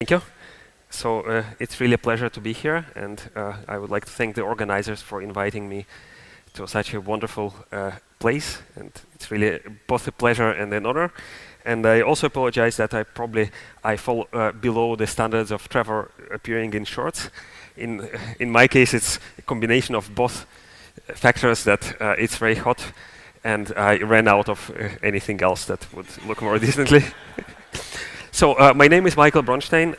Thank you. So it's really a pleasure to be here, and I would like to thank the organizers for inviting me to such a wonderful place. And it's really both a pleasure and an honor. And I also apologize that I fall below the standards of Trevor appearing in shorts. In my case, it's a combination of both factors that it's very hot, and I ran out of anything else that would look more decently. So my name is Michael Bronstein.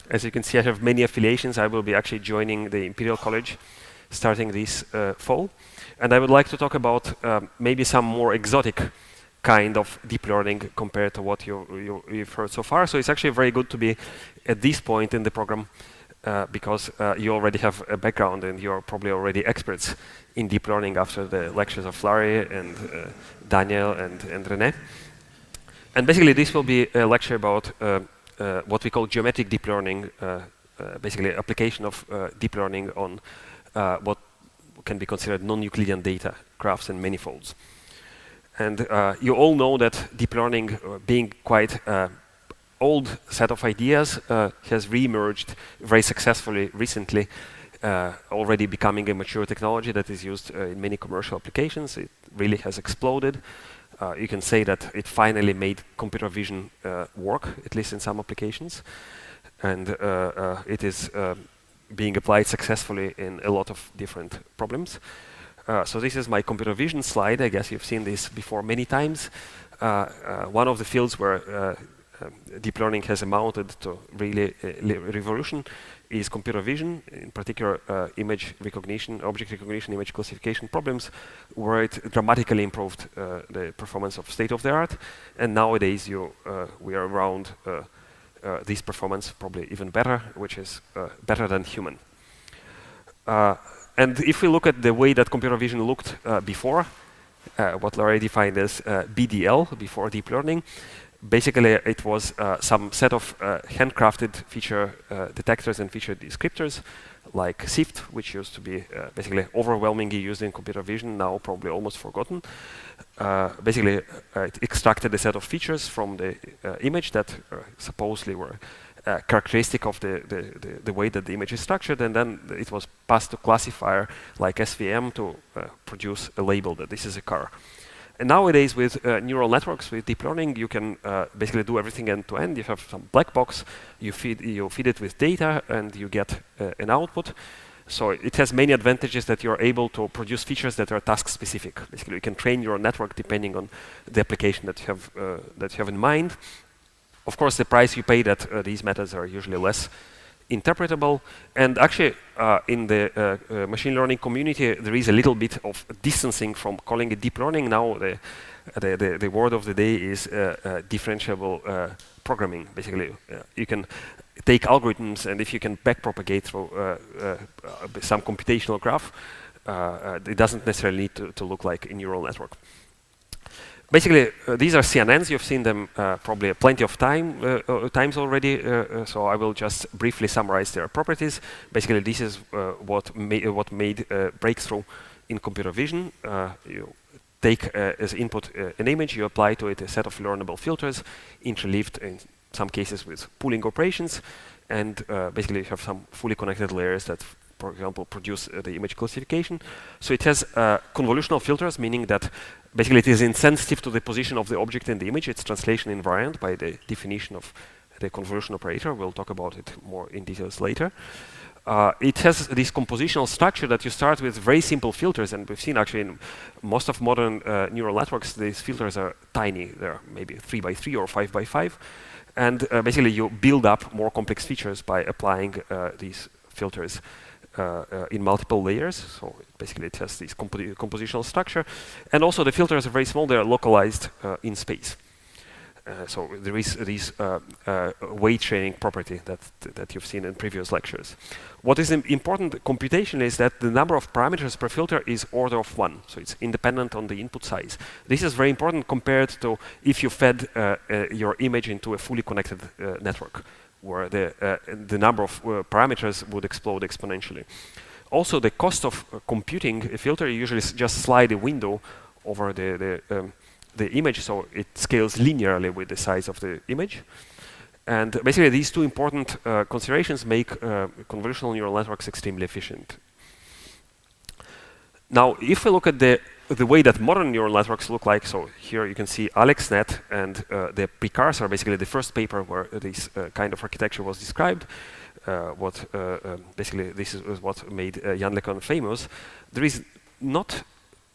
As you can see, I have many affiliations. I will be actually joining the Imperial College starting this fall. And I would like to talk about maybe some more exotic kind of deep learning compared to what you've heard so far. So it's actually very good to be at this point in the program because you already have a background and you're probably already experts in deep learning after the lectures of Larry and Daniel and René. And basically, this will be a lecture about what we call geometric deep learning, basically application of deep learning on what can be considered non-Euclidean data, graphs and manifolds. And you all know that deep learning, being quite old set of ideas, has re-emerged very successfully recently, already becoming a mature technology that is used in many commercial applications. It really has exploded. You can say that it finally made computer vision work, at least in some applications. And it is being applied successfully in a lot of different problems. So this is my computer vision slide. I guess you've seen this before many times. One of the fields where deep learning has amounted to really revolution is computer vision, in particular image recognition, object recognition, image classification problems, where it dramatically improved the performance of state-of-the-art. And nowadays we are around this performance, probably even better, which is better than human. And if we look at the way that computer vision looked before, what Larry defined as BDL, before deep learning, basically, it was some set of handcrafted feature detectors and feature descriptors, like SIFT, which used to be basically overwhelmingly used in computer vision, now probably almost forgotten. Basically, it extracted a set of features from the image that supposedly were characteristic of the way that the image is structured, and then it was passed to classifier like SVM to produce a label that this is a car. And nowadays, with neural networks, with deep learning, you can basically do everything end to end. You have some black box, you feed it with data, and you get an output. So it has many advantages that you're able to produce features that are task specific. Basically, you can train your network depending on the application that you have in mind. Of course, the price you pay that these methods are usually less interpretable. And actually, in the machine learning community, there is a little bit of distancing from calling it deep learning. Now, the word of the day is differentiable programming. Basically, you can take algorithms, and if you can backpropagate through some computational graph, it doesn't necessarily need to look like a neural network. Basically, these are CNNs. You've seen them probably plenty of times already, so I will just briefly summarize their properties. Basically, this is what made a breakthrough in computer vision. You take as input an image, you apply to it a set of learnable filters, interleaved in some cases with pooling operations, and basically you have some fully connected layers that, for example, produce the image classification. So it has convolutional filters, meaning that basically it is insensitive to the position of the object in the image. It's translation invariant by the definition of the convolution operator. We'll talk about it more in details later. It has this compositional structure that you start with very simple filters, and we've seen actually in most of modern neural networks, these filters are tiny. They're maybe 3 by 3 or 5 by 5. And basically you build up more complex features by applying these filters in multiple layers. So basically it has this compositional structure. And also the filters are very small. They are localized in space. So there is this weight training property that you've seen in previous lectures. What is important computation is that the number of parameters per filter is order of 1. So it's independent on the input size. This is very important compared to if you fed your image into a fully connected network, where the number of parameters would explode exponentially. Also, the cost of computing a filter, you usually just slide a window over the image, so it scales linearly with the size of the image. And basically, these two important considerations make convolutional neural networks extremely efficient. Now, if we look at the way that modern neural networks look like, so here you can see AlexNet, and the precursor, basically the first paper where this kind of architecture was described, basically this is what made Jan LeCun famous. There is not,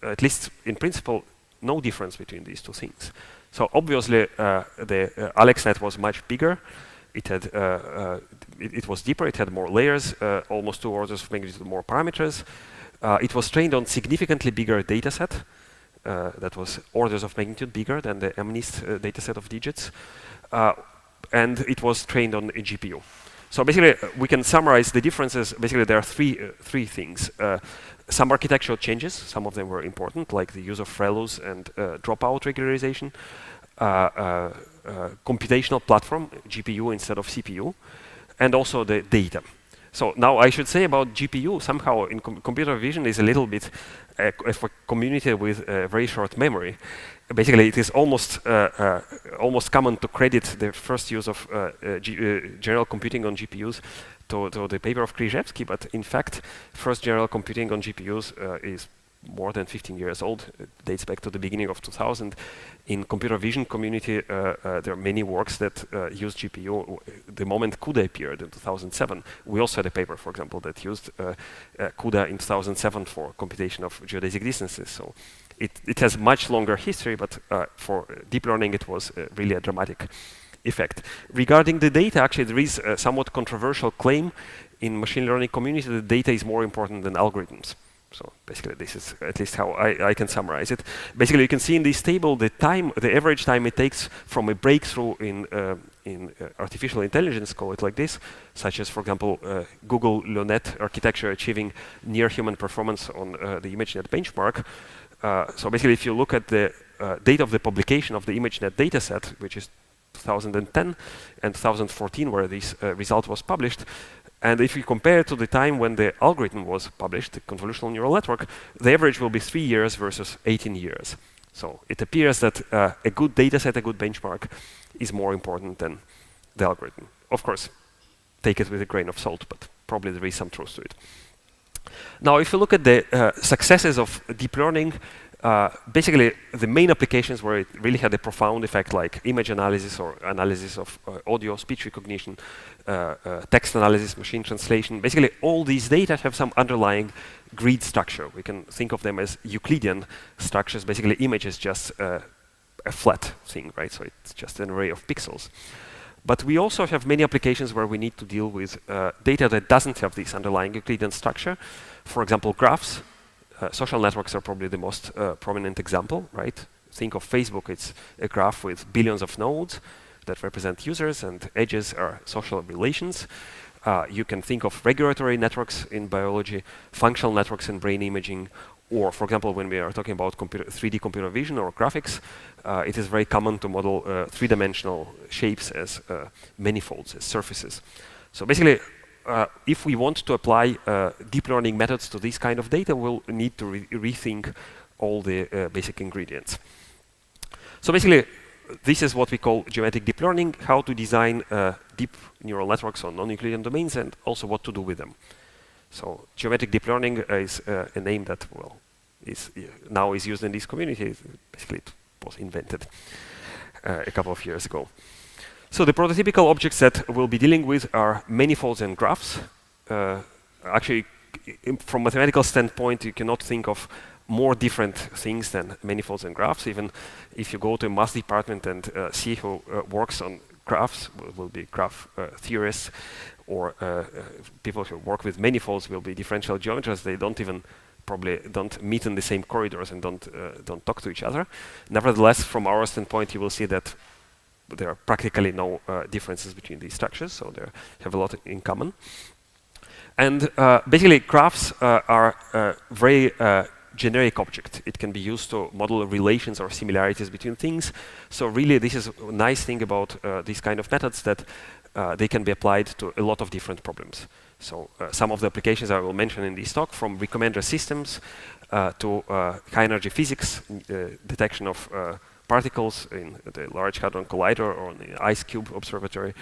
at least in principle, no difference between these two things. So obviously, the AlexNet was much bigger. It had it was deeper. It had more layers, almost 2 orders of magnitude more parameters. It was trained on significantly bigger data set. That was orders of magnitude bigger than the MNIST data set of digits. And it was trained on a GPU. So basically, we can summarize the differences. Basically, there are three things. Some architectural changes, some of them were important, like the use of ReLUs and dropout regularization. Computational platform, GPU instead of CPU, and also the data. So now I should say about GPU, somehow in computer vision is a little bit a community with a very short memory. Basically, it is almost common to credit the first use of general computing on GPUs to the paper of Krzyzewski, but in fact, first general computing on GPUs is more than 15 years old. It dates back to the beginning of 2000. In computer vision community, there are many works that use GPU. The moment CUDA appeared in 2007, we also had a paper, for example, that used CUDA in 2007 for computation of geodesic distances. So it has much longer history, but for deep learning, it was really a dramatic effect. Regarding the data, actually, there is a somewhat controversial claim in machine learning community that data is more important than algorithms. So basically, this is at least how I can summarize it. Basically, you can see in this table the average time it takes from a breakthrough in artificial intelligence, call it like this, such as, for example, Google LeNet architecture achieving near human performance on the ImageNet benchmark. So basically, if you look at the date of the publication of the ImageNet dataset, which is 2010 and 2014, where this result was published, and if you compare it to the time when the algorithm was published, the convolutional neural network, the average will be 3 years versus 18 years. So it appears that a good data set, a good benchmark, is more important than the algorithm. Of course, take it with a grain of salt, but probably there is some truth to it. Now, if you look at the successes of deep learning, basically the main applications where it really had a profound effect, like image analysis or analysis of audio, speech recognition, text analysis, machine translation. Basically, all these data have some underlying grid structure. We can think of them as Euclidean structures. Basically, image is just a flat thing, right? So it's just an array of pixels. But we also have many applications where we need to deal with data that doesn't have this underlying Euclidean structure. For example, graphs. Social networks are probably the most prominent example, right? Think of Facebook, it's a graph with billions of nodes that represent users, and edges are social relations. You can think of regulatory networks in biology, functional networks in brain imaging, or, for example, when we are talking about 3D computer vision or graphics, it is very common to model three-dimensional shapes as manifolds, as surfaces. So basically, if we want to apply deep learning methods to this kind of data, we'll need to rethink all the basic ingredients. So basically, this is what we call geometric deep learning, how to design deep neural networks on non-Euclidean domains, and also what to do with them. So geometric deep learning is a name that, well, now is used in this community. Basically, it was invented a couple of years ago. So the prototypical objects that we'll be dealing with are manifolds and graphs. Actually, from a mathematical standpoint, you cannot think of more different things than manifolds and graphs. Even if you go to a math department and see who works on graphs, will be graph theorists, or people who work with manifolds will be differential geometers. They probably don't meet in the same corridors and don't talk to each other. Nevertheless, from our standpoint, you will see that there are practically no differences between these structures, so they have a lot in common. And basically, graphs are very generic object. It can be used to model relations or similarities between things. So really, this is a nice thing about these kind of methods, that they can be applied to a lot of different problems. So some of the applications I will mention in this talk, from recommender systems to high energy physics, detection of particles in the Large Hadron Collider or on the Ice Cube Observatory,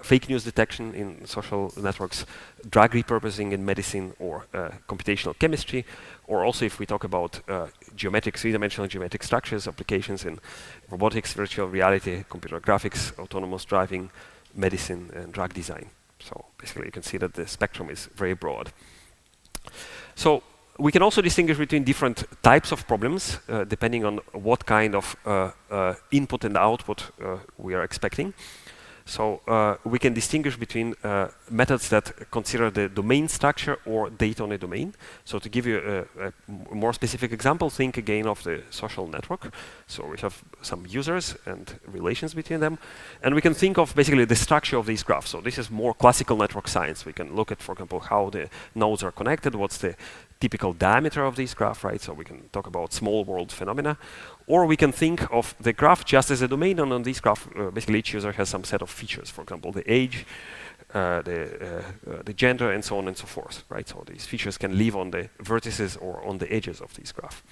fake news detection in social networks, drug repurposing in medicine or computational chemistry, or also if we talk about geometric, three-dimensional geometric structures, applications in robotics, virtual reality, computer graphics, autonomous driving, medicine, and drug design. So basically you can see that the spectrum is very broad. So we can also distinguish between different types of problems depending on what kind of input and output we are expecting. So we can distinguish between methods that consider the domain structure or data on a domain. So to give you a more specific example, think again of the social network. So we have some users and relations between them. And we can think of basically the structure of these graphs. So this is more classical network science. We can look at, for example, how the nodes are connected, what's the typical diameter of this graph, right? So we can talk about small world phenomena. Or we can think of the graph just as a domain, and on this graph, basically each user has some set of features. For example, the age, the gender, and so on and so forth, right? So these features can live on the vertices or on the edges of this graph.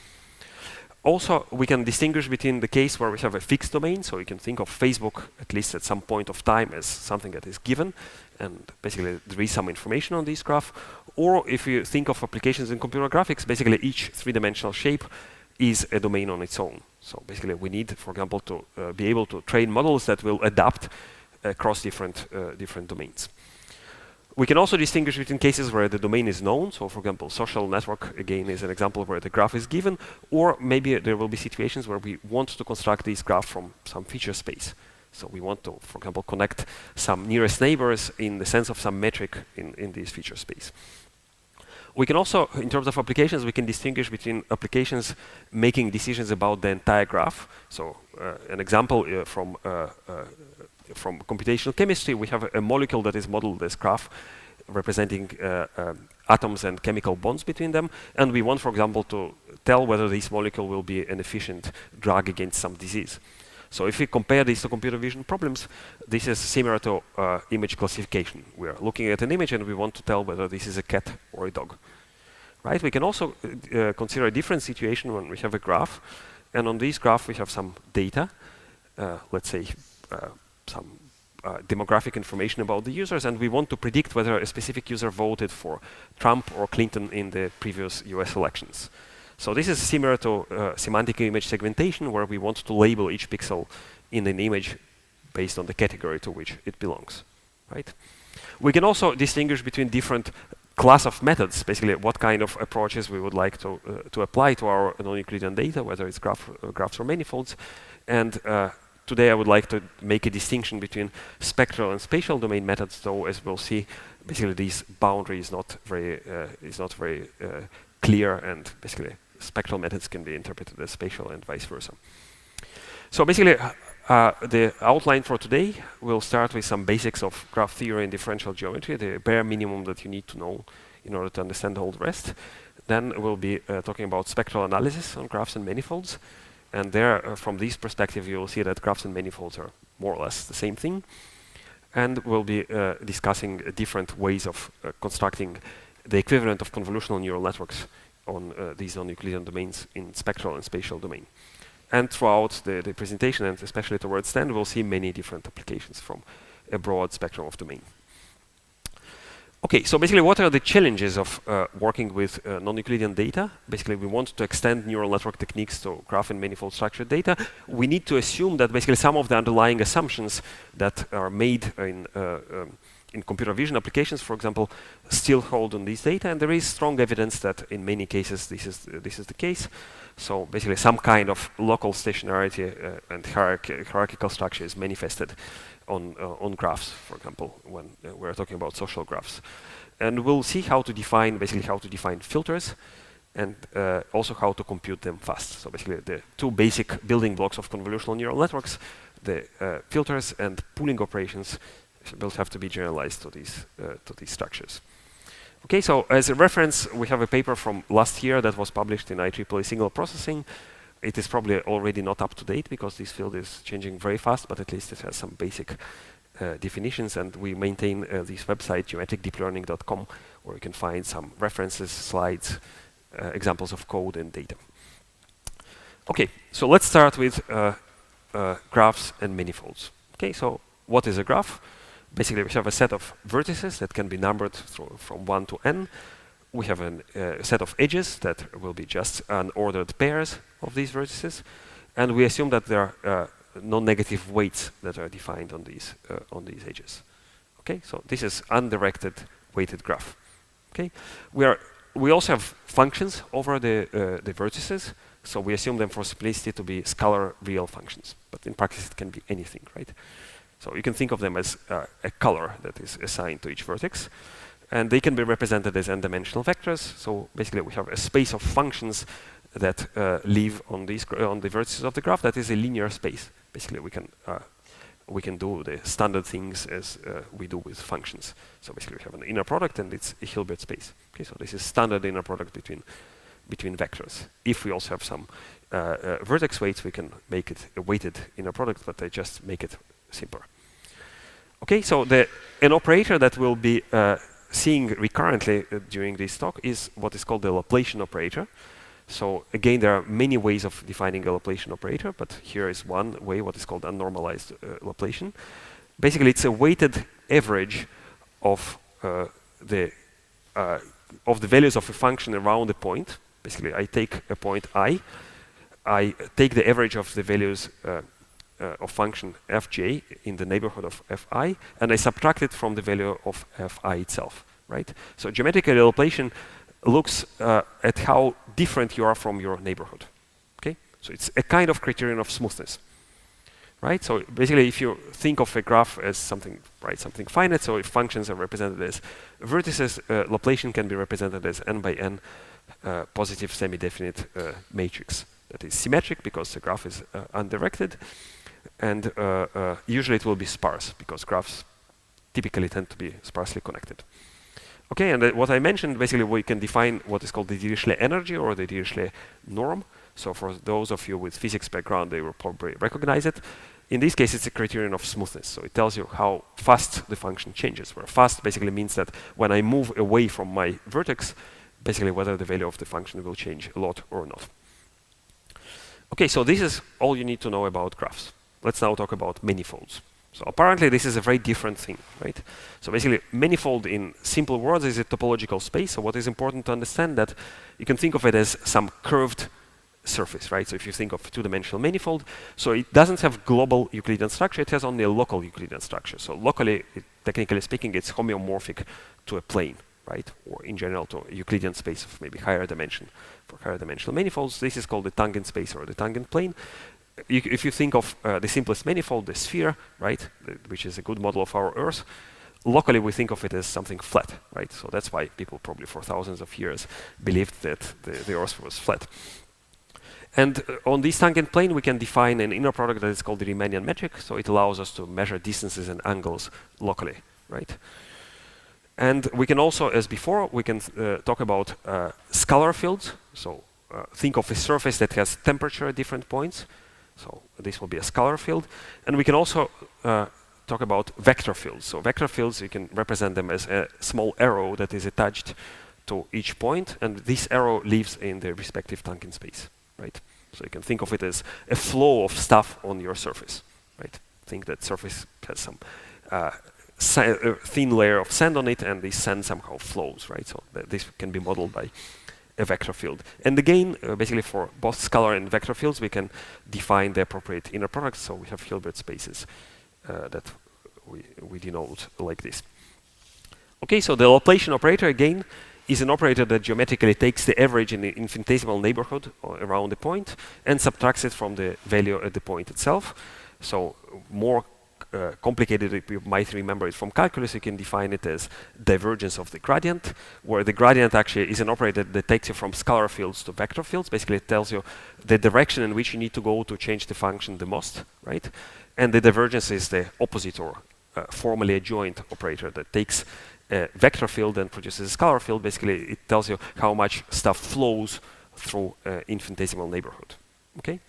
Also, we can distinguish between the case where we have a fixed domain, so you can think of Facebook, at least at some point of time, as something that is given, and basically there is some information on this graph. Or if you think of applications in computer graphics, basically each three-dimensional shape is a domain on its own. So basically we need, for example, to be able to train models that will adapt across different domains. We can also distinguish between cases where the domain is known. So for example, social network, again, is an example where the graph is given. Or maybe there will be situations where we want to construct this graph from some feature space. So we want to, for example, connect some nearest neighbors in the sense of some metric in this feature space. We can also, in terms of applications, we can distinguish between applications making decisions about the entire graph. So an example from computational chemistry, we have a molecule that is modeled as graph representing atoms and chemical bonds between them. And we want, for example, to tell whether this molecule will be an efficient drug against some disease. So if we compare these to computer vision problems, this is similar to image classification. We are looking at an image and we want to tell whether this is a cat or a dog. Right? We can also consider a different situation when we have a graph. And on this graph we have some data, let's say some demographic information about the users, and we want to predict whether a specific user voted for Trump or Clinton in the previous US elections. So this is similar to semantic image segmentation, where we want to label each pixel in an image based on the category to which it belongs. Right? We can also distinguish between different class of methods, basically what kind of approaches we would like to apply to our non-Euclidean data, whether it's graphs or manifolds. And today I would like to make a distinction between spectral and spatial domain methods, though as we'll see, basically this boundary is not very clear, and basically spectral methods can be interpreted as spatial and vice versa. So basically, the outline for today will start with some basics of graph theory and differential geometry, the bare minimum that you need to know in order to understand all the rest. Then we'll be talking about spectral analysis on graphs and manifolds. And there, from this perspective, you will see that graphs and manifolds are more or less the same thing. And we'll be discussing different ways of constructing the equivalent of convolutional neural networks on these non-Euclidean domains in spectral and spatial domain. And throughout the presentation, and especially towards the end, we'll see many different applications from a broad spectrum of domain. Okay, so basically what are the challenges of working with non-Euclidean data? Basically we want to extend neural network techniques to graph and manifold structured data. We need to assume that basically some of the underlying assumptions that are made in computer vision applications, for example, still hold on these data, and there is strong evidence that in many cases this is the case. So basically some kind of local stationarity and hierarchical structure is manifested on graphs, for example, when we're talking about social graphs. And we'll see how to define, filters, and also how to compute them fast. So basically the two basic building blocks of convolutional neural networks, the filters and pooling operations, will have to be generalized to these structures. Okay, so as a reference, we have a paper from last year that was published in IEEE Signal Processing. It is probably already not up to date because this field is changing very fast, but at least it has some basic definitions, and we maintain this website, geometricdeeplearning.com, where you can find some references, slides, examples of code and data. Okay, so let's start with graphs and manifolds. Okay, so what is a graph? basically we have a set of vertices that can be numbered from 1 to n. We have a set of edges that will be just unordered pairs of these vertices, and we assume that there are non-negative weights that are defined on these edges. Okay, so this is undirected weighted graph. Okay, we also have functions over the vertices, so we assume them for simplicity to be scalar real functions, but in practice it can be anything, right? So you can think of them as a color that is assigned to each vertex, and they can be represented as n-dimensional vectors. So basically we have a space of functions that live on the vertices of the graph that is a linear space. Basically we can do the standard things as we do with functions. So basically we have an inner product and it's a Hilbert space. Okay, so this is standard inner product between vectors. If we also have some vertex weights, we can make it a weighted inner product, but I just make it simpler. Okay, so an operator that we'll be seeing recurrently during this talk is what is called the Laplacian operator. So again, there are many ways of defining a Laplacian operator, but here is one way, what is called a normalized Laplacian. Basically, it's a weighted average of the values of a function around a point. Basically, I take a point I take the average of the values of function fj in the neighborhood of fi, and I subtract it from the value of fi itself, right? So geometrically, Laplacian looks at how different you are from your neighborhood. Okay, so it's a kind of criterion of smoothness, right? So basically, if you think of a graph as something, right, something finite, so if functions are represented as vertices, Laplacian can be represented as n by n positive semi-definite matrix that is symmetric because the graph is undirected, and usually it will be sparse because graphs typically tend to be sparsely connected. Okay, and what I mentioned, basically we can define what is called the Dirichlet energy or the Dirichlet norm. So for those of you with physics background, they will probably recognize it. In this case, it's a criterion of smoothness. So it tells you how fast the function changes, where fast basically means that when I move away from my vertex, basically whether the value of the function will change a lot or not. Okay, so this is all you need to know about graphs. Let's now talk about manifolds. So apparently this is a very different thing, right? So basically manifold in simple words is a topological space. So what is important to understand that you can think of it as some curved surface, right? So if you think of a two-dimensional manifold, so it doesn't have global Euclidean structure, it has only a local Euclidean structure. So locally, technically speaking, it's homeomorphic to a plane, right? Or in general to a Euclidean space of maybe higher dimension. For higher dimensional manifolds, this is called the tangent space or the tangent plane. If you think of the simplest manifold, the sphere, right, which is a good model of our Earth, locally we think of it as something flat, right? So that's why people probably for thousands of years believed that the Earth was flat. And on this tangent plane, we can define an inner product that is called the Riemannian metric. So it allows us to measure distances and angles locally, right? And we can also, as before, we can talk about scalar fields. So think of a surface that has temperature at different points. So this will be a scalar field. And we can also talk about vector fields. So vector fields, you can represent them as a small arrow that is attached to each point, and this arrow lives in the respective tangent space, right? So you can think of it as a flow of stuff on your surface, right? Think that surface has some thin layer of sand on it, and this sand somehow flows, right? So this can be modeled by a vector field. And again, basically for both scalar and vector fields, we can define the appropriate inner products. So we have Hilbert spaces that we denote like this. Okay, so the Laplacian operator, again, is an operator that geometrically takes the average in the infinitesimal neighborhood around the point and subtracts it from the value at the point itself. So more complicated, if you might remember it from calculus, you can define it as divergence of the gradient, where the gradient actually is an operator that takes you from scalar fields to vector fields. Basically, it tells you the direction in which you need to go to change the function the most, right? And the divergence is the opposite or formally adjoint operator that takes a vector field and produces a scalar field. Basically, it tells you how much stuff flows through infinitesimal neighborhood, okay?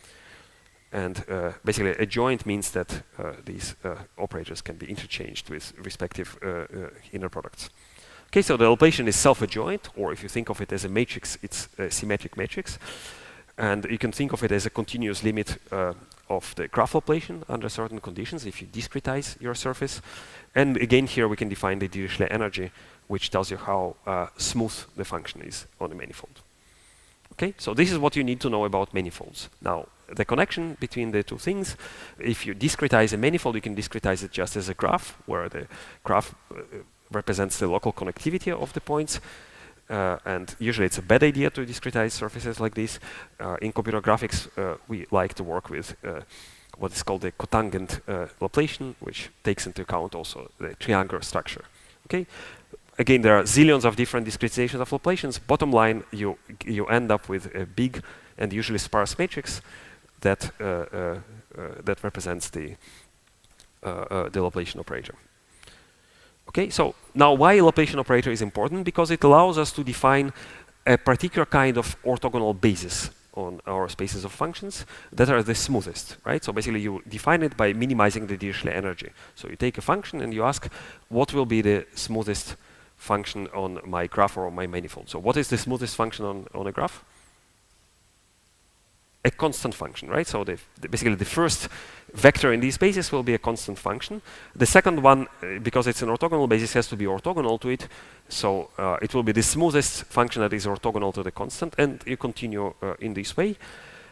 And basically, adjoint means that these operators can be interchanged with respective inner products. Okay, so the Laplacian is self-adjoint, or if you think of it as a matrix, it's a symmetric matrix. And you can think of it as a continuous limit of the graph Laplacian under certain conditions if you discretize your surface. And again, here we can define the Dirichlet energy, which tells you how smooth the function is on a manifold. Okay, so this is what you need to know about manifolds. Now, the connection between the two things, if you discretize a manifold, you can discretize it just as a graph, where the graph represents the local connectivity of the points. And usually it's a bad idea to discretize surfaces like this. In computer graphics, we like to work with what is called the cotangent Laplacian, which takes into account also the triangular structure. Okay. Again, there are zillions of different discretizations of Laplacians. Bottom line, you end up with a big and usually sparse matrix that that represents the Laplacian operator. Okay, so now why Laplacian operator is important? Because it allows us to define a particular kind of orthogonal basis on our spaces of functions that are the smoothest, right? So basically you define it by minimizing the Dirichlet energy. So you take a function and you ask what will be the smoothest function on my graph or on my manifold. So what is the smoothest function on a graph? A constant function, right? So basically the first vector in these bases will be a constant function. The second one, because it's an orthogonal basis, has to be orthogonal to it. So it will be the smoothest function that is orthogonal to the constant, and you continue in this way.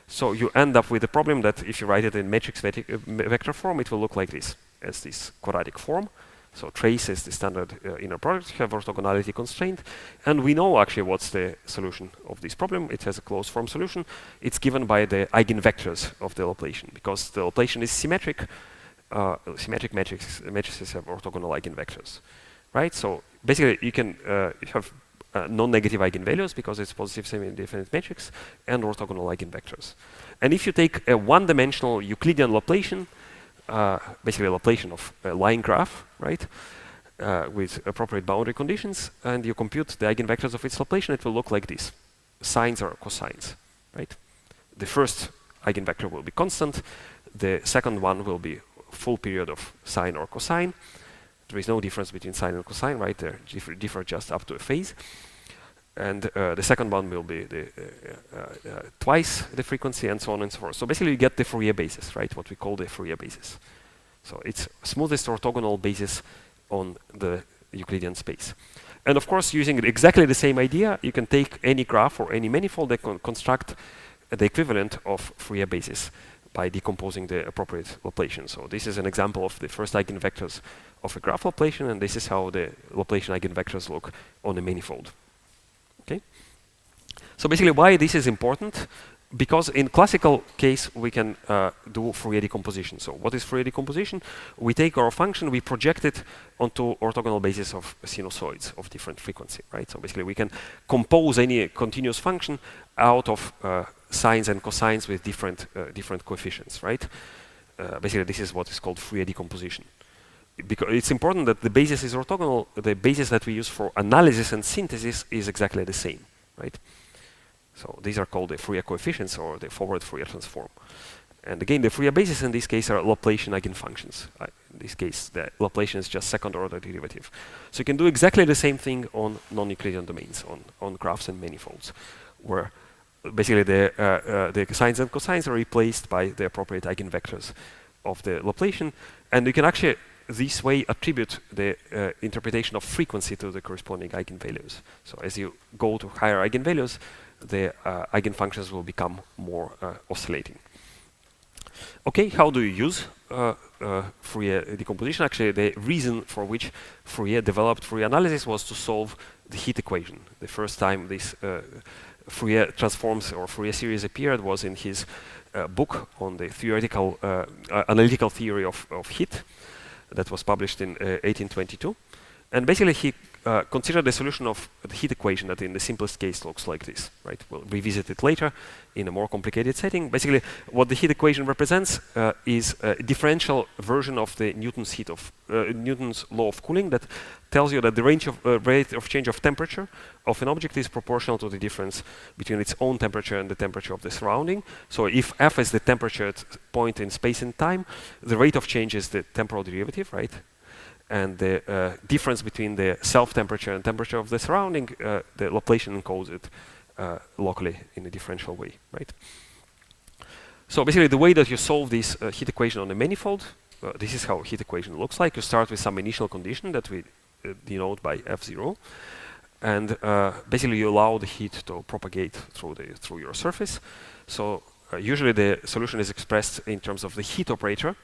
So you end up with a problem that if you write it in matrix vector form, it will look like this, as this quadratic form. So trace is the standard inner product, have orthogonality constraint, and we know actually what's the solution of this problem. It has a closed form solution. It's given by the eigenvectors of the Laplacian, because the Laplacian is symmetric. Symmetric matrices have orthogonal eigenvectors, right? So basically you can have non-negative eigenvalues because it's positive semi-indefinite matrix and orthogonal eigenvectors. And if you take a one-dimensional Euclidean Laplacian, basically a Laplacian of a line graph, right, with appropriate boundary conditions, and you compute the eigenvectors of its Laplacian, it will look like this: sines or cosines, right? The first eigenvector will be constant. The second one will be full period of sine or cosine. There is no difference between sine and cosine, right? They differ just up to a phase. And the second one will be twice the frequency, and so on and so forth. So basically you get the Fourier basis, right? What we call the Fourier basis. So it's smoothest orthogonal basis on the Euclidean space. And of course, using exactly the same idea, you can take any graph or any manifold that can construct the equivalent of Fourier basis by decomposing the appropriate Laplacian. So this is an example of the first eigenvectors of a graph Laplacian, and this is how the Laplacian eigenvectors look on a manifold. Okay. So basically, why this is important? Because in classical case, we can do Fourier decomposition. So what is Fourier decomposition? We take our function, we project it onto orthogonal basis of sinusoids of different frequency, right? So basically, we can compose any continuous function out of sines and cosines with different coefficients, right? Basically, this is what is called Fourier decomposition. Because it's important that the basis is orthogonal, the basis that we use for analysis and synthesis is exactly the same, right? So these are called the Fourier coefficients or the forward Fourier transform. And again, the Fourier basis in this case are Laplacian eigenfunctions. In this case, the Laplacian is just second order derivative. So you can do exactly the same thing on non-Euclidean domains, on graphs and manifolds, where basically the sines and cosines are replaced by the appropriate eigenvectors of the Laplacian. And you can actually this way attribute the interpretation of frequency to the corresponding eigenvalues. So as you go to higher eigenvalues, the eigenfunctions will become more oscillating. Okay, how do you use Fourier decomposition? Actually, the reason for which Fourier developed Fourier analysis was to solve the heat equation. The first time this Fourier transforms or Fourier series appeared was in his book on the theoretical analytical theory of heat that was published in 1822. And basically he considered the solution of the heat equation that in the simplest case looks like this, right? We'll revisit it later in a more complicated setting. Basically, what the heat equation represents is a differential version of the Newton's law of cooling that tells you that the rate of change of temperature of an object is proportional to the difference between its own temperature and the temperature of the surrounding. So if F is the temperature at point in space and time, the rate of change is the temporal derivative, right? And the difference between the self-temperature and temperature of the surrounding, the Laplacian encodes it locally in a differential way, right? So basically, the way that you solve this heat equation on a manifold, this is how a heat equation looks like. You start with some initial condition that we denote by F0, and basically you allow the heat to propagate through your surface. So usually the solution is expressed in terms of the heat operator,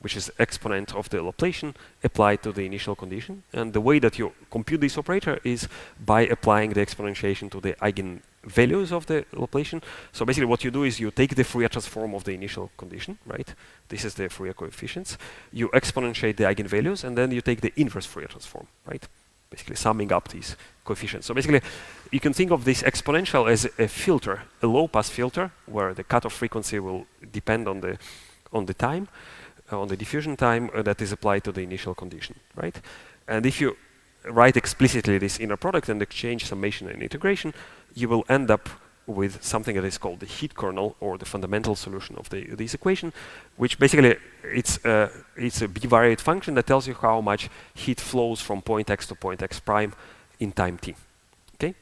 which is exponent of the Laplacian applied to the initial condition. And the way that you compute this operator is by applying the exponentiation to the eigenvalues of the Laplacian. So basically what you do is you take the Fourier transform of the initial condition, right? This is the Fourier coefficients. You exponentiate the eigenvalues, and then you take the inverse Fourier transform, right? Basically summing up these coefficients. So basically, you can think of this exponential as a filter, a low-pass filter, where the cutoff frequency will depend on the time, on the diffusion time that is applied to the initial condition, right? And if you write explicitly this inner product and exchange summation and integration, you will end up with something that is called the heat kernel, or the fundamental solution of this equation, which basically it's a bivariate function that tells you how much heat flows from point x to point x prime in time t. Okay.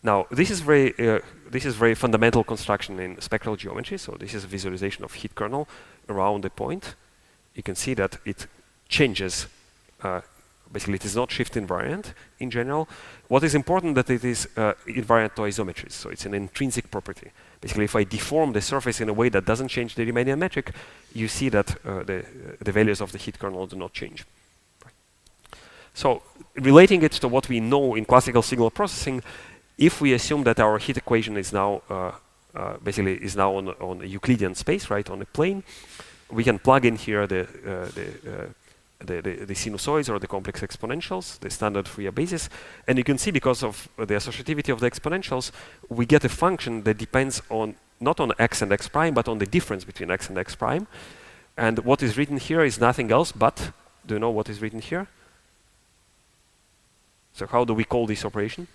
Now this is very fundamental construction in spectral geometry. So this is a visualization of heat kernel around the point. You can see that it changes. Basically, it is not shift invariant in general. What is important that it is invariant to isometries. So it's an intrinsic property. Basically, if I deform the surface in a way that doesn't change the Riemannian metric, you see that the values of the heat kernel do not change. Right. So relating it to what we know in classical signal processing, if we assume that our heat equation is now on a Euclidean space, right, on a plane, we can plug in here the sinusoids or the complex exponentials, the standard Fourier basis, and you can see because of the associativity of the exponentials, we get a function that depends on not on x and x prime, but on the difference between x and x prime. And what is written here is nothing else but, do you know what is written here? So how do we call this operation?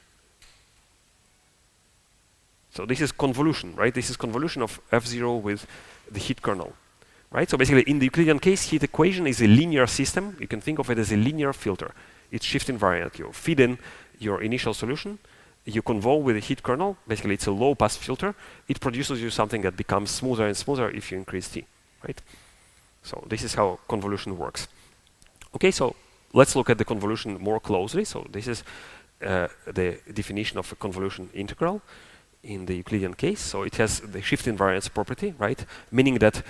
So this is convolution, right? This is convolution of F0 with the heat kernel. Right? So basically, in the Euclidean case, heat equation is a linear system. You can think of it as a linear filter. It's shift invariant. You feed in your initial solution, you convolve with a heat kernel. Basically, it's a low-pass filter. It produces you something that becomes smoother and smoother if you increase t. Right? So this is how convolution works. Okay, so let's look at the convolution more closely. So this is the definition of a convolution integral in the Euclidean case. So it has the shift invariance property, right? Meaning that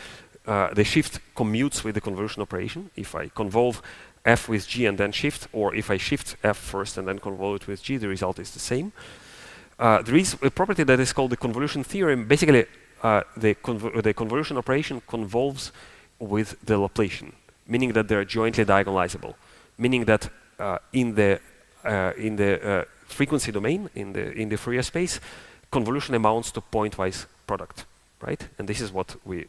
the shift commutes with the convolution operation. If I convolve f with g and then shift, or if I shift f first and then convolve it with g, the result is the same. There is a property that is called the convolution theorem. Basically, the convolution operation convolves with the Laplacian, meaning that they're jointly diagonalizable. Meaning that in the frequency domain, in the Fourier space, convolution amounts to pointwise product. Right? And this is what we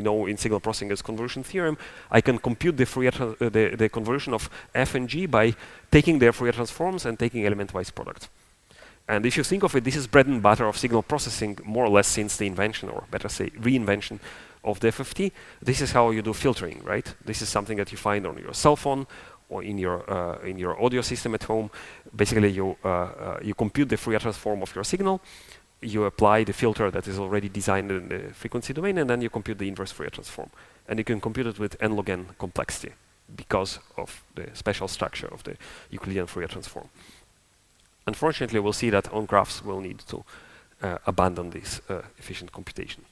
know in signal processing as convolution theorem. I can compute the convolution of f and g by taking their Fourier transforms and taking element-wise product. And if you think of it, this is bread and butter of signal processing, more or less since the invention, or better say, reinvention of the FFT. This is how you do filtering, right? This is something that you find on your cell phone or in your audio system at home. Basically, you compute the Fourier transform of your signal. You apply the filter that is already designed in the frequency domain, and then you compute the inverse Fourier transform. And you can compute it with n log n complexity because of the special structure of the Euclidean Fourier transform. Unfortunately, we'll see that on graphs we'll need to abandon this efficient computation.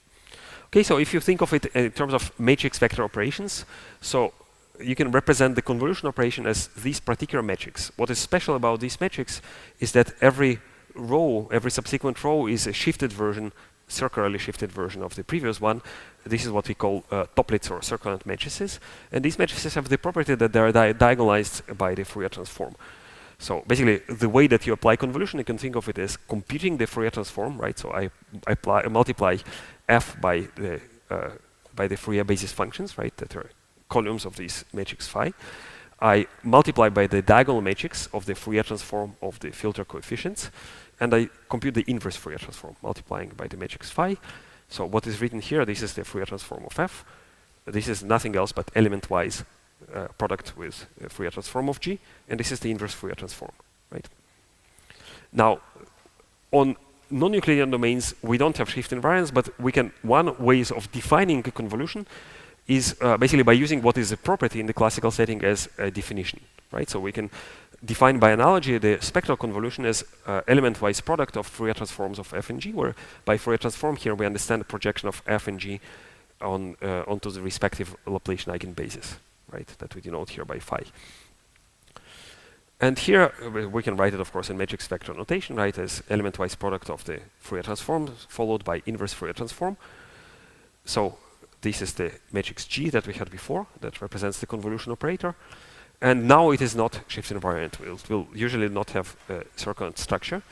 Okay, so if you think of it in terms of matrix vector operations, so you can represent the convolution operation as these particular metrics. What is special about these metrics is that every row, every subsequent row is a shifted version, circularly shifted version of the previous one. This is what we call toplets or circulant matrices. And these matrices have the property that they are diagonalized by the Fourier transform. So basically, the way that you apply convolution, you can think of it as computing the Fourier transform, right? So I multiply f by the Fourier basis functions, right? That are columns of this matrix phi. I multiply by the diagonal matrix of the Fourier transform of the filter coefficients, and I compute the inverse Fourier transform, multiplying by the matrix phi. So what is written here, this is the Fourier transform of f. This is nothing else but element-wise product with Fourier transform of g, and this is the inverse Fourier transform, right? Now, on non-Euclidean domains, we don't have shift invariance, but we can, one ways of defining a convolution is basically by using what is a property in the classical setting as a definition, right? So we can define by analogy the spectral convolution as element-wise product of Fourier transforms of f and g, where by Fourier transform here we understand the projection of f and g onto the respective Laplacian eigenbases, right? That we denote here by phi. And here we can write it, of course, in matrix vector notation, right, as element-wise product of the Fourier transform followed by inverse Fourier transform. So this is the matrix G that we had before that represents the convolution operator. And now it is not shift invariant. It will usually not have a circulant structure.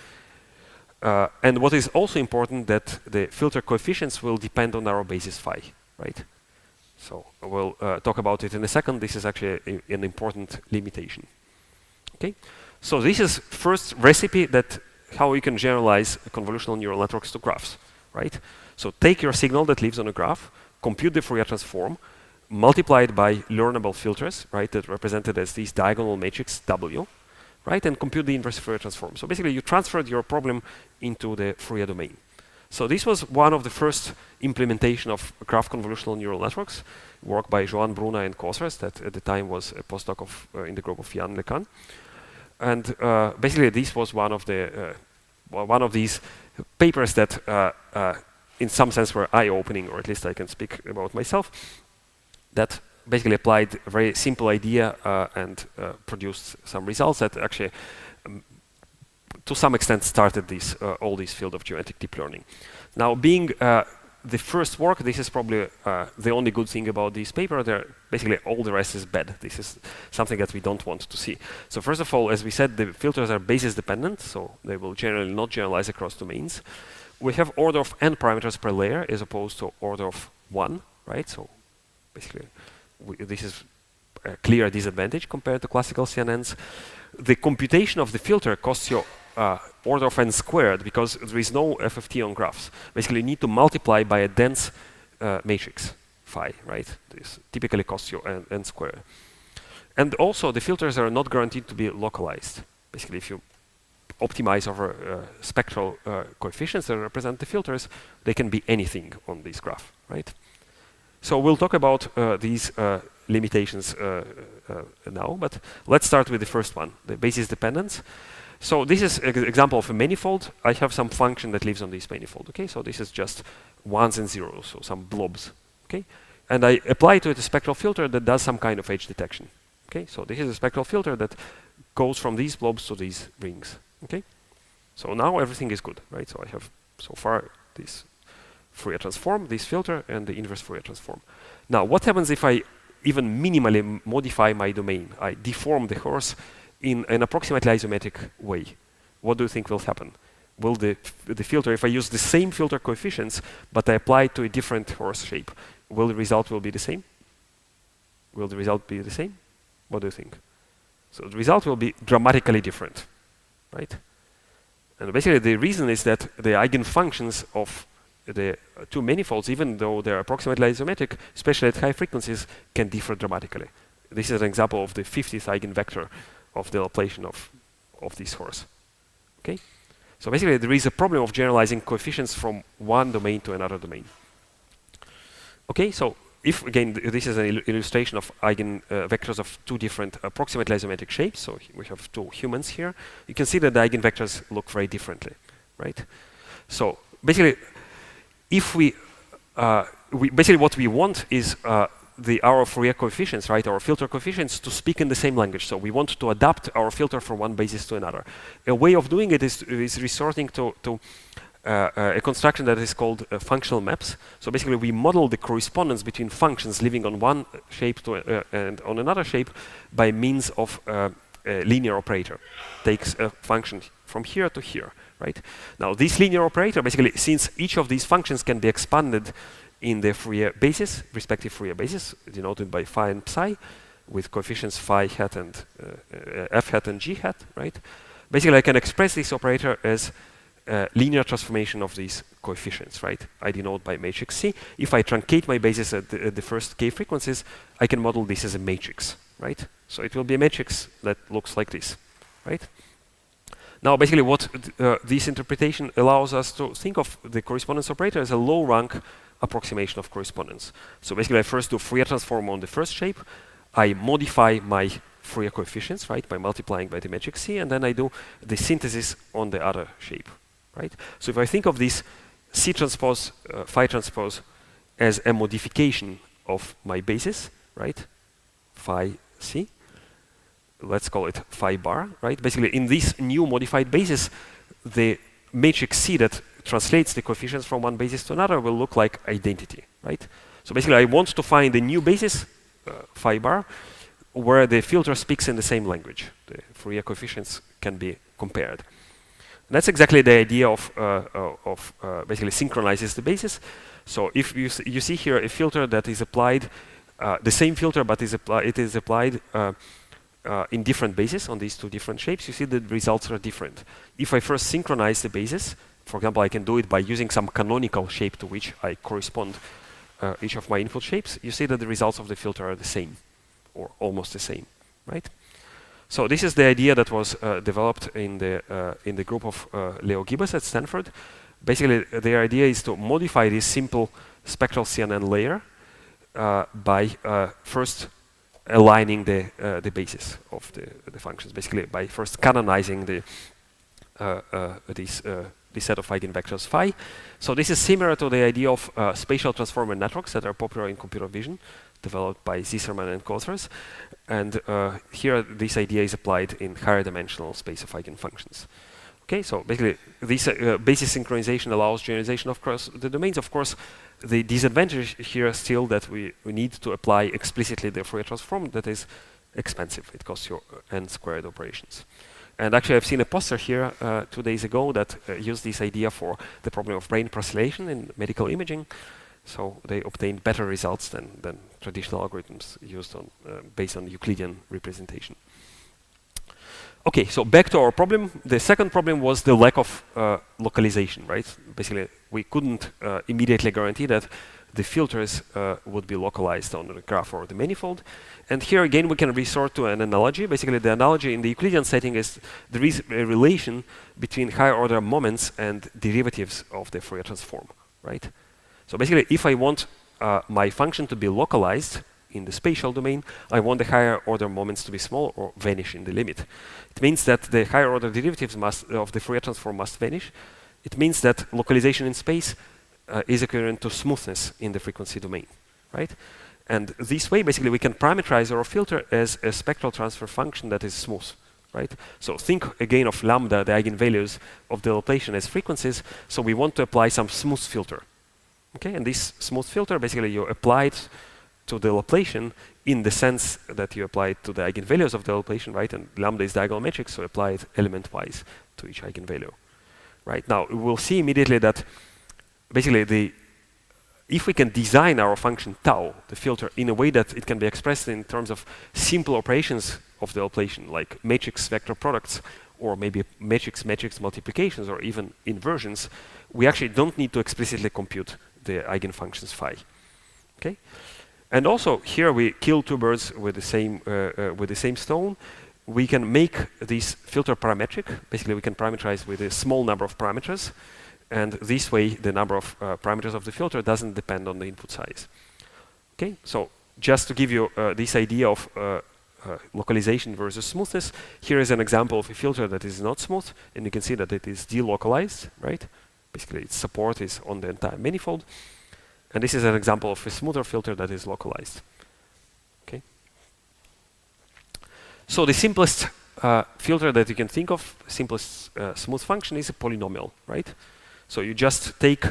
And what is also important that the filter coefficients will depend on our basis phi, right? So we'll talk about it in a second. This is actually an important limitation. Okay, so this is first recipe that how you can generalize convolutional neural networks to graphs, right? So take your signal that lives on a graph, compute the Fourier transform, multiply it by learnable filters, right? That represented as these diagonal matrix W, right? And compute the inverse Fourier transform. So basically, you transferred your problem into the Fourier domain. So this was one of the first implementation of graph convolutional neural networks, work by Joan Bruna and Kosras, that at the time was a postdoc of in the group of Jan LeCun. And basically, this was one of these papers that, in some sense, were eye-opening, or at least I can speak about myself. That basically applied a very simple idea and produced some results that actually, to some extent, started this all this field of geometric deep learning. Now, being the first work, this is probably the only good thing about this paper. Basically, all the rest is bad. This is something that we don't want to see. So first of all, as we said, the filters are basis dependent, so they will generally not generalize across domains. We have order of n parameters per layer as opposed to order of 1, right? So basically, this is a clear disadvantage compared to classical CNNs. The computation of the filter costs you order of n squared because there is no FFT on graphs. Basically, you need to multiply by a dense matrix phi, right? This typically costs you n squared. And also, the filters are not guaranteed to be localized. Basically, if you optimize over spectral coefficients that represent the filters, they can be anything on this graph, right? So we'll talk about these limitations now, but let's start with the first one, the basis dependence. So this is an example of a manifold. I have some function that lives on this manifold, okay? So this is just ones and zeros, so some blobs, okay? And I apply to it a spectral filter that does some kind of edge detection, okay? So this is a spectral filter that goes from these blobs to these rings, okay? So now everything is good, right? So I have, so far, this Fourier transform, this filter, and the inverse Fourier transform. Now, what happens if I even minimally modify my domain? I deform the horse in an approximately isometric way. What do you think will happen? Will the filter, if I use the same filter coefficients, but I apply it to a different horse shape, will the result be the same? Will the result be the same? What do you think? So the result will be dramatically different, right? And basically the reason is that the eigenfunctions of the two manifolds, even though they're approximately isometric, especially at high frequencies, can differ dramatically. This is an example of the 50th eigenvector of the Laplacian of this horse. Okay? So basically, there is a problem of generalizing coefficients from one domain to another domain. Okay, so if, again, this is an illustration of eigenvectors of two different approximately isometric shapes, so we have two humans here, you can see that the eigenvectors look very differently, right? So basically, if basically what we want is our Fourier coefficients, right, our filter coefficients, to speak in the same language. So we want to adapt our filter from one basis to another. A way of doing it is resorting to a construction that is called functional maps. So basically, we model the correspondence between functions living on one shape and on another shape by means of a linear operator. Takes a function from here to here, right? Now, this linear operator, basically, since each of these functions can be expanded in the Fourier basis, respective Fourier basis, denoted by phi and psi, with coefficients phi hat and f hat and g hat, right? Basically, I can express this operator as a linear transformation of these coefficients, right? I denote by matrix C. If I truncate my basis at the first k frequencies, I can model this as a matrix, right? So it will be a matrix that looks like this, right? Now, basically, what this interpretation allows us to think of the correspondence operator as a low-rank approximation of correspondence. So basically, I first do Fourier transform on the first shape. I modify my Fourier coefficients, right, by multiplying by the metric C, and then I do the synthesis on the other shape, right? So if I think of this C transpose, phi transpose, as a modification of my basis, right, phi C, let's call it phi bar, right? Basically, in this new modified basis, the matrix C that translates the coefficients from one basis to another will look like identity, right? So basically, I want to find a new basis, phi bar, where the filter speaks in the same language. The Fourier coefficients can be compared. And that's exactly the idea of basically synchronizes the basis. So if you see here a filter that is applied, the same filter, but it is applied in different bases on these two different shapes, you see the results are different. If I first synchronize the basis, for example, I can do it by using some canonical shape to which I correspond each of my input shapes, you see that the results of the filter are the same, or almost the same, right? So this is the idea that was developed in the group of Leo Gibbous at Stanford. Basically, the idea is to modify this simple spectral CNN layer by first aligning the basis of the functions, basically by first canonizing this set of eigenvectors phi. So this is similar to the idea of spatial transformer networks that are popular in computer vision, developed by Zisserman and co-authors. And here this idea is applied in higher dimensional space of eigenfunctions. Okay, so basically this basis synchronization allows generalization across the domains. Of course, the disadvantage here is still that we need to apply explicitly the Fourier transform that is expensive. It costs you n squared operations. And actually, I've seen a poster here 2 days ago that used this idea for the problem of brain prosylation in medical imaging. So they obtained better results than traditional algorithms used on based on Euclidean representation. Okay, so back to our problem. The second problem was the lack of localization, right? Basically, we couldn't immediately guarantee that the filters would be localized on the graph or the manifold. And here again, we can resort to an analogy. Basically, the analogy in the Euclidean setting is there is a relation between higher order moments and derivatives of the Fourier transform, right? So basically, if I want my function to be localized in the spatial domain, I want the higher order moments to be small or vanish in the limit. It means that the higher order derivatives of the Fourier transform must vanish. It means that localization in space is equivalent to smoothness in the frequency domain, right? And this way, basically, we can parameterize our filter as a spectral transfer function that is smooth, right? So think again of lambda, the eigenvalues of the Laplacian as frequencies. So we want to apply some smooth filter, okay? And this smooth filter, basically, you apply it to the Laplacian in the sense that you apply it to the eigenvalues of the Laplacian, right? And lambda is diagonal metric, so apply it element-wise to each eigenvalue, right? Now, we'll see immediately that basically if we can design our function tau, the filter, in a way that it can be expressed in terms of simple operations of the Laplacian, like matrix vector products, or maybe matrix multiplications, or even inversions, we actually don't need to explicitly compute the eigenfunctions phi, okay? And also here we kill two birds with the same stone. We can make this filter parametric. Basically, we can parameterize with a small number of parameters, and this way the number of parameters of the filter doesn't depend on the input size. Okay, so just to give you this idea of localization versus smoothness, here is an example of a filter that is not smooth, and you can see that it is delocalized, right? Basically, its support is on the entire manifold. And this is an example of a smoother filter that is localized. Okay. So the simplest filter that you can think of, simplest smooth function, is a polynomial, right? So you just take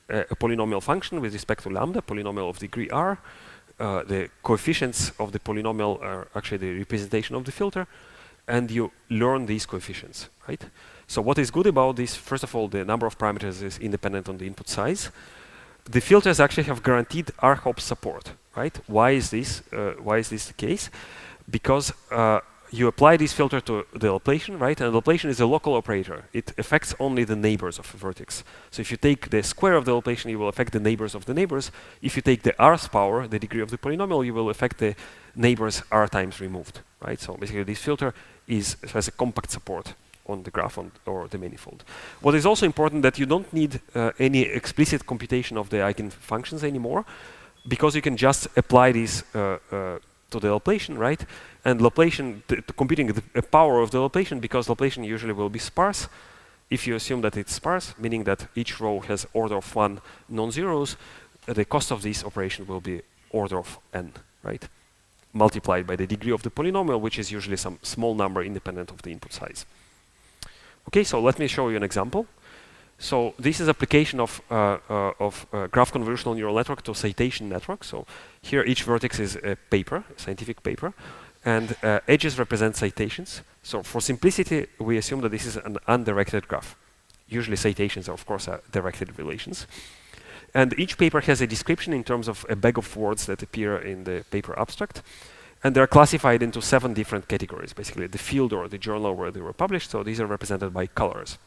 a polynomial function with respect to lambda, polynomial of degree r. The coefficients of the polynomial are actually the representation of the filter, and you learn these coefficients, right? So what is good about this? First of all, the number of parameters is independent on the input size. The filters actually have guaranteed R-hop support, right? Why is this? Why is this the case? Because you apply this filter to the Laplacian, right? And the Laplacian is a local operator. It affects only the neighbors of a vertex. So if you take the square of the Laplacian, you will affect the neighbors of the neighbors. If you take the rth power, the degree of the polynomial, you will affect the neighbors r times removed, right? So basically, this filter has a compact support on the graph or the manifold. What is also important that you don't need any explicit computation of the eigenfunctions anymore, because you can just apply these to the Laplacian, right? And Laplacian, computing the power of the Laplacian, because Laplacian usually will be sparse. If you assume that it's sparse, meaning that each row has order of 1 non-zeros, the cost of this operation will be order of n, right? Multiplied by the degree of the polynomial, which is usually some small number independent of the input size. Okay, so let me show you an example. So this is application of graph convolutional neural network to citation network. So here each vertex is a paper, a scientific paper, and edges represent citations. So for simplicity, we assume that this is an undirected graph. Usually citations, of course, are directed relations. And each paper has a description in terms of a bag of words that appear in the paper abstract. And they're classified into 7 different categories, basically the field or the journal where they were published. So these are represented by colors.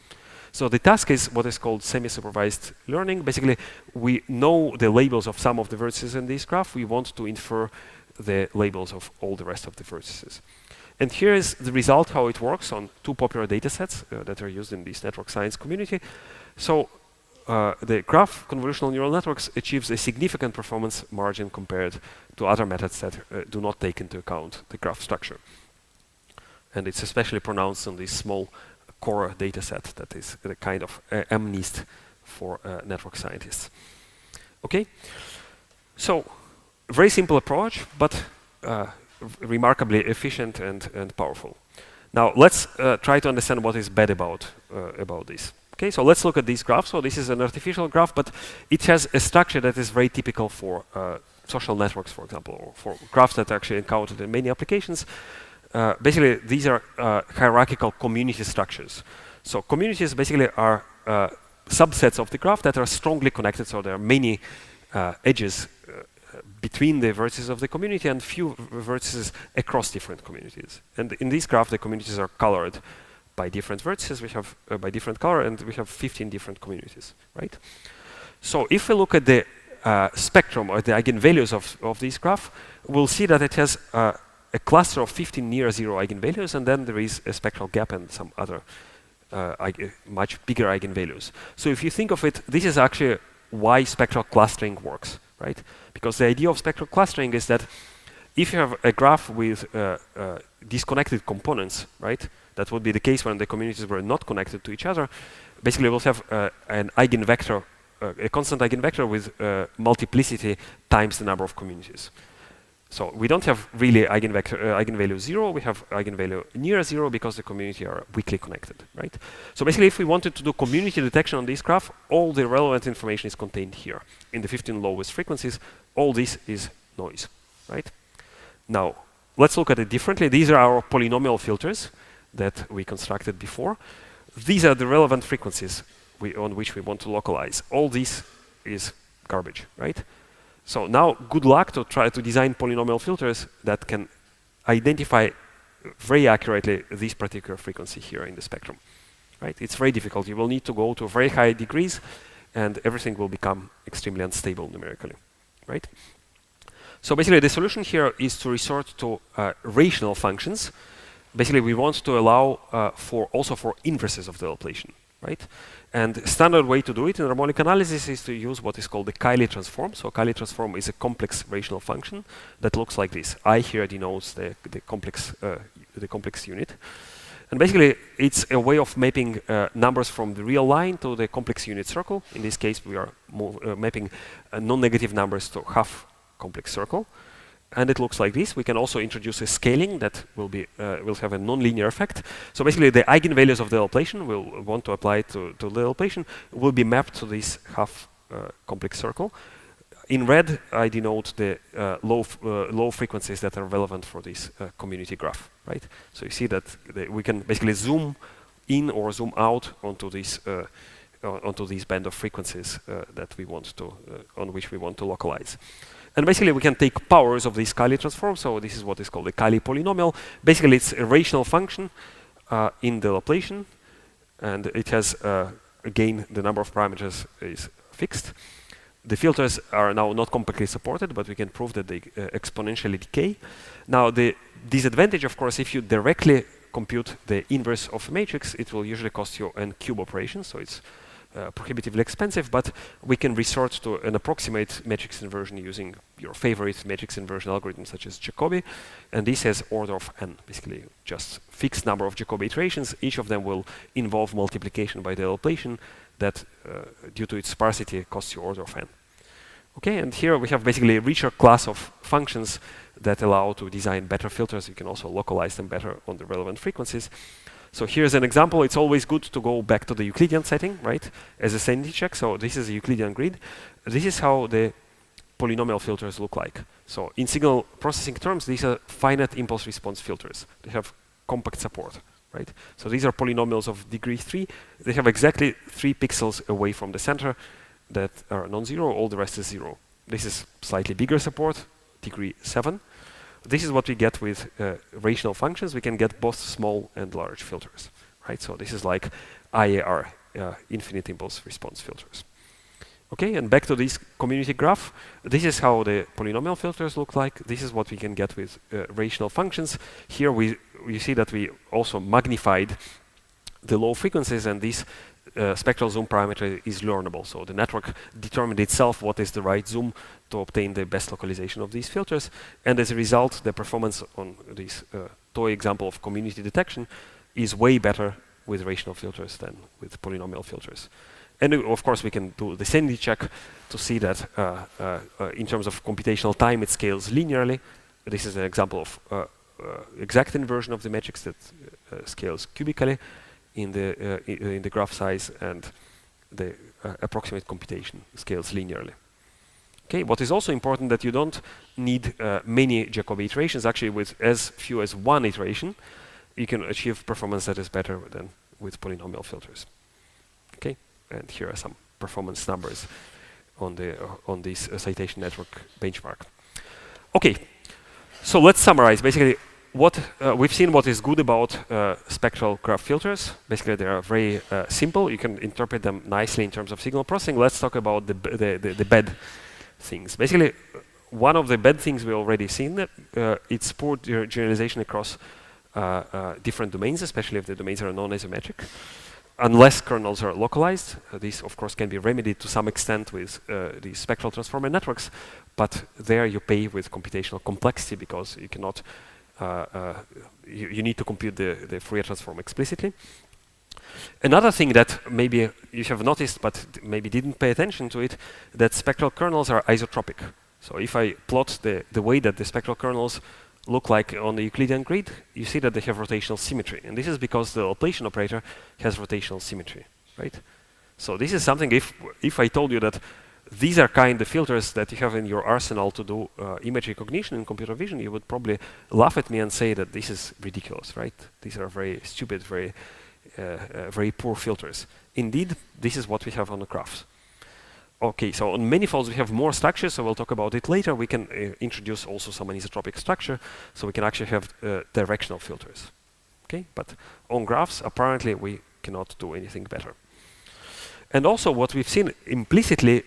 So the task is what is called semi-supervised learning. Basically, we know the labels of some of the vertices in this graph. We want to infer the labels of all the rest of the vertices. And here is the result, how it works on 2 popular data sets that are used in this network science community. So the graph convolutional neural networks achieves a significant performance margin compared to other methods that do not take into account the graph structure. And it's especially pronounced on this small core data set that is the kind of MNIST for network scientists. Okay, so very simple approach, but remarkably efficient and powerful. Now let's try to understand what is bad about this. Okay, so let's look at this graph. So this is an artificial graph, but it has a structure that is very typical for social networks, for example, or for graphs that are actually encountered in many applications. Basically, these are hierarchical community structures. So communities basically are subsets of the graph that are strongly connected. So there are many edges between the vertices of the community and few vertices across different communities. And in this graph, the communities are colored by different vertices. We have by different color, and we have 15 different communities, right? So if we look at the spectrum or the eigenvalues of this graph, we'll see that it has a cluster of 15 near zero eigenvalues, and then there is a spectral gap and some other much bigger eigenvalues. So if you think of it, this is actually why spectral clustering works, right? Because the idea of spectral clustering is that if you have a graph with disconnected components, right? That would be the case when the communities were not connected to each other. Basically, we'll have an eigenvector, a constant eigenvector with multiplicity times the number of communities. So we don't have really eigenvalue 0. We have eigenvalue near 0 because the community are weakly connected, right? So basically, if we wanted to do community detection on this graph, all the relevant information is contained here. In the 15 lowest frequencies, all this is noise, right? Now, let's look at it differently. These are our polynomial filters that we constructed before. These are the relevant frequencies on which we want to localize. All this is garbage, right? So now, good luck to try to design polynomial filters that can identify very accurately this particular frequency here in the spectrum, right? It's very difficult. You will need to go to very high degrees, and everything will become extremely unstable numerically, right? So basically, the solution here is to resort to rational functions. Basically, we want to allow also for inverses of the Laplacian, right? And the standard way to do it in harmonic analysis is to use what is called the Cayley transform. So Cayley transform is a complex rational function that looks like this. I here denotes the complex unit. And basically, it's a way of mapping numbers from the real line to the complex unit circle. In this case, we are mapping non-negative numbers to half complex circle. And it looks like this. We can also introduce a scaling that will have a nonlinear effect. So basically, the eigenvalues of the Laplacian we'll want to apply to the Laplacian will be mapped to this half complex circle. In red, I denote the low frequencies that are relevant for this community graph, right? So you see that we can basically zoom in or zoom out onto this band of frequencies that we want to on which we want to localize. And basically, we can take powers of this Cayley transform. So this is what is called a Cayley polynomial. Basically, it's a rational function in the Laplacian. And it has, again, the number of parameters is fixed. The filters are now not completely supported, but we can prove that they exponentially decay. Now, the disadvantage, of course, if you directly compute the inverse of a matrix, it will usually cost you a cube operation, so it's prohibitively expensive, but we can resort to an approximate matrix inversion using your favorite matrix inversion algorithm such as Jacobi, and this has order of n, basically just fixed number of Jacobi iterations. Each of them will involve multiplication by the Laplacian that, due to its sparsity, costs you order of n. Okay, and here we have basically a richer class of functions that allow to design better filters. You can also localize them better on the relevant frequencies. So here's an example. It's always good to go back to the Euclidean setting, right, as a sanity check. So this is a Euclidean grid. This is how the polynomial filters look like. So in signal processing terms, these are finite impulse response filters. They have compact support, right? So these are polynomials of degree 3. They have exactly 3 pixels away from the center that are non-zero. All the rest is 0. This is slightly bigger support, degree 7. This is what we get with rational functions. We can get both small and large filters, right? So this is like IAR, infinite impulse response filters. Okay, and back to this community graph. This is how the polynomial filters look like. This is what we can get with rational functions. Here we see that we also magnified the low frequencies, and this spectral zoom parameter is learnable. So the network determined itself what is the right zoom to obtain the best localization of these filters. And as a result, the performance on this toy example of community detection is way better with rational filters than with polynomial filters. And of course, we can do the sanity check to see that in terms of computational time, it scales linearly. This is an example of exact inversion of the matrix that scales cubically in the graph size, and the approximate computation scales linearly. Okay, what is also important that you don't need many Jacobi iterations. Actually, with as few as 1 iteration, you can achieve performance that is better than with polynomial filters. Okay, and here are some performance numbers on this citation network benchmark. Okay, so let's summarize. Basically, what we've seen what is good about spectral graph filters. Basically, they are very simple. You can interpret them nicely in terms of signal processing. Let's talk about the bad things. Basically, one of the bad things we already seen, it's poor generalization across different domains, especially if the domains are non-isometric. Unless kernels are localized, these of course can be remedied to some extent with the spectral transformer networks, but there you pay with computational complexity because you cannot you need to compute the Fourier transform explicitly. Another thing that maybe you have noticed but maybe didn't pay attention to it, that spectral kernels are isotropic. So if I plot the way that the spectral kernels look like on the Euclidean grid, you see that they have rotational symmetry. And this is because the Laplacian operator has rotational symmetry, right? So this is something, if I told you that these are kind of filters that you have in your arsenal to do image recognition in computer vision, you would probably laugh at me and say that this is ridiculous, right? These are very stupid, very poor filters. Indeed, this is what we have on the graphs. Okay, so on manifolds we have more structures, so we'll talk about it later. We can introduce also some anisotropic structure, so we can actually have directional filters. Okay, but on graphs, apparently we cannot do anything better. And also what we've seen implicitly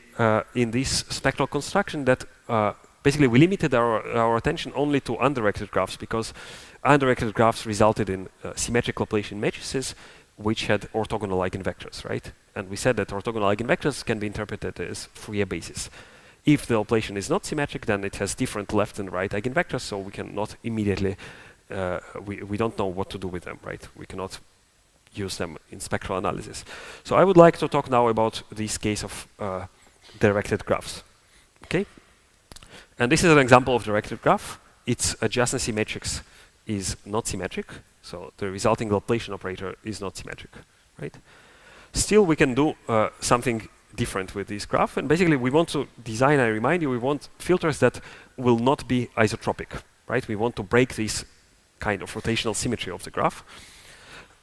in this spectral construction, that basically we limited our attention only to undirected graphs, because undirected graphs resulted in symmetric Laplacian matrices which had orthogonal eigenvectors, right? And we said that orthogonal eigenvectors can be interpreted as Fourier basis. If the Laplacian is not symmetric, then it has different left and right eigenvectors, so we cannot immediately, we don't know what to do with them, right? We cannot use them in spectral analysis. So I would like to talk now about this case of directed graphs, okay? And this is an example of directed graph. Its adjacency matrix is not symmetric, so the resulting Laplacian operator is not symmetric, right? Still, we can do something different with this graph, and basically we want to design, I remind you, we want filters that will not be isotropic, right? We want to break this kind of rotational symmetry of the graph.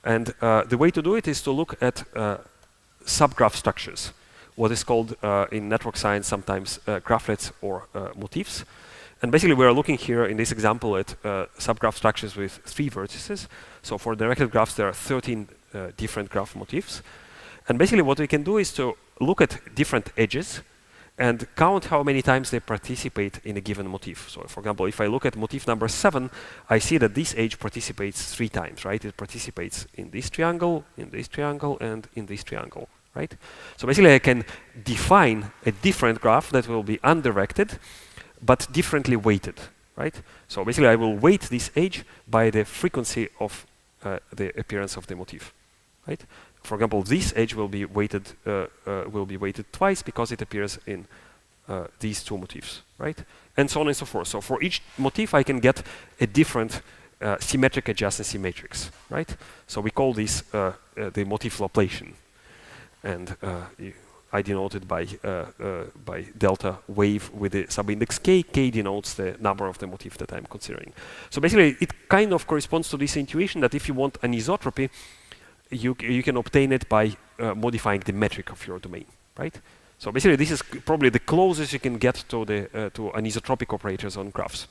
And the way to do it is to look at subgraph structures, what is called in network science sometimes graphlets or motifs. And basically we are looking here in this example at subgraph structures with 3 vertices. So for directed graphs there are 13 different graph motifs. And basically what we can do is to look at different edges and count how many times they participate in a given motif. So for example, if I look at motif number 7, I see that this edge participates 3 times, right? It participates in this triangle, and in this triangle, right? So basically I can define a different graph that will be undirected, but differently weighted, right? So basically I will weight this edge by the frequency of the appearance of the motif, right? For example, this edge will be weighted twice because it appears in these 2 motifs, right? And so on and so forth. So for each motif, I can get a different symmetric adjacency matrix, right? So we call this the motif Laplacian, and I denote it by delta wave with the subindex k. K denotes the number of the motif that I'm considering. So basically, it kind of corresponds to this intuition that if you want anisotropy, you can obtain it by modifying the metric of your domain, right? So basically, this is probably the closest you can get to the to anisotropic operators on graphs,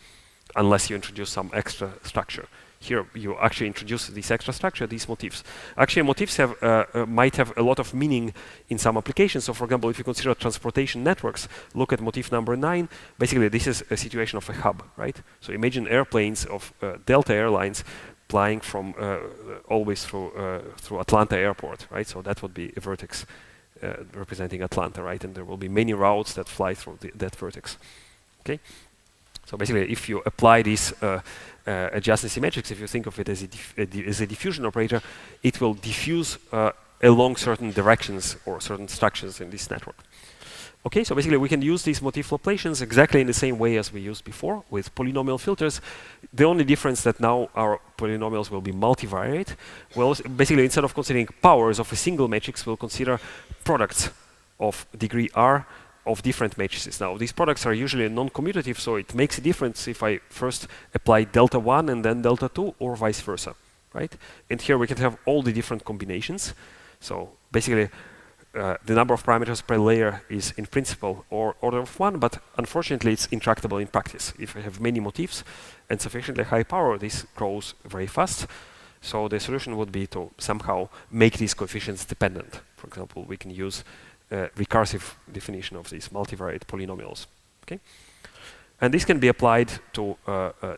unless you introduce some extra structure. Here, you actually introduce this extra structure, these motifs. Actually, motifs have might have a lot of meaning in some applications. So, for example, if you consider transportation networks, look at motif number 9. Basically, this is a situation of a hub, right? So imagine airplanes of Delta Airlines flying from always through Atlanta Airport, right? So that would be a vertex representing Atlanta, right? And there will be many routes that fly through that vertex. Okay. So basically, if you apply this adjacency matrix, if you think of it as a diffusion operator, it will diffuse along certain directions or certain structures in this network. Okay, so basically we can use these motif Laplacians exactly in the same way as we used before with polynomial filters. The only difference that now our polynomials will be multivariate. Well, basically instead of considering powers of a single matrix, we'll consider products of degree r of different matrices. Now, these products are usually non-commutative, so it makes a difference if I first apply delta 1 and then delta 2, or vice versa, right? And here we can have all the different combinations. So basically, the number of parameters per layer is in principle or order of 1, but unfortunately it's intractable in practice. If I have many motifs and sufficiently high power, this grows very fast. So the solution would be to somehow make these coefficients dependent. For example, we can use recursive definition of these multivariate polynomials. Okay, and this can be applied to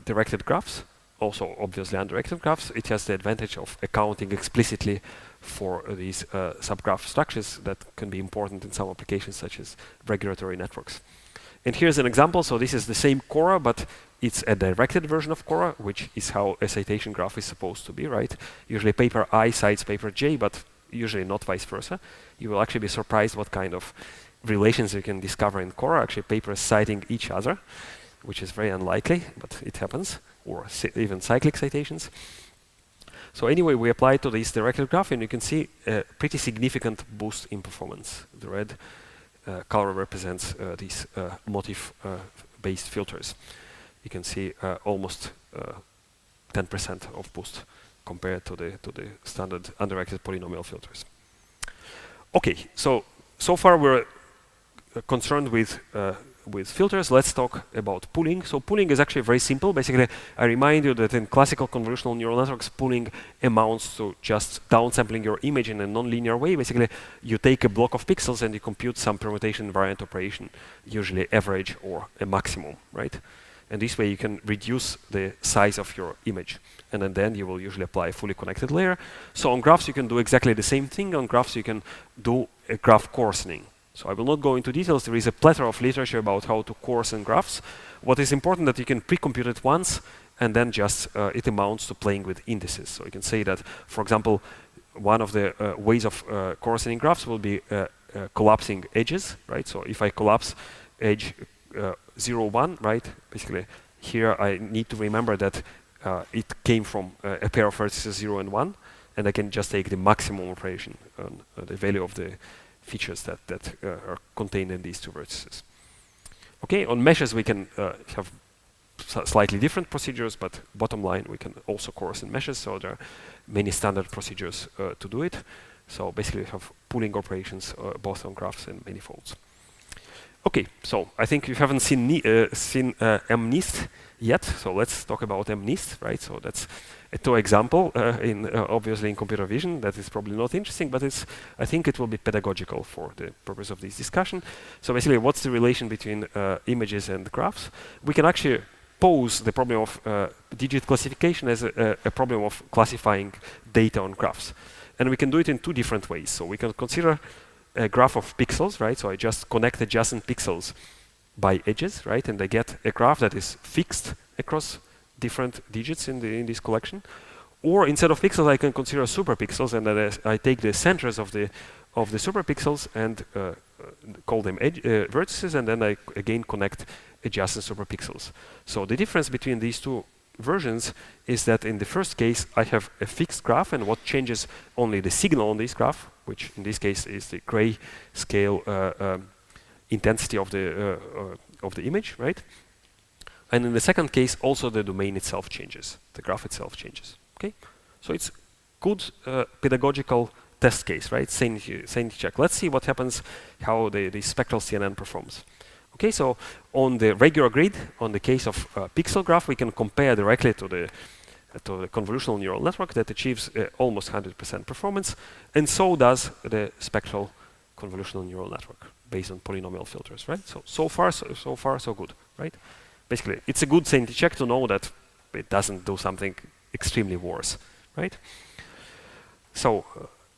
directed graphs, also obviously undirected graphs. It has the advantage of accounting explicitly for these subgraph structures that can be important in some applications such as regulatory networks. And here's an example. So this is the same Cora, but it's a directed version of Cora, which is how a citation graph is supposed to be, right? Usually paper I cites paper J, but usually not vice versa. You will actually be surprised what kind of relations you can discover in Cora. Actually, papers citing each other, which is very unlikely, but it happens, or even cyclic citations. So anyway, we apply to this directed graph, and you can see a pretty significant boost in performance. The red color represents these motif-based filters. You can see almost 10% of boost compared to the standard undirected polynomial filters. Okay, so far we're concerned with filters. Let's talk about pooling. So pooling is actually very simple. Basically, I remind you that in classical convolutional neural networks, pooling amounts to just downsampling your image in a nonlinear way. Basically, you take a block of pixels and you compute some permutation invariant operation, usually average or a maximum, right? And this way you can reduce the size of your image. And then you will usually apply a fully connected layer. So on graphs, you can do exactly the same thing. On graphs, you can do a graph coarsening. So I will not go into details. There is a plethora of literature about how to coarsen graphs. What is important that you can pre-compute it once, and then just it amounts to playing with indices. So you can say that, for example, one of the ways of coarsening graphs will be collapsing edges, right? So if I collapse edge 0, 1, right? Basically, here I need to remember that it came from a pair of vertices 0 and 1, and I can just take the maximum operation on the value of the features that are contained in these two vertices. Okay, on meshes we can have slightly different procedures, but bottom line we can also coarsen meshes, so there are many standard procedures to do it. So basically we have pooling operations both on graphs and manifolds. Okay, so I think you haven't seen MNIST yet, so let's talk about MNIST, right? So that's a two example obviously in computer vision. That is probably not interesting, but I think it will be pedagogical for the purpose of this discussion. So basically, what's the relation between images and graphs? We can actually pose the problem of digit classification as a problem of classifying data on graphs. And we can do it in two different ways. So we can consider a graph of pixels, right? So I just connect adjacent pixels by edges, right? And I get a graph that is fixed across different digits in this collection. Or instead of pixels, I can consider superpixels, and then I take the centers of the superpixels and call them vertices, and then I again connect adjacent superpixels. So the difference between these two versions is that in the first case I have a fixed graph, and what changes only the signal on this graph, which in this case is the gray scale intensity of the image, right? And in the second case, also the domain itself changes, the graph itself changes. Okay, so it's good pedagogical test case, right? Sanity check. Let's see what happens, how the spectral CNN performs. Okay, so on the regular grid, on the case of pixel graph, we can compare directly to the convolutional neural network that achieves almost 100% performance, and so does the spectral convolutional neural network based on polynomial filters, right? So far so good, right? Basically, it's a good sanity check to know that it doesn't do something extremely worse, right? So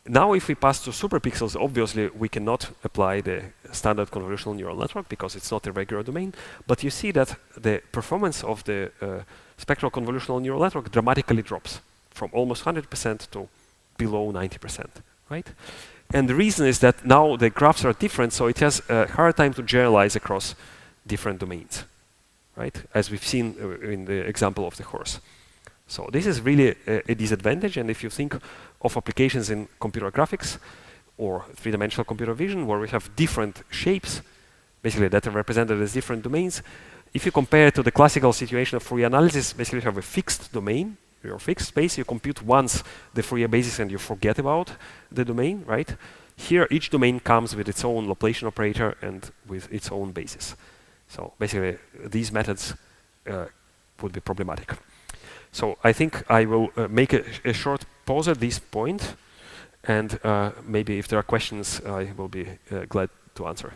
now if we pass to superpixels, obviously we cannot apply the standard convolutional neural network because it's not a regular domain, but you see that the performance of the spectral convolutional neural network dramatically drops from almost 100% to below 90%, right? And the reason is that now the graphs are different, so it has a hard time to generalize across different domains, right? As we've seen in the example of the horse. So this is really a disadvantage, and if you think of applications in computer graphics or three-dimensional computer vision where we have different shapes, basically that are represented as different domains, if you compare it to the classical situation of Fourier analysis, basically you have a fixed domain, your fixed space, you compute once the Fourier basis and you forget about the domain, right? Here each domain comes with its own Laplacian operator and with its own basis. So basically these methods would be problematic. So I think I will make a short pause at this point, and maybe if there are questions, I will be glad to answer.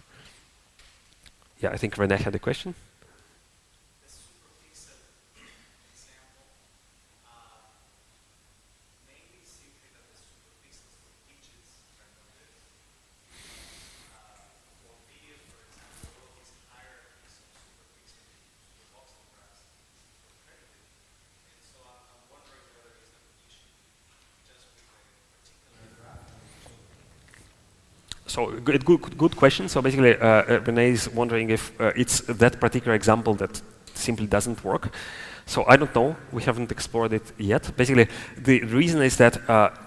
Yeah, I think René had a question. So good question. So basically, René is wondering if it's that particular example that simply doesn't work. So I don't know. We haven't explored it yet. Basically, the reason is that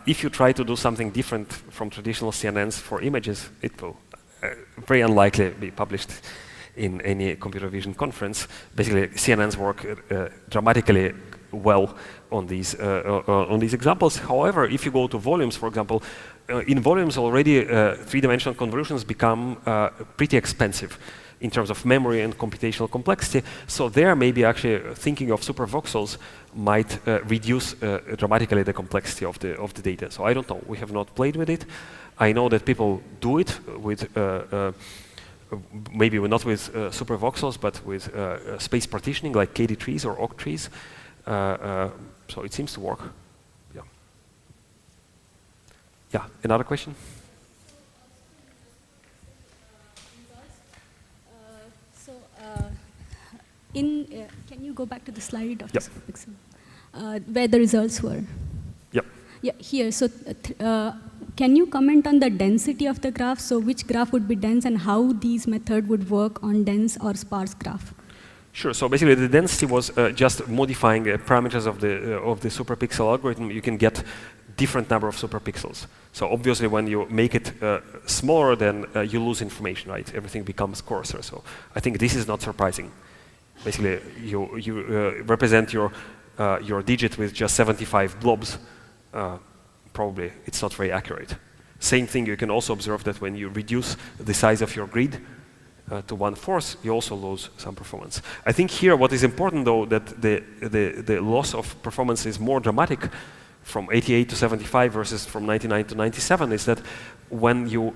if you try to do something different from traditional CNNs for images, it will very unlikely be published in any computer vision conference. Basically, CNNs work dramatically well on these examples. However, if you go to volumes, for example, in volumes already three-dimensional convolutions become pretty expensive in terms of memory and computational complexity. So there maybe actually thinking of supervoxels might reduce dramatically the complexity of the data. So I don't know. We have not played with it. I know that people do it with maybe not with supervoxels, but with space partitioning like KD trees or OC trees. So it seems to work. Yeah. Yeah. Another question? Can you go back to the slide of the superpixel, where the results were? Yep. Yeah. Here. So can you comment on the density of the graph? So which graph would be dense, and how these method would work on dense or sparse graph? Sure. So basically, the density was just modifying parameters of the superpixel algorithm. You can get different number of superpixels. So obviously, when you make it smaller, then you lose information, right? Everything becomes coarser. So I think this is not surprising. Basically, you represent your digit with just 75 blobs. Probably it's not very accurate. Same thing. You can also observe that when you reduce the size of your grid, to 1/4, you also lose some performance. I think here what is important though, that the loss of performance is more dramatic from 88 to 75 versus from 99 to 97, is that when you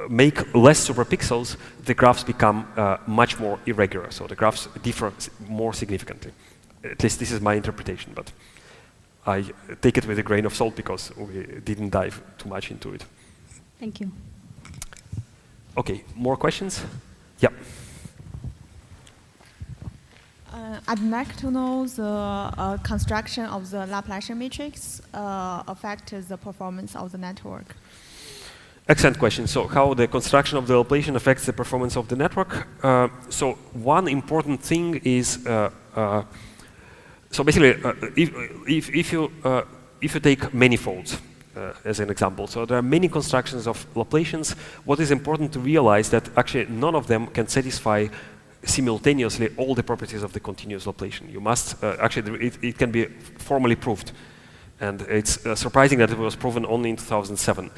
make less superpixels, the graphs become much more irregular. So the graphs differ more significantly. At least this is my interpretation, but I take it with a grain of salt because we didn't dive too much into it. Thank you. Okay, more questions? Yeah. I'd like to know the construction of the Laplacian matrix affects the performance of the network. Excellent question. So how the construction of the Laplacian affects the performance of the network? So one important thing is, so basically, if you take manifolds as an example, so there are many constructions of Laplacians. What is important to realize that actually none of them can satisfy simultaneously all the properties of the continuous Laplacian. You must, actually, it can be formally proved. And it's surprising that it was proven only in 2007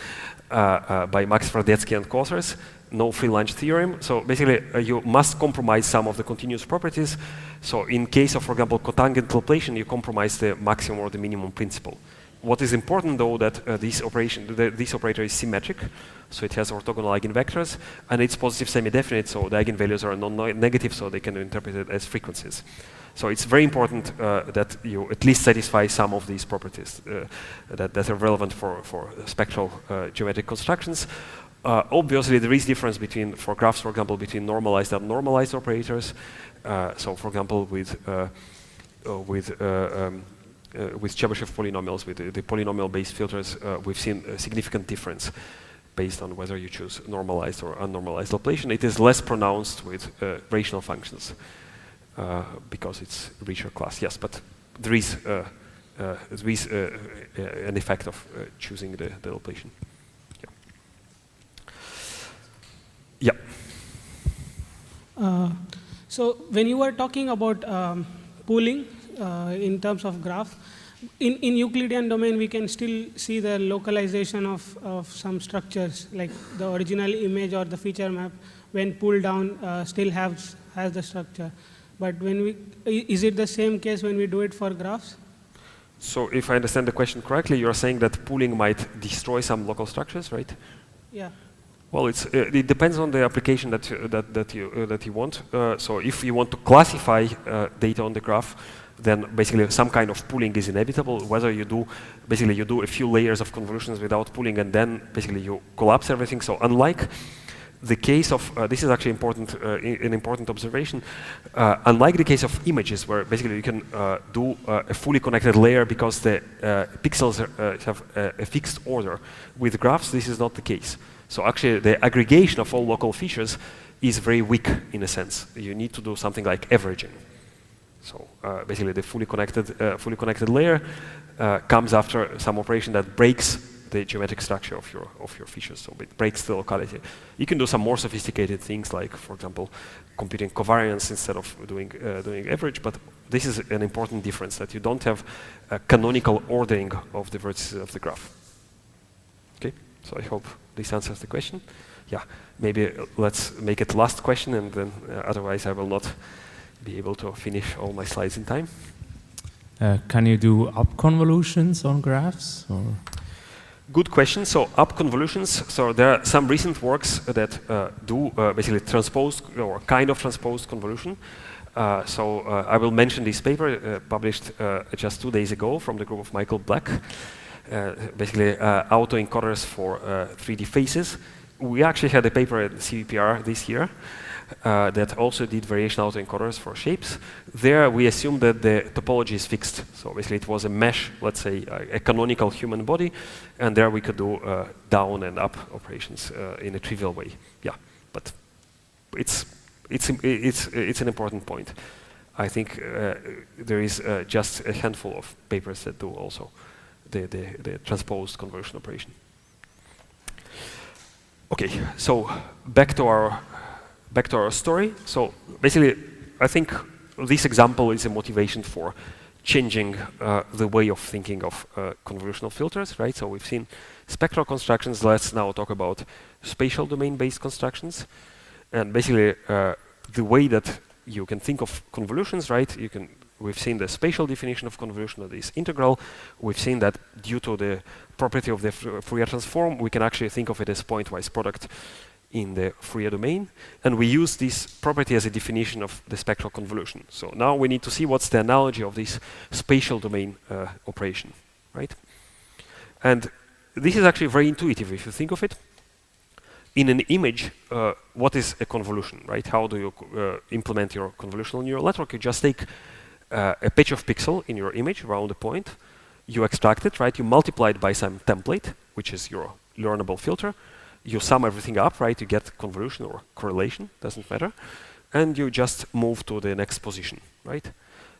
by Max Fradetsky and co-authors, no free lunch theorem. So basically, you must compromise some of the continuous properties. So in case of, for example, cotangent Laplacian, you compromise the maximum or the minimum principle. What is important, though, that this operator is symmetric, so it has orthogonal eigenvectors, and it's positive semi-definite, so the eigenvalues are non-negative, so they can be interpreted as frequencies. So it's very important that you at least satisfy some of these properties that are relevant for spectral geometric constructions. Obviously, there is difference between, for graphs, for example, between normalized and normalized operators. So, for example, with Chebyshev polynomials, with the polynomial-based filters, we've seen a significant difference based on whether you choose normalized or unnormalized Laplacian. It is less pronounced with rational functions because it's richer class. Yes, but there is an effect of choosing the Laplacian. Yeah. So when you were talking about pooling in terms of graph, in Euclidean domain, we can still see the localization of some structures, like the original image or the feature map, when pulled down, still has the structure. But is it the same case when we do it for graphs? So if I understand the question correctly, you're saying that pooling might destroy some local structures, right? Yeah. Well, it depends on the application that you want. So if you want to classify data on the graph, then basically some kind of pooling is inevitable. Whether you do a few layers of convolutions without pooling, and then basically you collapse everything. So unlike the case of this is actually important, an important observation. Unlike the case of images, where basically you can do a fully connected layer because the pixels have a fixed order. With graphs, this is not the case. So actually, the aggregation of all local features is very weak in a sense. You need to do something like averaging. So basically, the fully connected layer comes after some operation that breaks the geometric structure of your features. So it breaks the locality. You can do some more sophisticated things, like, for example, computing covariance instead of doing average. But this is an important difference, that you don't have a canonical ordering of the vertices of the graph. Okay. So I hope this answers the question. Yeah. Maybe let's make it last question, and then otherwise I will not be able to finish all my slides in time. Can you do up convolutions on graphs? Or? Good question. So up convolutions. So there are some recent works that do basically transposed or kind of transposed convolution. So I will mention this paper published just 2 days ago from the group of Michael Black. Basically autoencoders for 3D faces. We actually had a paper at CVPR this year that also did variation autoencoders for shapes. There we assumed that the topology is fixed. So basically it was a mesh, let's say a canonical human body, and there we could do down and up operations in a trivial way. Yeah, but it's an important point. I think there is just a handful of papers that do also the transposed conversion operation. Okay, so back to our story. So basically, I think this example is a motivation for changing the way of thinking of convolutional filters, right? So we've seen spectral constructions. Let's now talk about spatial domain-based constructions. And basically, the way that you can think of convolutions, right? We've seen the spatial definition of convolution, that is integral. We've seen that due to the property of the Fourier transform, we can actually think of it as pointwise product in the Fourier domain. And we use this property as a definition of the spectral convolution. So now we need to see what's the analogy of this spatial domain operation, right? And this is actually very intuitive if you think of it. In an image, what is a convolution, right? How do you implement your convolutional neural network? You just take a patch of pixel in your image around a point, you extract it, right? You multiply it by some template, which is your learnable filter. You sum everything up, right? You get convolution or correlation, doesn't matter. And you just move to the next position, right?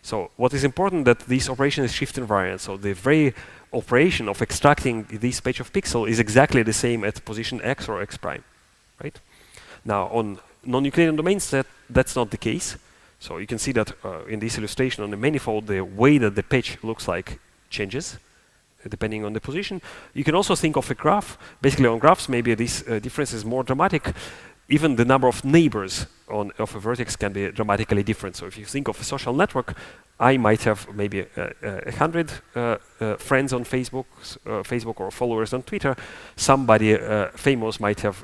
So what is important that this operation is shift invariant. So the very operation of extracting this patch of pixel is exactly the same at position x or x prime, right? Now on non-Euclidean domains, that's not the case. So you can see that in this illustration on the manifold, the way that the patch looks like changes depending on the position. You can also think of a graph. Basically on graphs, maybe this difference is more dramatic. Even the number of neighbors of a vertex can be dramatically different. So if you think of a social network, I might have maybe 100 friends on Facebook or followers on Twitter. Somebody famous might have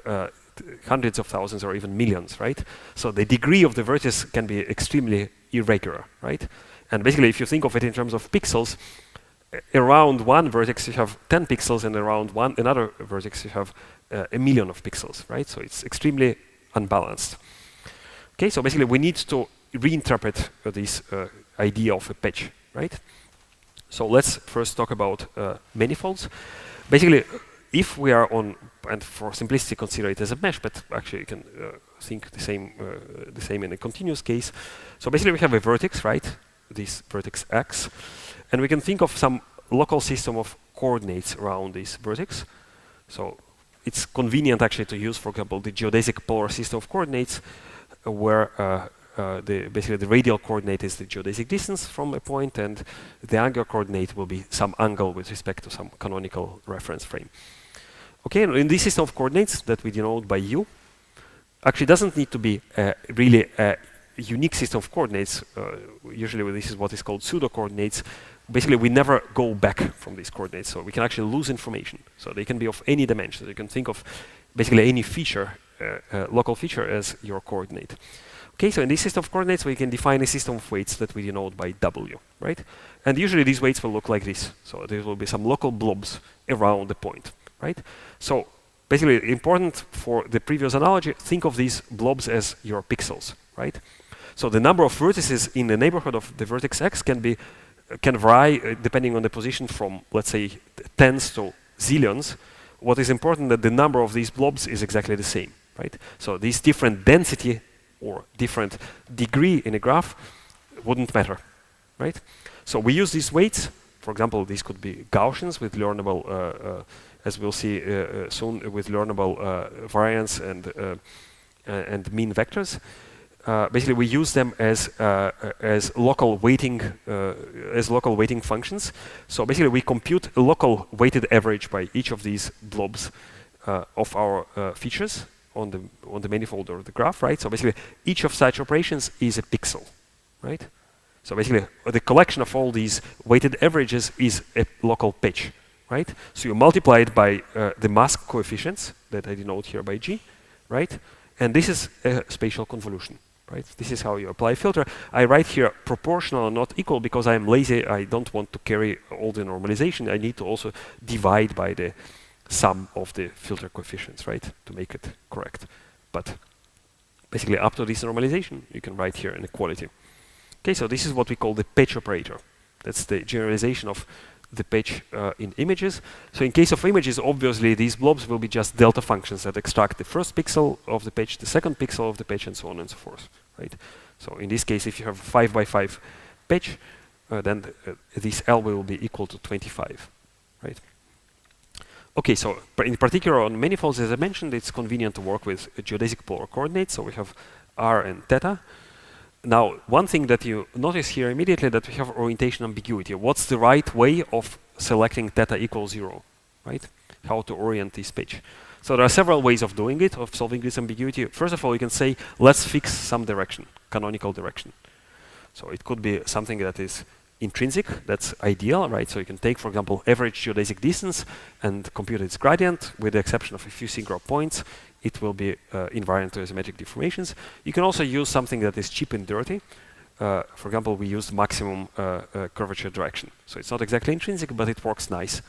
hundreds of thousands or even millions, right? So the degree of the vertex can be extremely irregular, right? And basically, if you think of it in terms of pixels, around one vertex you have 10 pixels, and around another vertex you have 1,000,000 of pixels, right? So it's extremely unbalanced. Okay, so basically we need to reinterpret this idea of a patch, right? So let's first talk about manifolds. Basically, if we are on, and for simplicity consider it as a mesh, but actually you can think the same in a continuous case. So basically we have a vertex, right? This vertex x, and we can think of some local system of coordinates around this vertex. So it's convenient actually to use, for example, the geodesic polar system of coordinates, where basically the radial coordinate is the geodesic distance from a point, and the angular coordinate will be some angle with respect to some canonical reference frame. Okay, and in this system of coordinates that we denote by u, actually doesn't need to be really a unique system of coordinates. Usually this is what is called pseudo coordinates. Basically, we never go back from these coordinates, so we can actually lose information. So they can be of any dimension. You can think of basically any feature, local feature, as your coordinate. Okay, so in this system of coordinates, we can define a system of weights that we denote by w, right? And usually these weights will look like this. So there will be some local blobs around the point, right? So basically, important for the previous analogy, think of these blobs as your pixels, right? So the number of vertices in the neighborhood of the vertex x can vary depending on the position from, let's say, tens to zillions. What is important that the number of these blobs is exactly the same, right? So this different density or different degree in a graph wouldn't matter, right? So we use these weights. For example, these could be Gaussians with learnable, as we'll see soon, with learnable variance and mean vectors. Basically, we use them as local weighting functions. So basically, we compute a local weighted average by each of these blobs of our features on the manifold or the graph, right? So basically, each of such operations is a pixel, right? So basically, the collection of all these weighted averages is a local pitch, right? So you multiply it by the mask coefficients that I denote here by G, right? And this is a spatial convolution. Right? This is how you apply filter. I write here proportional and not equal because I am lazy. I don't want to carry all the normalization. I need to also divide by the sum of the filter coefficients, right, to make it correct. But basically, up to this normalization, you can write here an equality. Okay, so this is what we call the patch operator. That's the generalization of the patch in images. So in case of images, obviously these blobs will be just delta functions that extract the first pixel of the patch, the second pixel of the patch, and so on and so forth, right? So in this case, if you have a 5 by 5 patch, then this L will be equal to 25, right? Okay, so in particular on manifolds, as I mentioned, it's convenient to work with geodesic polar coordinates. So we have r and theta. Now, one thing that you notice here immediately that we have orientation ambiguity. What's the right way of selecting theta equals 0, right? How to orient this pitch. So there are several ways of doing it, of solving this ambiguity. First of all, you can say, let's fix some direction, canonical direction. So it could be something that is intrinsic, that's ideal, right? So you can take, for example, average geodesic distance and compute its gradient, with the exception of a few singular points. It will be invariant to asymmetric deformations. You can also use something that is cheap and dirty. For example, we used maximum curvature direction. So it's not exactly intrinsic, but it works nice.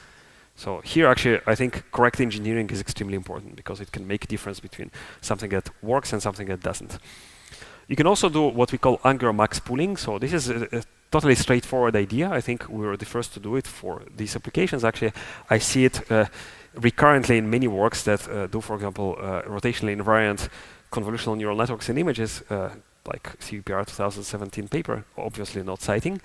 So here, actually, I think correct engineering is extremely important because it can make a difference between something that works and something that doesn't. You can also do what we call angular max pooling. So this is a totally straightforward idea. I think we were the first to do it for these applications. Actually, I see it recurrently in many works that do, for example, rotationally invariant convolutional neural networks in images, like CVPR 2017 paper, obviously not citing,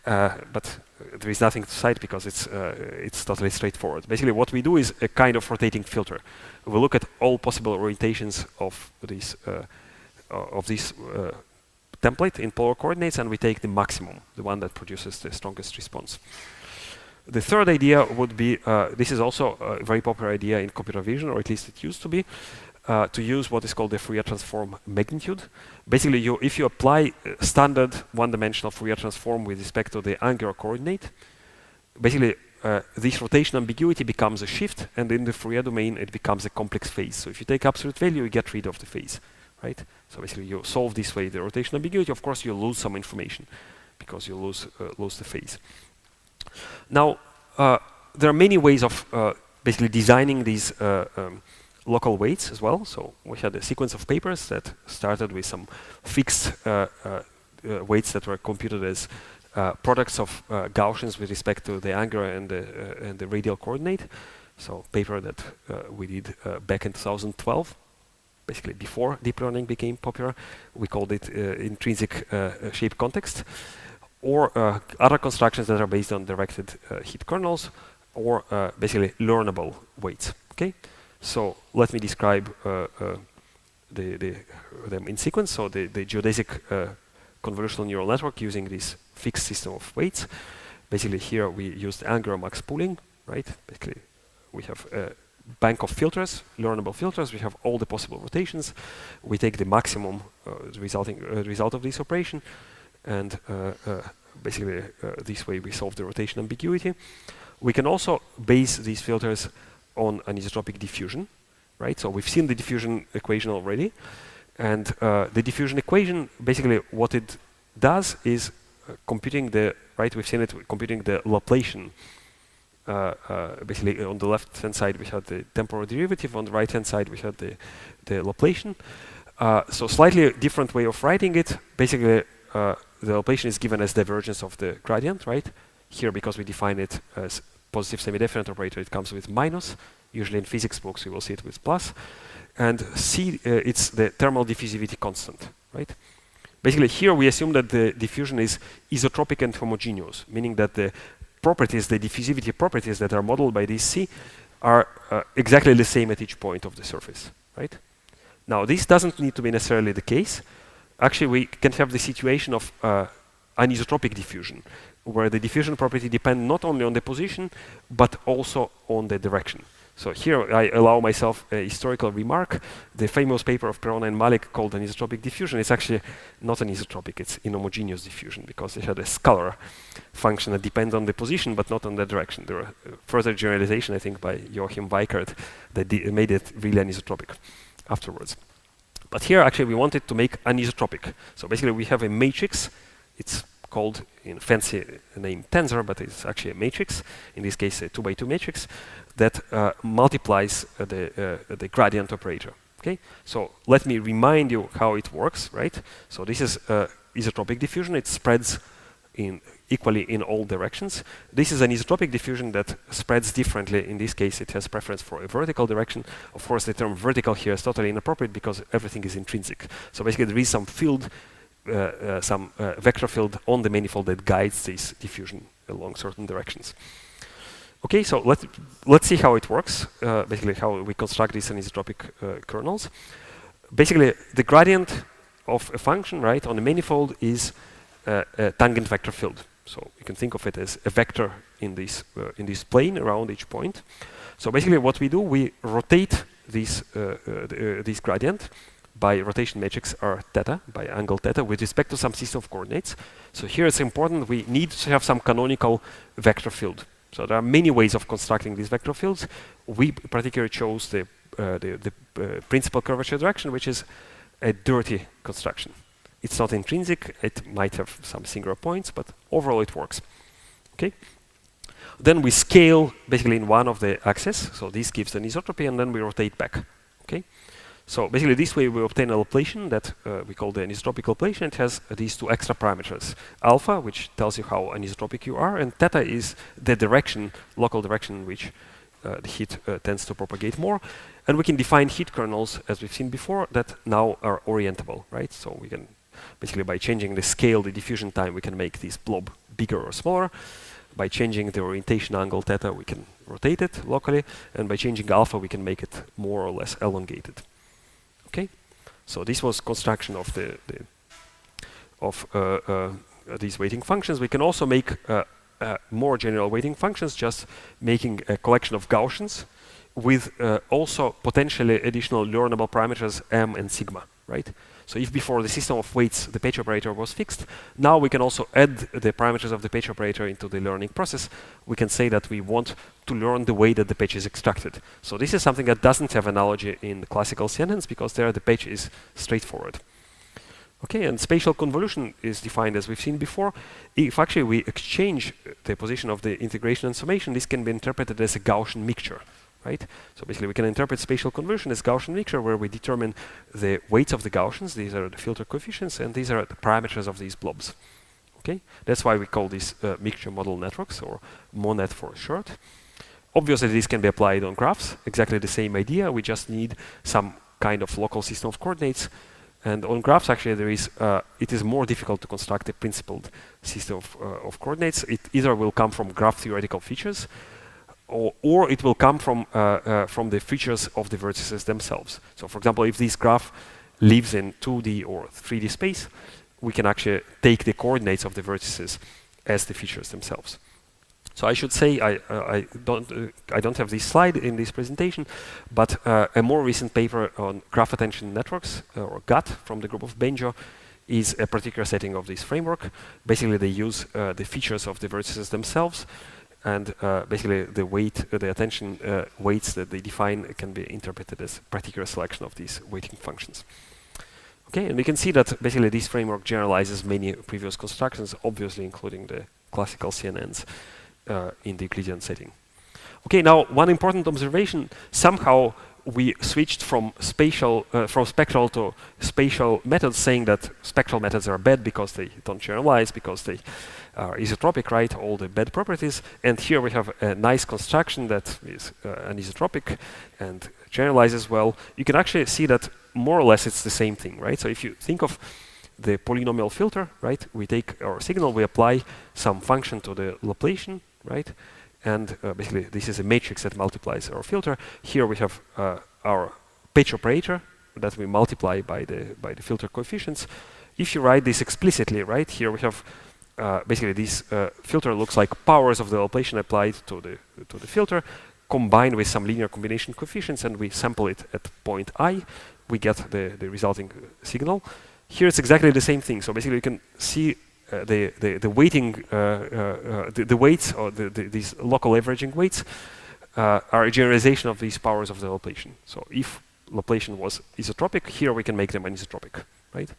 but there is nothing to cite because it's totally straightforward. Basically, what we do is a kind of rotating filter. We look at all possible orientations of this template in polar coordinates, and we take the maximum, the one that produces the strongest response. The third idea would be, this is also a very popular idea in computer vision, or at least it used to be, to use what is called the Fourier transform magnitude. Basically, if you apply standard one-dimensional Fourier transform with respect to the angular coordinate, basically this rotation ambiguity becomes a shift, and in the Fourier domain it becomes a complex phase. So if you take absolute value, you get rid of the phase, right? So basically you solve this way the rotation ambiguity. Of course, you lose some information because you lose the phase. Now, there are many ways of basically designing these local weights as well. So we had a sequence of papers that started with some fixed weights that were computed as products of Gaussians with respect to the angular and the radial coordinate. So paper that we did back in 2012, basically before deep learning became popular. We called it intrinsic shape context. Or other constructions that are based on directed heat kernels, or basically learnable weights. Okay, so let me describe them in sequence. So the geodesic convolutional neural network using this fixed system of weights. Basically, here we used angular max pooling, right? Basically, we have a bank of filters, learnable filters. We have all the possible rotations. We take the maximum result of this operation. And basically, this way we solve the rotation ambiguity. We can also base these filters on anisotropic diffusion, right? So we've seen the diffusion equation already. And the diffusion equation, basically what it does is computing we've seen it computing the Laplacian. Basically, on the left-hand side, we had the temporal derivative. On the right-hand side, we had the Laplacian. So slightly different way of writing it. Basically, the Laplacian is given as divergence of the gradient, right? Here, because we define it as positive semi-definite operator, it comes with minus. Usually in physics books, we will see it with plus. And C, it's the thermal diffusivity constant, right? Basically, here we assume that the diffusion is isotropic and homogeneous, meaning that the properties, the diffusivity properties that are modeled by this C are exactly the same at each point of the surface, right? Now, this doesn't need to be necessarily the case. Actually, we can have the situation of anisotropic diffusion, where the diffusion property depends not only on the position, but also on the direction. So here I allow myself a historical remark. The famous paper of Perona and Malik called anisotropic diffusion is actually not anisotropic, it's inhomogeneous diffusion, because it had a scalar function that depends on the position, but not on the direction. There were further generalization, I think, by Joachim Weikert that made it really anisotropic afterwards. But here, actually, we wanted to make anisotropic. So basically, we have a matrix. It's called in fancy name tensor, but it's actually a matrix. In this case, a 2x2 matrix that multiplies the gradient operator. Okay. So let me remind you how it works, right? So this is isotropic diffusion. It spreads equally in all directions. This is an isotropic diffusion that spreads differently. In this case, it has preference for a vertical direction. Of course, the term vertical here is totally inappropriate because everything is intrinsic. So basically, there is some field, some vector field on the manifold that guides this diffusion along certain directions. Okay, so let's see how it works. Basically, how we construct these anisotropic kernels. Basically, the gradient of a function, right, on the manifold is a tangent vector field. So you can think of it as a vector in this plane around each point. So basically what we do, we rotate this gradient by rotation matrix R theta, by angle theta, with respect to some system of coordinates. So here it's important, we need to have some canonical vector field. So there are many ways of constructing these vector fields. We particularly chose the principal curvature direction, which is a dirty construction. It's not intrinsic, it might have some singular points, but overall it works. Okay. Then we scale basically in one of the axes, so this gives an isotropy, and then we rotate back. Okay. So basically this way we obtain a Laplacian that we call the anisotropic Laplacian. It has these two extra parameters. Alpha, which tells you how anisotropic you are, and theta is the direction, local direction in which the heat tends to propagate more. And we can define heat kernels, as we've seen before, that now are orientable, right? So we can, basically by changing the scale, the diffusion time, we can make this blob bigger or smaller. By changing the orientation angle theta, we can rotate it locally. And by changing alpha, we can make it more or less elongated. Okay, so this was construction of these weighting functions. We can also make more general weighting functions, just making a collection of Gaussians with also potentially additional learnable parameters m and sigma, right? So if before the system of weights the patch operator was fixed, now we can also add the parameters of the patch operator into the learning process. We can say that we want to learn the way that the patch is extracted. So this is something that doesn't have analogy in the classical CNNs, because there the patch is straightforward. Okay, and spatial convolution is defined as we've seen before. If actually we exchange the position of the integration and summation, this can be interpreted as a Gaussian mixture. Right? So basically we can interpret spatial convolution as Gaussian mixture, where we determine the weights of the Gaussians. These are the filter coefficients, and these are the parameters of these blobs. Okay, that's why we call these mixture model networks, or MONET for short. Obviously this can be applied on graphs, exactly the same idea. We just need some kind of local system of coordinates. And on graphs, actually, there is it is more difficult to construct a principled system of coordinates. It either will come from graph theoretical features, or it will come from the features of the vertices themselves. So for example, if this graph lives in 2D or 3D space, we can actually take the coordinates of the vertices as the features themselves. So I should say I don't have this slide in this presentation, but a more recent paper on graph attention networks, or GATT, from the group of Benjo, is a particular setting of this framework. Basically they use the features of the vertices themselves, and basically the weight, the attention weights that they define can be interpreted as particular selection of these weighting functions. Okay, and we can see that basically this framework generalizes many previous constructions, obviously including the classical CNNs in the Euclidean setting. Okay, now one important observation: somehow we switched from spectral to spatial methods, saying that spectral methods are bad because they don't generalize, because they are isotropic, right? All the bad properties. And here we have a nice construction that is anisotropic and generalizes well. You can actually see that more or less it's the same thing, right? So if you think of the polynomial filter, right? We take our signal, we apply some function to the Laplacian, right? And basically this is a matrix that multiplies our filter. Here we have our patch operator that we multiply by the filter coefficients. If you write this explicitly, right, here we have basically this filter looks like powers of the Laplacian applied to the filter, combined with some linear combination coefficients, and we sample it at point I. We get the resulting signal. Here it's exactly the same thing. So basically you can see the weighting, the weights, or these local averaging weights are a generalization of these powers of the Laplacian. So if Laplacian was isotropic, here we can make them anisotropic, right?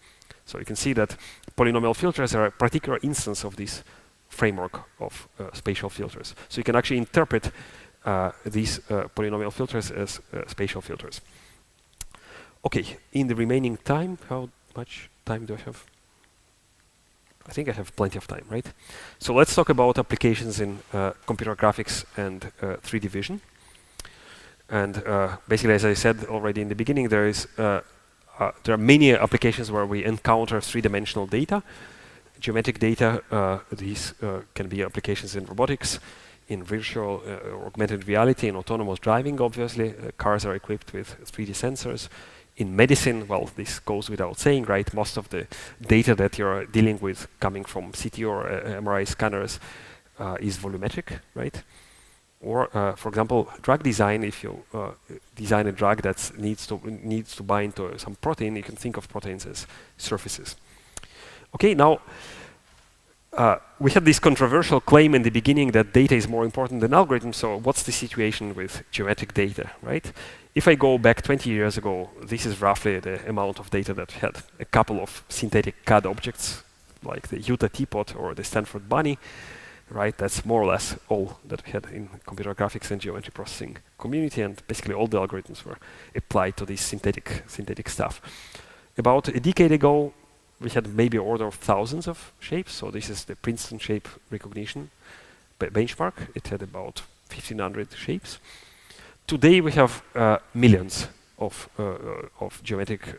So you can see that polynomial filters are a particular instance of this framework of spatial filters. So you can actually interpret these polynomial filters as spatial filters. Okay, in the remaining time, how much time do I have? I think I have plenty of time, right? So let's talk about applications in computer graphics and 3D vision. And basically, as I said already in the beginning, there are many applications where we encounter three-dimensional data, geometric data. These can be applications in robotics, in virtual augmented reality, in autonomous driving, obviously. Cars are equipped with 3D sensors. In medicine, well, this goes without saying, right? Most of the data that you're dealing with coming from CT or MRI scanners is volumetric, right? Or, for example, drug design. If you design a drug that needs to bind to some protein, you can think of proteins as surfaces. Okay, now we had this controversial claim in the beginning that data is more important than algorithms. So what's the situation with geometric data, right? If I go back 20 years ago, this is roughly the amount of data that we had. A couple of synthetic CAD objects, like the Utah teapot or the Stanford bunny, right? That's more or less all that we had in computer graphics and geometry processing community, and basically all the algorithms were applied to this synthetic stuff. About a decade ago, we had maybe an order of thousands of shapes. So this is the Princeton shape recognition benchmark. It had about 1,500 shapes. Today we have millions of geometric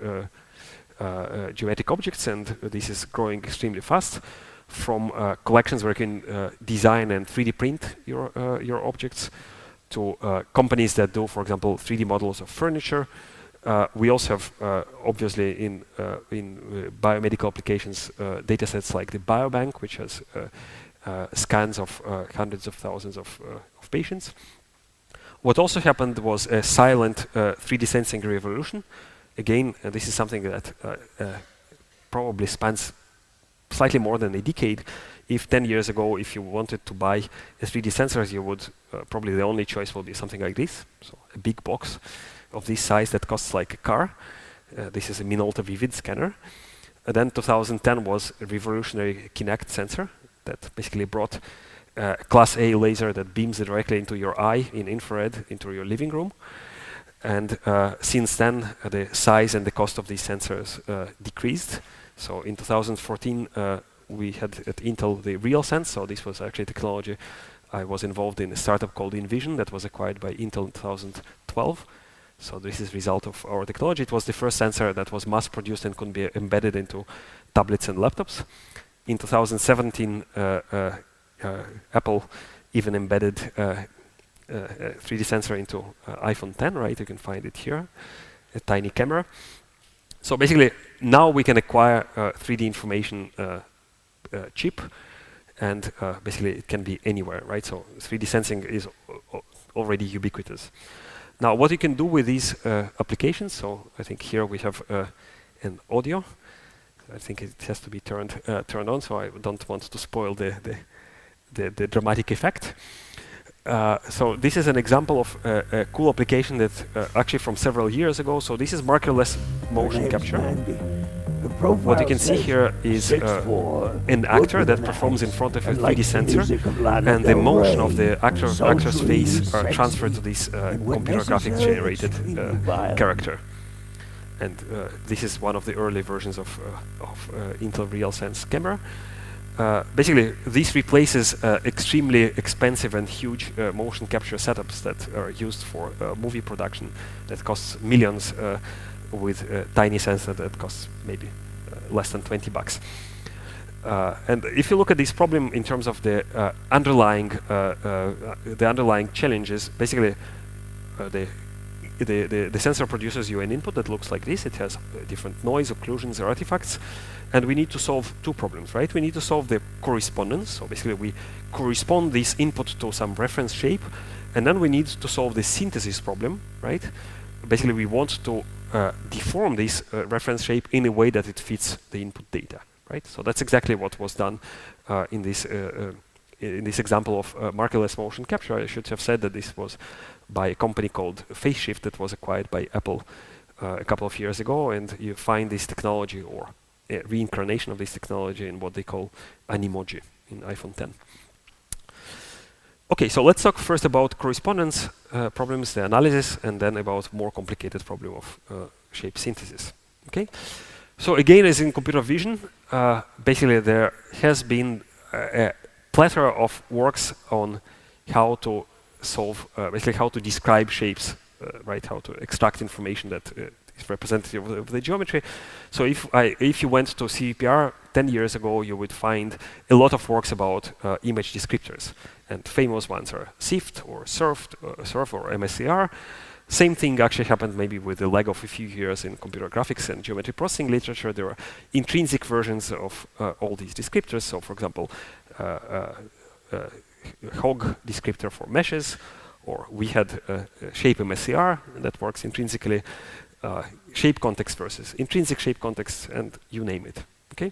objects, and this is growing extremely fast. From collections where you can design and 3D print your objects, to companies that do, for example, 3D models of furniture. We also have, obviously, in biomedical applications, data sets like the biobank, which has scans of hundreds of thousands of patients. What also happened was a silent 3D sensing revolution. Again, this is something that probably spans slightly more than a decade. If 10 years ago, if you wanted to buy a 3D sensor, you would probably the only choice will be something like this. So a big box of this size that costs like a car. This is a Minolta Vivid scanner. And then 2010 was a revolutionary Kinect sensor that basically brought a Class A laser that beams directly into your eye in infrared into your living room. And since then, the size and the cost of these sensors decreased. So in 2014, we had at Intel the RealSense. So this was actually technology. I was involved in a startup called Envision that was acquired by Intel in 2012. So this is a result of our technology. It was the first sensor that was mass-produced and could be embedded into tablets and laptops. In 2017, Apple even embedded a 3D sensor into iPhone 10, right? You can find it here, a tiny camera. So basically, now we can acquire 3D information chip, and basically it can be anywhere, right? So 3D sensing is already ubiquitous. Now, what you can do with these applications, so I think here we have an audio. I think it has to be turned on, so I don't want to spoil the dramatic effect. So this is an example of a cool application that actually from several years ago. So this is markerless motion capture. What you can see here is an actor that performs in front of a 3D sensor, and the motion of the actor's face are transferred to this computer graphics generated character. And this is one of the early versions of Intel RealSense camera. Basically, this replaces extremely expensive and huge motion capture setups that are used for movie production that costs millions with a tiny sensor that costs maybe less than $20. And if you look at this problem in terms of the underlying challenges, basically the sensor produces you an input that looks like this. It has different noise, occlusions, or artifacts. And we need to solve two problems, right? We need to solve the correspondence. So basically, we correspond this input to some reference shape. And then we need to solve the synthesis problem, right? Basically, we want to deform this reference shape in a way that it fits the input data, right? So that's exactly what was done in this example of markerless motion capture. I should have said that this was by a company called FaceShift that was acquired by Apple a couple of years ago, and you find this technology or a reincarnation of this technology in what they call Animoji in iPhone 10. Okay, so let's talk first about correspondence problems, the analysis, and then about more complicated problem of shape synthesis. Okay, so again, as in computer vision, basically there has been a plethora of works on how to solve, basically how to describe shapes, right? How to extract information that is representative of the geometry. So if you went to CVPR 10 years ago, you would find a lot of works about image descriptors. And famous ones are SIFT or SURF or MSCR. Same thing actually happened maybe with the lag of a few years in computer graphics and geometry processing literature. There are intrinsic versions of all these descriptors. So for example, like hog descriptor for meshes, or we had shape MSCR that works intrinsically, shape context versus intrinsic shape context, and you name it. Okay,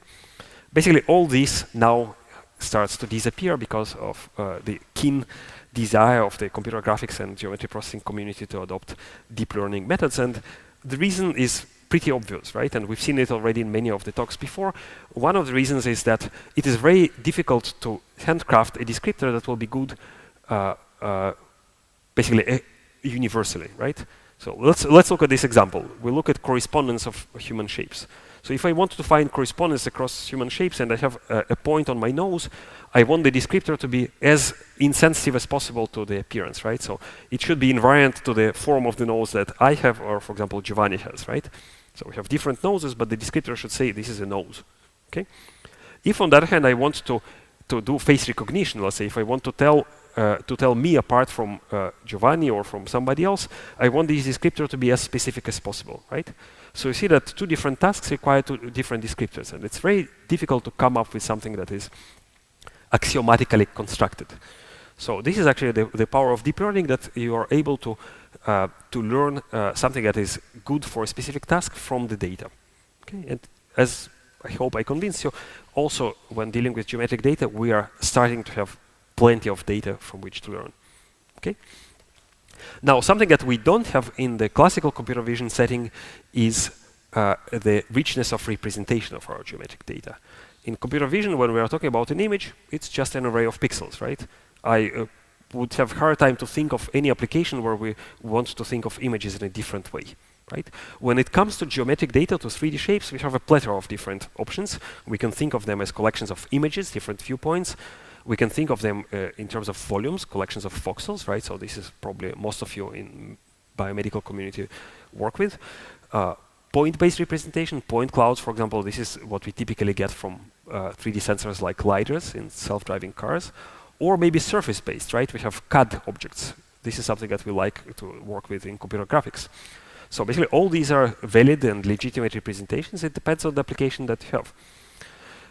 basically all these now starts to disappear because of the keen desire of the computer graphics and geometry processing community to adopt deep learning methods. And the reason is pretty obvious, right? And we've seen it already in many of the talks before. One of the reasons is that it is very difficult to handcraft a descriptor that will be good basically universally, right? So let's look at this example. We look at correspondence of human shapes. So if I want to find correspondence across human shapes and I have a point on my nose, I want the descriptor to be as insensitive as possible to the appearance, right? So it should be invariant to the form of the nose that I have, or for example, Giovanni has, right? So we have different noses, but the descriptor should say this is a nose, okay? If on the other hand I want to do face recognition, let's say if I want to tell me apart from Giovanni or from somebody else, I want this descriptor to be as specific as possible, right? So you see that two different tasks require two different descriptors, and it's very difficult to come up with something that is axiomatically constructed. So this is actually the power of deep learning, that you are able to learn something that is good for a specific task from the data. Okay? And as I hope I convinced you, also when dealing with geometric data, we are starting to have plenty of data from which to learn. Okay? Now, something that we don't have in the classical computer vision setting is the richness of representation of our geometric data. In computer vision, when we are talking about an image, it's just an array of pixels, right? I would have a hard time to think of any application where we want to think of images in a different way, right? When it comes to geometric data, to 3D shapes, we have a plethora of different options. We can think of them as collections of images, different viewpoints. We can think of them in terms of volumes, collections of voxels, right? So this is probably most of you in biomedical community work with. Point-based representation, point clouds, for example, this is what we typically get from 3D sensors like LiDARs in self-driving cars, or maybe surface-based, right? We have CAD objects. This is something that we like to work with in computer graphics. So basically all these are valid and legitimate representations. It depends on the application that you have.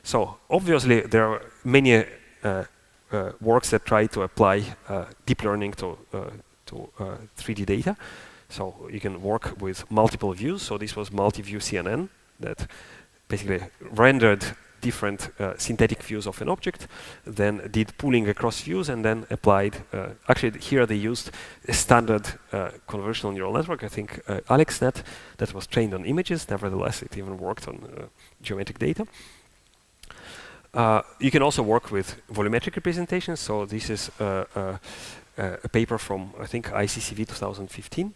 So obviously there are many works that try to apply deep learning to 3D data. So you can work with multiple views. So this was multi-view CNN that basically rendered different synthetic views of an object, then did pooling across views, and then applied. Actually, here they used a standard convolutional neural network, I think AlexNet, that was trained on images. Nevertheless, it even worked on geometric data. You can also work with volumetric representations. So this is a paper from, I think, ICCV 2015.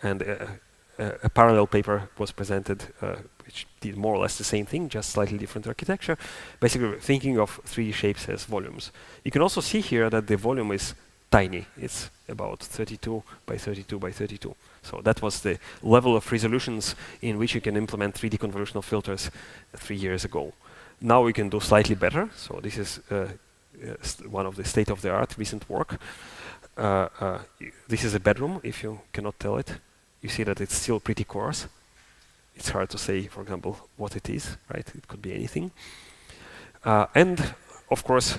And a parallel paper was presented which did more or less the same thing, just slightly different architecture, basically thinking of 3D shapes as volumes. You can also see here that the volume is tiny. It's about 32 by 32 by 32. So that was the level of resolutions in which you can implement 3D convolutional filters 3 years ago. Now we can do slightly better. So this is one of the state-of-the-art recent work. This is a bedroom, if you cannot tell it. You see that it's still pretty coarse. It's hard to say, for example, what it is, right? It could be anything. And of course,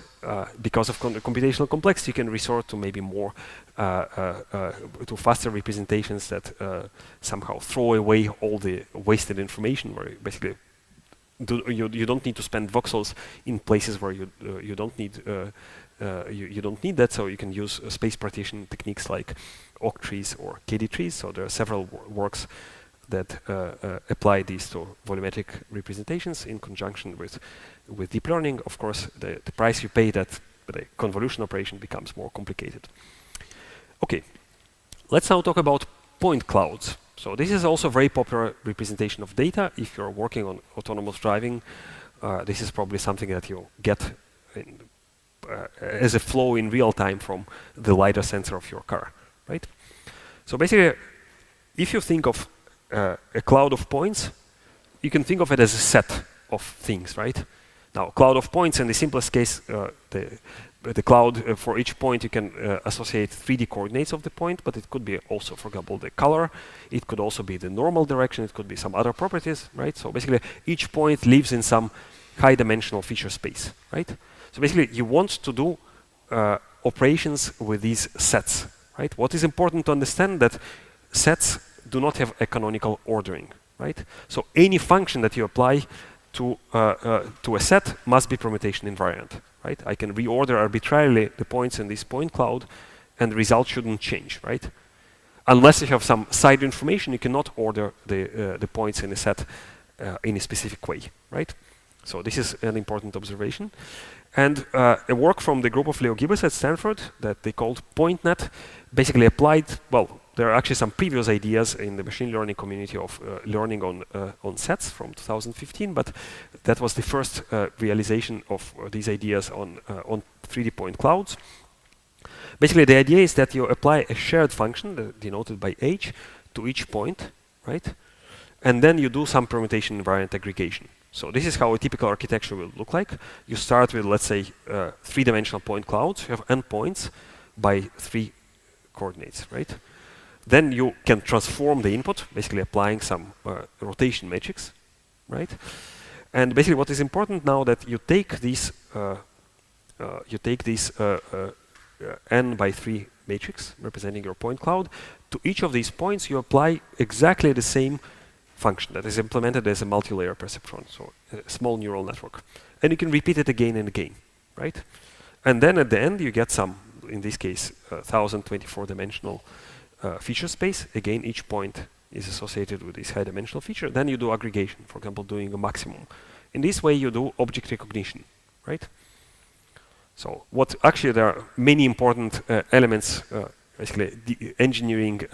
because of computational complexity, you can resort to maybe more, to faster representations that somehow throw away all the wasted information, where you basically you don't need to spend voxels in places where you don't need you don't need that. So you can use space partition techniques like OC trees or KD trees. So there are several works that apply these to volumetric representations in conjunction with deep learning. Of course, the price you pay that the convolution operation becomes more complicated. Okay, let's now talk about point clouds. So this is also a very popular representation of data. If you're working on autonomous driving, this is probably something that you get as a flow in real time from the LiDAR sensor of your car, right? So basically, if you think of a cloud of points, you can think of it as a set of things, right? Now, cloud of points, in the simplest case, the cloud, for each point, you can associate 3D coordinates of the point, but it could be also, for example, the color. It could also be the normal direction. It could be some other properties, right? So basically, each point lives in some high-dimensional feature space, right? So basically, you want to do operations with these sets, right? What is important to understand that sets do not have a canonical ordering, right? So any function that you apply to a set must be permutation invariant, right? I can reorder arbitrarily the points in this point cloud, and the result shouldn't change, right? Unless you have some side information, you cannot order the points in a set in a specific way, right? So this is an important observation. And a work from the group of Leo Gibbons at Stanford that they called PointNet basically applied, well, there are actually some previous ideas in the machine learning community of learning on sets from 2015, but that was the first realization of these ideas on 3D point clouds. Basically, the idea is that you apply a shared function, denoted by h, to each point, right? And then you do some permutation invariant aggregation. So this is how a typical architecture will look like. You start with, let's say, three-dimensional point clouds. You have n points by 3 coordinates, right? Then you can transform the input, basically applying some rotation matrix, right? And basically, what is important now that you take these n by 3 matrix representing your point cloud. To each of these points, you apply exactly the same function that is implemented as a multi-layer perceptron, so a small neural network. And you can repeat it again and again, right? And then at the end, you get some, in this case, 1024-dimensional feature space. Again, each point is associated with this high-dimensional feature. Then you do aggregation, for example, doing a maximum. In this way, you do object recognition, right? So what actually there are many important elements, basically the engineering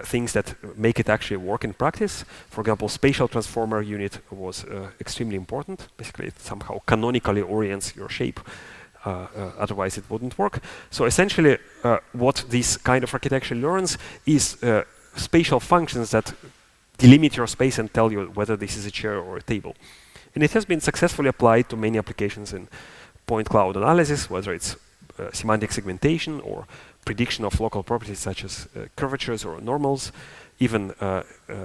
things that make it actually work in practice. For example, spatial transformer unit was extremely important. Basically, it somehow canonically orients your shape. Otherwise, it wouldn't work. So essentially, what this kind of architecture learns is spatial functions that delimit your space and tell you whether this is a chair or a table. And it has been successfully applied to many applications in point cloud analysis, whether it's semantic segmentation or prediction of local properties such as curvatures or normals, even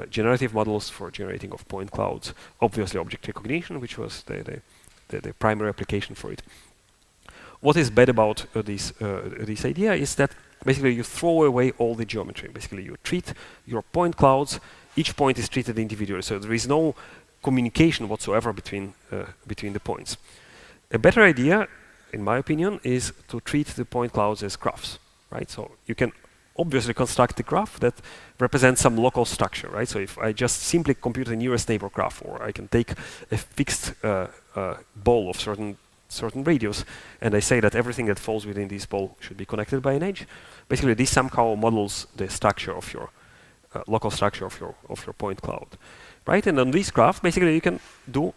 generative models for generating of point clouds, obviously object recognition, which was the primary application for it. What is bad about this idea is that basically you throw away all the geometry. Basically you treat your point clouds, each point is treated individually, so there is no communication whatsoever between the points. A better idea, in my opinion, is to treat the point clouds as graphs, right? So you can obviously construct a graph that represents some local structure, right? So if I just simply compute the nearest neighbor graph, or I can take a fixed ball of certain radius, and I say that everything that falls within this ball should be connected by an edge. Basically, this somehow models the structure of your local structure of your point cloud, right? And on this graph, basically, you can do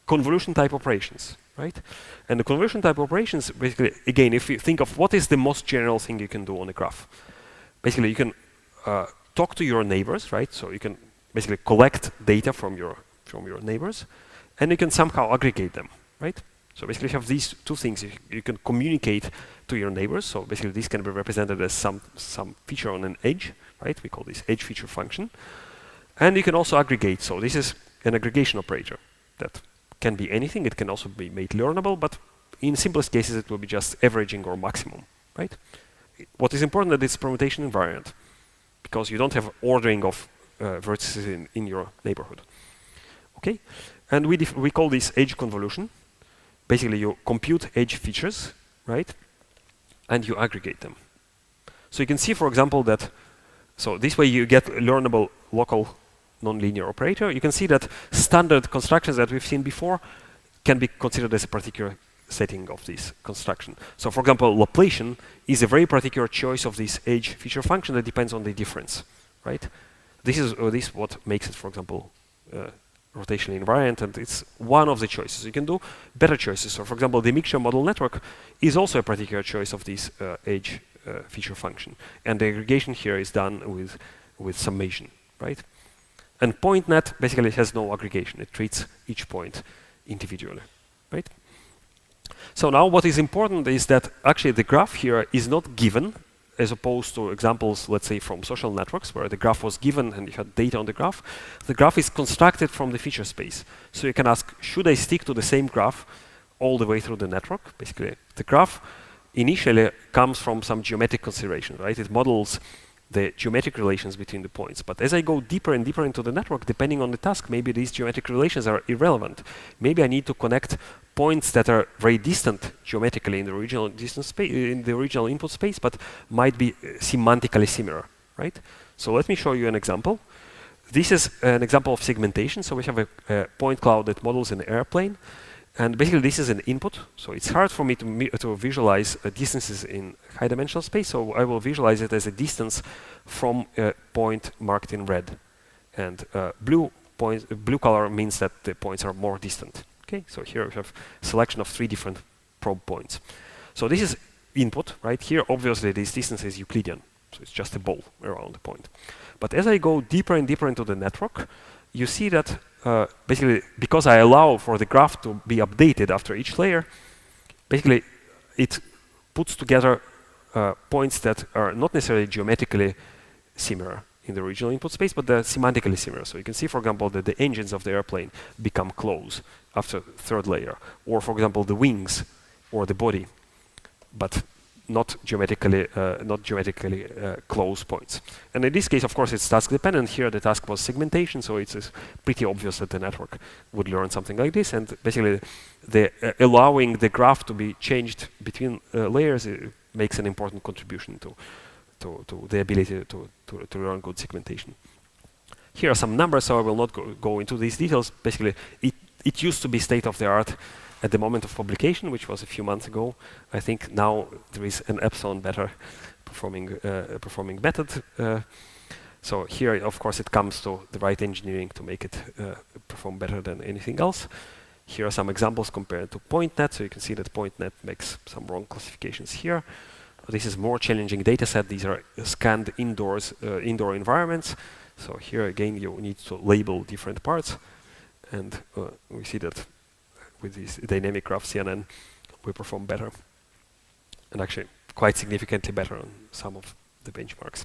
convolution type operations, right? And the convolution type operations, basically, again, if you think of what is the most general thing you can do on a graph, basically, you can talk to your neighbors, right? So you can basically collect data from your neighbors, and you can somehow aggregate them, right? So basically, you have these two things. You can communicate to your neighbors. So basically, this can be represented as some feature on an edge, right? We call this edge feature function. And you can also aggregate. So this is an aggregation operator that can be anything. It can also be made learnable, but in simplest cases, it will be just averaging or maximum, right? What is important is that it's permutation invariant, because you don't have ordering of vertices in your neighborhood. Okay, and we call this edge convolution. Basically, you compute edge features, right? And you aggregate them. So you can see, for example, that so this way you get a learnable local nonlinear operator. You can see that standard constructions that we've seen before can be considered as a particular setting of this construction. So, for example, Laplacian is a very particular choice of this edge feature function that depends on the difference, right? This is what makes it, for example, rotationally invariant, and it's one of the choices. You can do better choices. So, for example, the mixture model network is also a particular choice of this edge feature function, and the aggregation here is done with summation, right? And PointNet basically has no aggregation. It treats each point individually, right? So now what is important is that actually the graph here is not given, as opposed to examples, let's say, from social networks, where the graph was given and you had data on the graph. The graph is constructed from the feature space. So you can ask, should I stick to the same graph all the way through the network? Basically, the graph initially comes from some geometric consideration, right? It models the geometric relations between the points. But as I go deeper and deeper into the network, depending on the task, maybe these geometric relations are irrelevant. Maybe I need to connect points that are very distant geometrically in the original distance space, in the original input space, but might be semantically similar, right? So let me show you an example. This is an example of segmentation. So we have a point cloud that models an airplane. And basically, this is an input. So it's hard for me to visualize distances in high-dimensional space. So I will visualize it as a distance from a point marked in red. And blue color means that the points are more distant. Okay, so here we have a selection of 3 different probe points. So this is input, right? Here, obviously, this distance is Euclidean. So it's just a ball around the point. But as I go deeper and deeper into the network, you see that basically, because I allow for the graph to be updated after each layer, basically it puts together points that are not necessarily geometrically similar in the original input space, but they're semantically similar. So you can see, for example, that the engines of the airplane become close after the 3rd layer, or for example, the wings or the body, but not geometrically close points. And in this case, of course, it's task dependent. Here, the task was segmentation, so it's pretty obvious that the network would learn something like this. And basically, allowing the graph to be changed between layers makes an important contribution to the ability to learn good segmentation. Here are some numbers, so I will not go into these details. Basically, it used to be state of the art at the moment of publication, which was a few months ago. I think now there is an epsilon better performing method. So here, of course, it comes to the right engineering to make it perform better than anything else. Here are some examples compared to PointNet. So you can see that PointNet makes some wrong classifications here. This is more challenging data set. These are scanned indoor environments. So here again, you need to label different parts. And we see that with this dynamic graph CNN, we perform better, and actually quite significantly better on some of the benchmarks.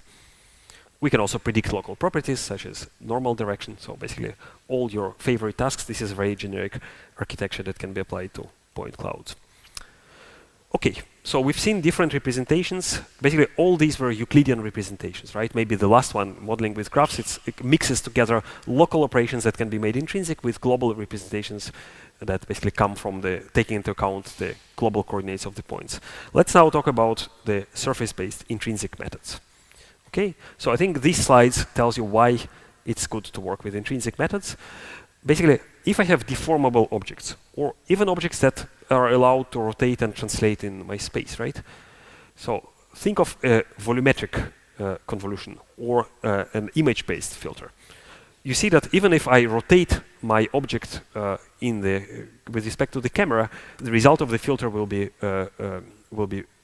We can also predict local properties, such as normal direction. So basically, all your favorite tasks. This is a very generic architecture that can be applied to point clouds. Okay, so we've seen different representations. Basically, all these were Euclidean representations, right? Maybe the last one, modeling with graphs, it mixes together local operations that can be made intrinsic with global representations that basically come from taking into account the global coordinates of the points. Let's now talk about the surface-based intrinsic methods. Okay, so I think these slides tells you why it's good to work with intrinsic methods. Basically, if I have deformable objects, or even objects that are allowed to rotate and translate in my space, right? So think of a volumetric convolution or an image-based filter. You see that even if I rotate my object with respect to the camera, the result of the filter will be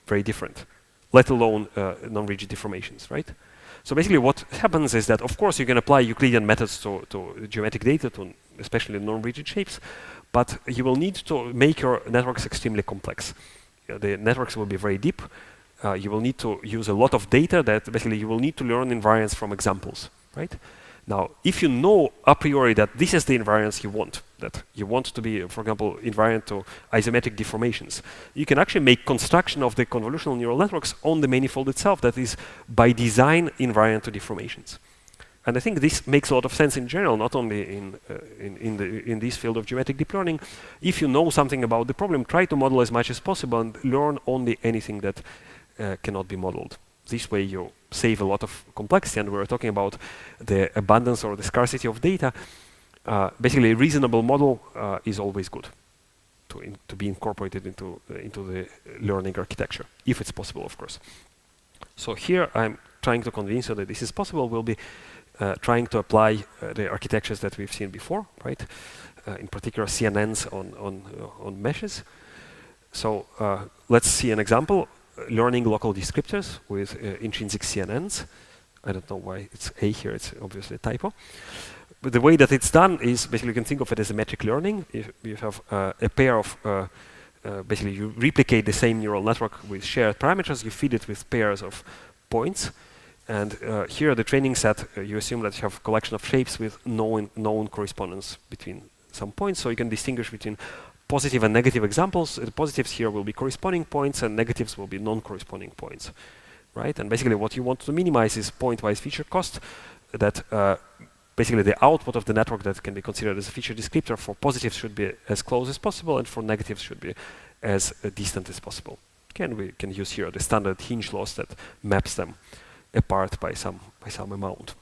very different, let alone non-rigid deformations, right? So basically what happens is that, of course, you can apply Euclidean methods to geometric data, to especially non-rigid shapes, but you will need to make your networks extremely complex. The networks will be very deep. You will need to use a lot of data that basically you will need to learn invariance from examples, right? Now, if you know a priori that this is the invariance you want, that you want to be, for example, invariant to isometric deformations, you can actually make construction of the convolutional neural networks on the manifold itself that is by design invariant to deformations. And I think this makes a lot of sense in general, not only in this field of geometric deep learning. If you know something about the problem, try to model as much as possible and learn only anything that cannot be modeled. This way you save a lot of complexity, and we're talking about the abundance or the scarcity of data. Basically, a reasonable model is always good to be incorporated into the learning architecture, if it's possible, of course. So here I'm trying to convince you that this is possible. We'll be trying to apply the architectures that we've seen before, right? In particular, CNNs on meshes. So let's see an example. Learning local descriptors with intrinsic CNNs. I don't know why it's A here, it's obviously a typo. But the way that it's done is basically you can think of it as a metric learning. If you have a pair of, basically you replicate the same neural network with shared parameters, you feed it with pairs of points. And here the training set, you assume that you have a collection of shapes with known correspondence between some points. So you can distinguish between positive and negative examples. The positives here will be corresponding points, and negatives will be non-corresponding points, right? And basically, what you want to minimize is point-wise feature cost. That basically the output of the network that can be considered as a feature descriptor for positives should be as close as possible, and for negatives should be as distant as possible. Okay, and we can use here the standard hinge loss that maps them apart by some amount.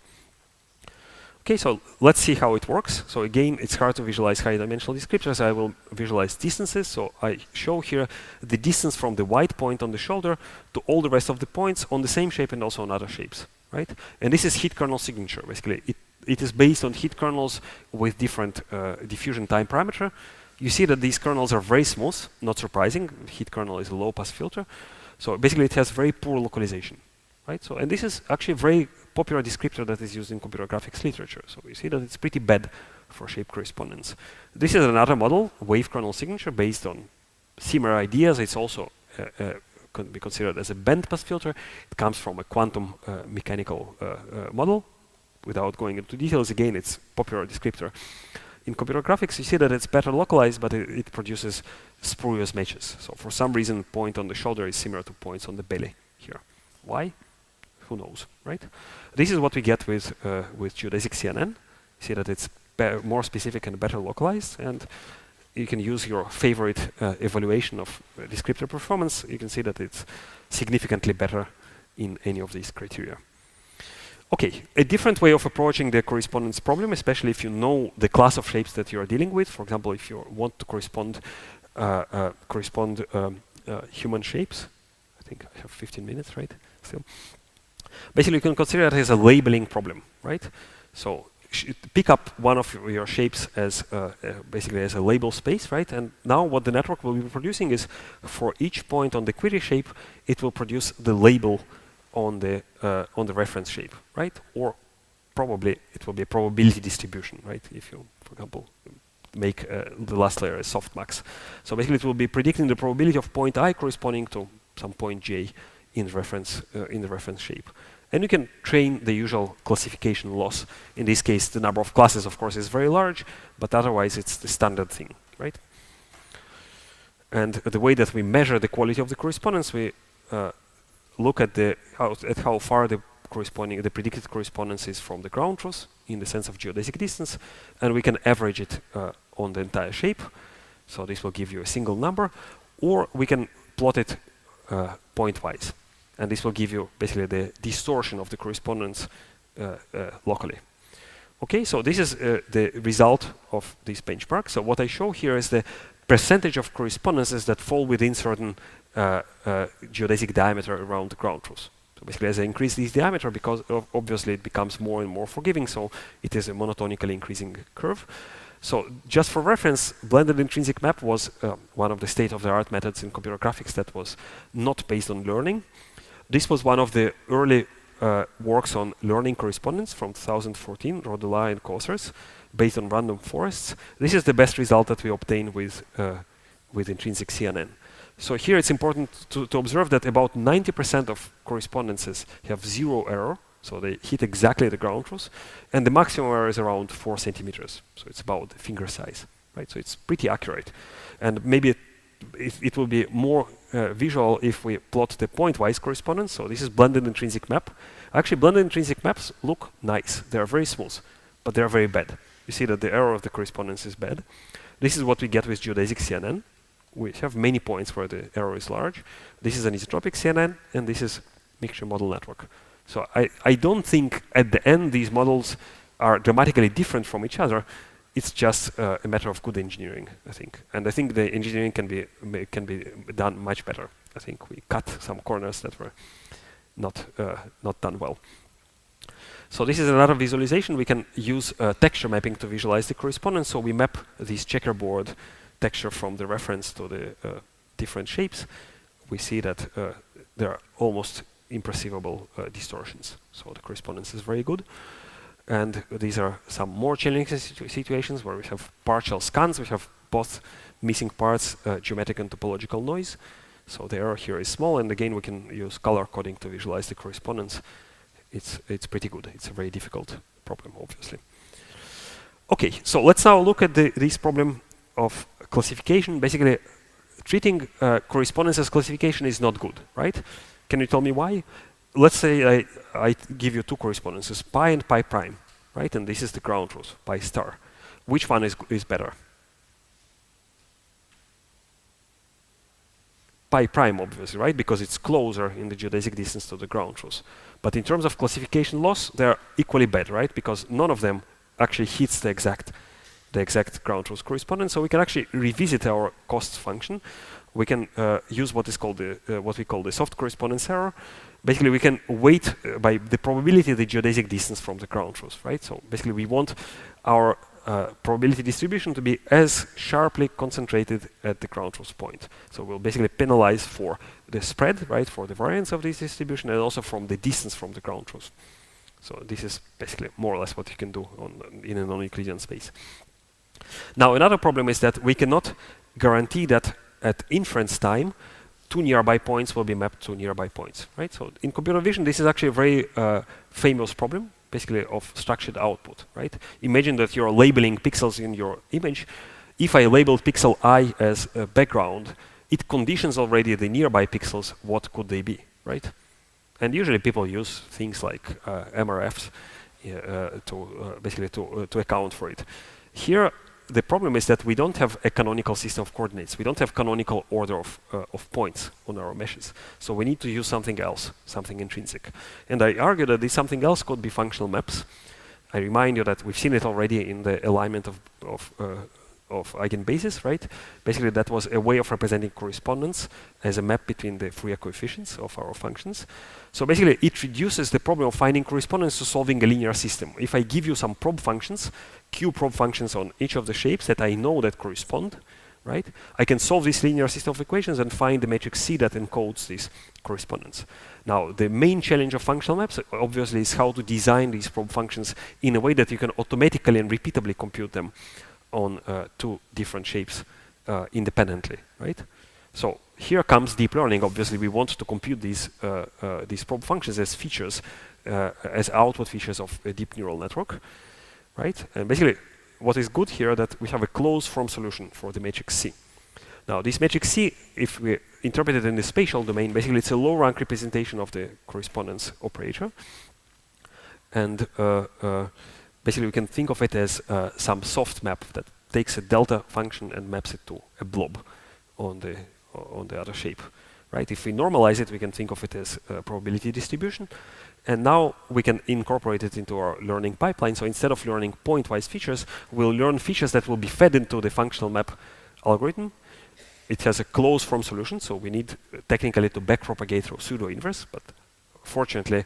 Okay, so let's see how it works. So again, it's hard to visualize high-dimensional descriptors. I will visualize distances. So I show here the distance from the white point on the shoulder to all the rest of the points on the same shape and also on other shapes, right? And this is heat kernel signature. Basically, it is based on heat kernels with different diffusion time parameter. You see that these kernels are very smooth, not surprising. Heat kernel is a low-pass filter. So basically, it has very poor localization, right? So, and this is actually a very popular descriptor that is used in computer graphics literature. So you see that it's pretty bad for shape correspondence. This is another model, wave kernel signature, based on similar ideas. It's also can be considered as a bandpass filter. It comes from a quantum mechanical model. Without going into details, again, it's popular descriptor. In computer graphics, you see that it's better localized, but it produces spurious matches. So for some reason, point on the shoulder is similar to points on the belly here. Why? Who knows, right? This is what we get with geodesic CNN. You see that it's more specific and better localized, and you can use your favorite evaluation of descriptor performance. You can see that it's significantly better in any of these criteria. Okay, a different way of approaching the correspondence problem, especially if you know the class of shapes that you are dealing with. For example, if you want to correspond human shapes. I think I have 15 minutes, right? Still. Basically, you can consider it as a labeling problem, right? So pick up one of your shapes as basically as a label space, right? And now what the network will be producing is, for each point on the query shape, it will produce the label on the reference shape, right? Or probably it will be a probability distribution, right? If you, for example, make the last layer a softmax. So basically, it will be predicting the probability of point I corresponding to some point j in the reference shape. And you can train the usual classification loss. In this case, the number of classes, of course, is very large, but otherwise it's the standard thing, right? And the way that we measure the quality of the correspondence, we look at how far the predicted correspondence is from the ground truth in the sense of geodesic distance, and we can average it on the entire shape. So this will give you a single number, or we can plot it pointwise. And this will give you basically the distortion of the correspondence locally. Okay, so this is the result of this benchmark. So what I show here is the percentage of correspondences that fall within certain geodesic diameter around the ground truth. So basically, as I increase this diameter, because obviously it becomes more and more forgiving, so it is a monotonically increasing curve. So just for reference, blended intrinsic map was one of the state-of-the-art methods in computer graphics that was not based on learning. This was one of the early works on learning correspondence from 2014, Rodela and Kossers, based on random forests. This is the best result that we obtain with intrinsic CNN. So here it's important to observe that about 90% of correspondences have zero error, so they hit exactly the ground truth, and the maximum error is around 4 centimeters, so it's about finger size, right? So it's pretty accurate. And maybe it will be more visual if we plot the pointwise correspondence. So this is blended intrinsic map. Actually, blended intrinsic maps look nice. They are very smooth, but they are very bad. You see that the error of the correspondence is bad. This is what we get with geodesic CNN. We have many points where the error is large. This is an isotropic CNN, and this is mixture model network. So I don't think at the end these models are dramatically different from each other. It's just a matter of good engineering, I think. And I think the engineering can be done much better. I think we cut some corners that were not done well. So this is another visualization. We can use texture mapping to visualize the correspondence. So we map this checkerboard texture from the reference to the different shapes. We see that there are almost imperceivable distortions. So the correspondence is very good. And these are some more challenging situations where we have partial scans. We have both missing parts, geometric and topological noise. So the error here is small. And again, we can use color coding to visualize the correspondence. It's pretty good. It's a very difficult problem, obviously. Okay, so let's now look at this problem of classification, basically treating correspondence as classification is not good, right? Can you tell me why? Let's say I give you two correspondences, pi and pi prime, right? And this is the ground truth, pi star. Which one is better? Pi prime, obviously, right? Because it's closer in the geodesic distance to the ground truth. But in terms of classification loss, they're equally bad, right? Because none of them actually hits the exact ground truth correspondence. So we can actually revisit our cost function. We can use what is called what we call the soft correspondence error. Basically, we can weight by the probability of the geodesic distance from the ground truth, right? So basically, we want our probability distribution to be as sharply concentrated at the ground truth point. So we'll basically penalize for the spread, right, for the variance of this distribution, and also from the distance from the ground truth. So this is basically more or less what you can do in a non-Euclidean space. Now, another problem is that we cannot guarantee that at inference time, two nearby points will be mapped to nearby points, right? So in computer vision, this is actually a very famous problem, basically of structured output, right? Imagine that you're labeling pixels in your image. If I labeled pixel I as a background, it conditions already the nearby pixels, what could they be, right? And usually people use things like MRFs to account for it. Here, the problem is that we don't have a canonical system of coordinates. We don't have canonical order of points on our meshes. So we need to use something else, something intrinsic. And I argue that this something else could be functional maps. I remind you that we've seen it already in the alignment of eigenbases, right? Basically, that was a way of representing correspondence as a map between the Fourier coefficients of our functions. So basically, it reduces the problem of finding correspondence to solving a linear system. If I give you some probe functions, Q probe functions on each of the shapes that I know that correspond, right? I can solve this linear system of equations and find the matrix C that encodes this correspondence. Now, the main challenge of functional maps, obviously, is how to design these probe functions in a way that you can automatically and repeatably compute them on two different shapes independently, right? So here comes deep learning. Obviously, we want to compute these probe functions as features, as output features of a deep neural network, right? And basically, what is good here that we have a closed form solution for the matrix C. Now, this matrix C, if we interpret it in the spatial domain, basically it's a low-rank representation of the correspondence operator, and basically we can think of it as some soft map that takes a delta function and maps it to a blob on the other shape, right? If we normalize it, we can think of it as a probability distribution. And now we can incorporate it into our learning pipeline. So instead of learning point-wise features, we'll learn features that will be fed into the functional map algorithm. It has a closed form solution, so we need technically to backpropagate through pseudo-inverse, but fortunately,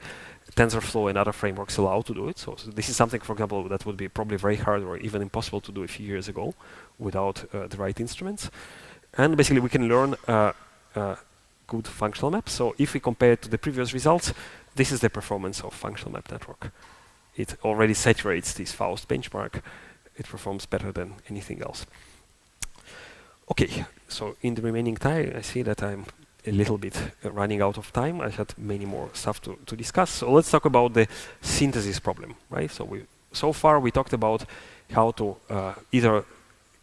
TensorFlow and other frameworks allow to do it. So this is something, for example, that would be probably very hard or even impossible to do a few years ago without the right instruments. And basically, we can learn good functional maps. So if we compare it to the previous results, this is the performance of functional map network. It already saturates this Faust benchmark. It performs better than anything else. Okay, so in the remaining time, I see that I'm a little bit running out of time. I had many more stuff to discuss. So let's talk about the synthesis problem, right? So far we talked about how to either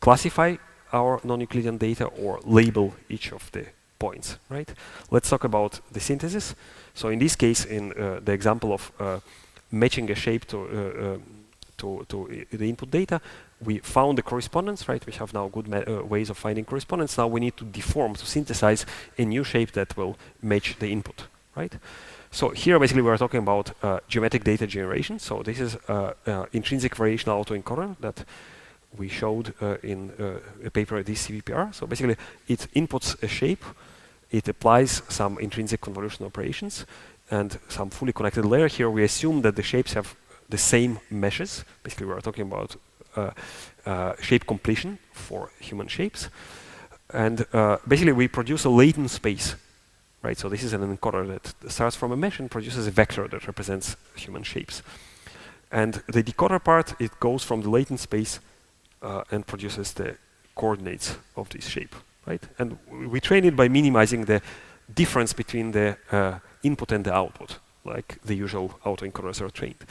classify our non-Euclidean data or label each of the points, right? Let's talk about the synthesis. So in this case, in the example of matching a shape to the input data, we found the correspondence, right? We have now good ways of finding correspondence. Now we need to deform, to synthesize a new shape that will match the input, right? So here basically we're talking about geometric data generation. So this is intrinsic variational autoencoder that we showed in a paper at this CVPR. So basically it inputs a shape, it applies some intrinsic convolution operations and some fully connected layer. Here we assume that the shapes have the same meshes. Basically we're talking about shape completion for human shapes. And basically we produce a latent space, right? So this is an encoder that starts from a mesh and produces a vector that represents human shapes. And the decoder part, it goes from the latent space and produces the coordinates of this shape, right? And we train it by minimizing the difference between the input and the output. like the usual autoencoders are trained.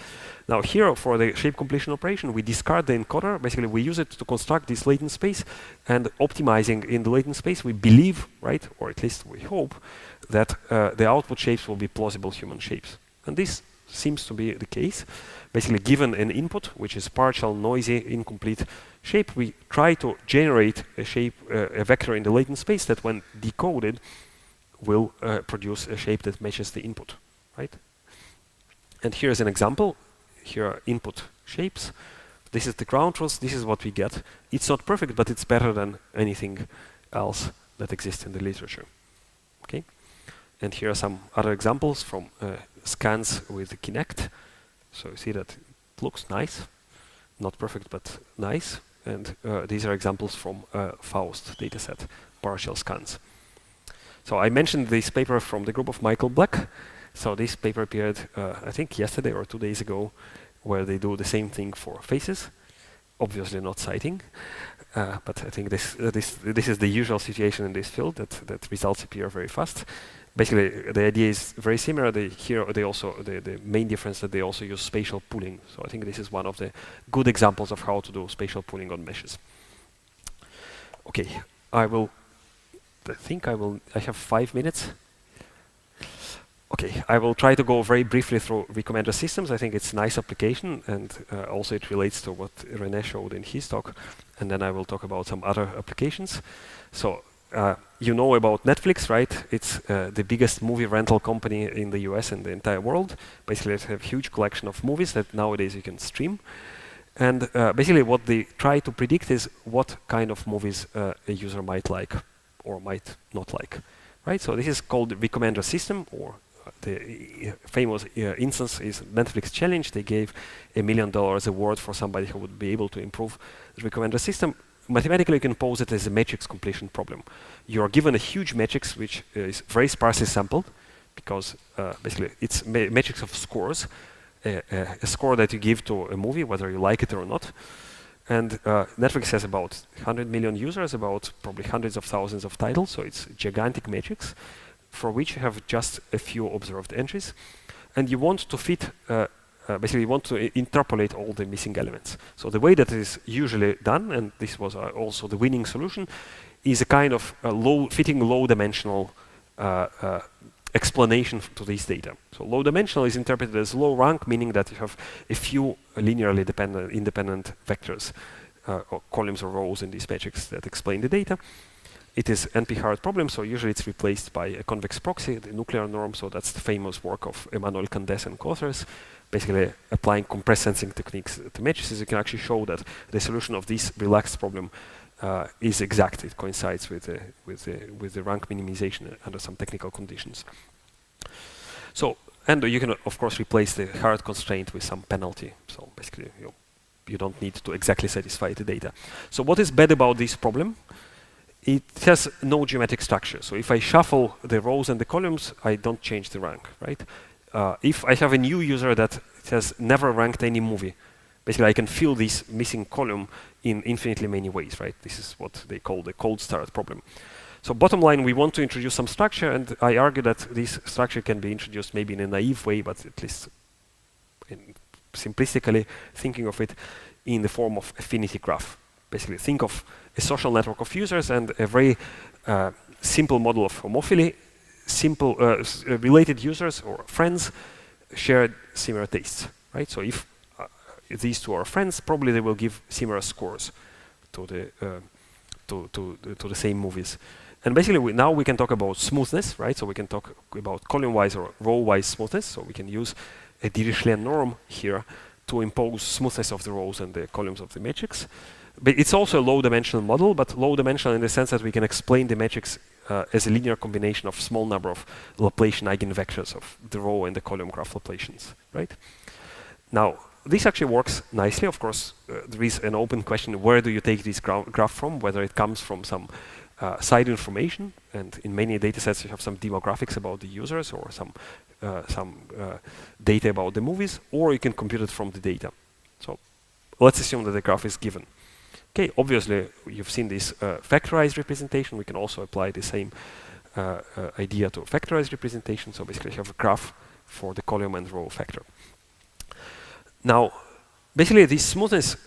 Now here, for the shape completion operation, we discard the encoder. Basically, we use it to construct this latent space, and optimizing in the latent space, we believe, right, or at least we hope, that the output shapes will be plausible human shapes. And this seems to be the case. Basically, given an input, which is partial, noisy, incomplete shape, we try to generate a shape, a vector in the latent space that, when decoded, will produce a shape that matches the input, right? And here's an example. Here are input shapes. This is the ground truth. This is what we get. It's not perfect, but it's better than anything else that exists in the literature. Okay. And here are some other examples from scans with the Kinect. So you see that it looks nice. Not perfect, but nice. And these are examples from Faust dataset, partial scans. So I mentioned this paper from the group of Michael Black. So this paper appeared, I think, yesterday or 2 days ago, where they do the same thing for faces. Obviously not citing, but I think this is the usual situation in this field, that results appear very fast. Basically, the idea is very similar. The main difference that they also use spatial pooling. So I think this is one of the good examples of how to do spatial pooling on meshes. Okay, I have 5 minutes. Okay, I will try to go very briefly through recommender systems. I think it's a nice application, and also it relates to what René showed in his talk. And then I will talk about some other applications. So you know about Netflix, right? It's the biggest movie rental company in the US and the entire world. Basically, they have a huge collection of movies that nowadays you can stream. And basically what they try to predict is what kind of movies a user might like or might not like, right? So this is called the recommender system, or the famous instance is Netflix challenge. They gave $1 million award for somebody who would be able to improve the recommender system. Mathematically, you can pose it as a matrix completion problem. You are given a huge matrix which is very sparsely sampled, because basically it's matrix of scores, a score that you give to a movie, whether you like it or not. And Netflix has about 100 million users, about probably hundreds of thousands of titles, so it's a gigantic matrix for which you have just a few observed entries. And you want to fit, basically you want to interpolate all the missing elements. So the way that it is usually done, and this was also the winning solution, is a kind of fitting low-dimensional explanation to this data. So low-dimensional is interpreted as low rank, meaning that you have a few linearly independent vectors, or columns or rows in these matrices that explain the data. It is NP-hard problem, so usually it's replaced by a convex proxy, the nuclear norm. So that's the famous work of Emmanuel Candes and co-authors. Basically, applying compressed sensing techniques to matrices, you can actually show that the solution of this relaxed problem is exact. It coincides with the rank minimization under some technical conditions. So, and you can of course replace the hard constraint with some penalty. So basically, you don't need to exactly satisfy the data. So what is bad about this problem? It has no geometric structure. So if I shuffle the rows and the columns, I don't change the rank, right? If I have a new user that has never ranked any movie, basically I can fill this missing column in infinitely many ways, right? This is what they call the cold start problem. So bottom line, we want to introduce some structure, and I argue that this structure can be introduced maybe in a naive way, but at least simplistically thinking of it in the form of affinity graph. Basically think of a social network of users and a very simple model of homophily. Simple related users or friends share similar tastes, right? So if these two are friends, probably they will give similar scores to the same movies. And basically, now we can talk about smoothness, right? So we can talk about column-wise or row-wise smoothness. So we can use a Dirichlet norm here to impose smoothness of the rows and the columns of the matrix. But it's also a low-dimensional model, but low-dimensional in the sense that we can explain the matrix as a linear combination of small number of Laplacian eigenvectors of the row and the column graph Laplacians, right? Now, this actually works nicely. Of course, there is an open question: where do you take this graph from? Whether it comes from some side information, and in many datasets you have some demographics about the users or some data about the movies, or you can compute it from the data. So let's assume that the graph is given. Okay, obviously you've seen this factorized representation. We can also apply the same idea to factorized representation. So basically you have a graph for the column and row factor. Now, basically, this smoothness,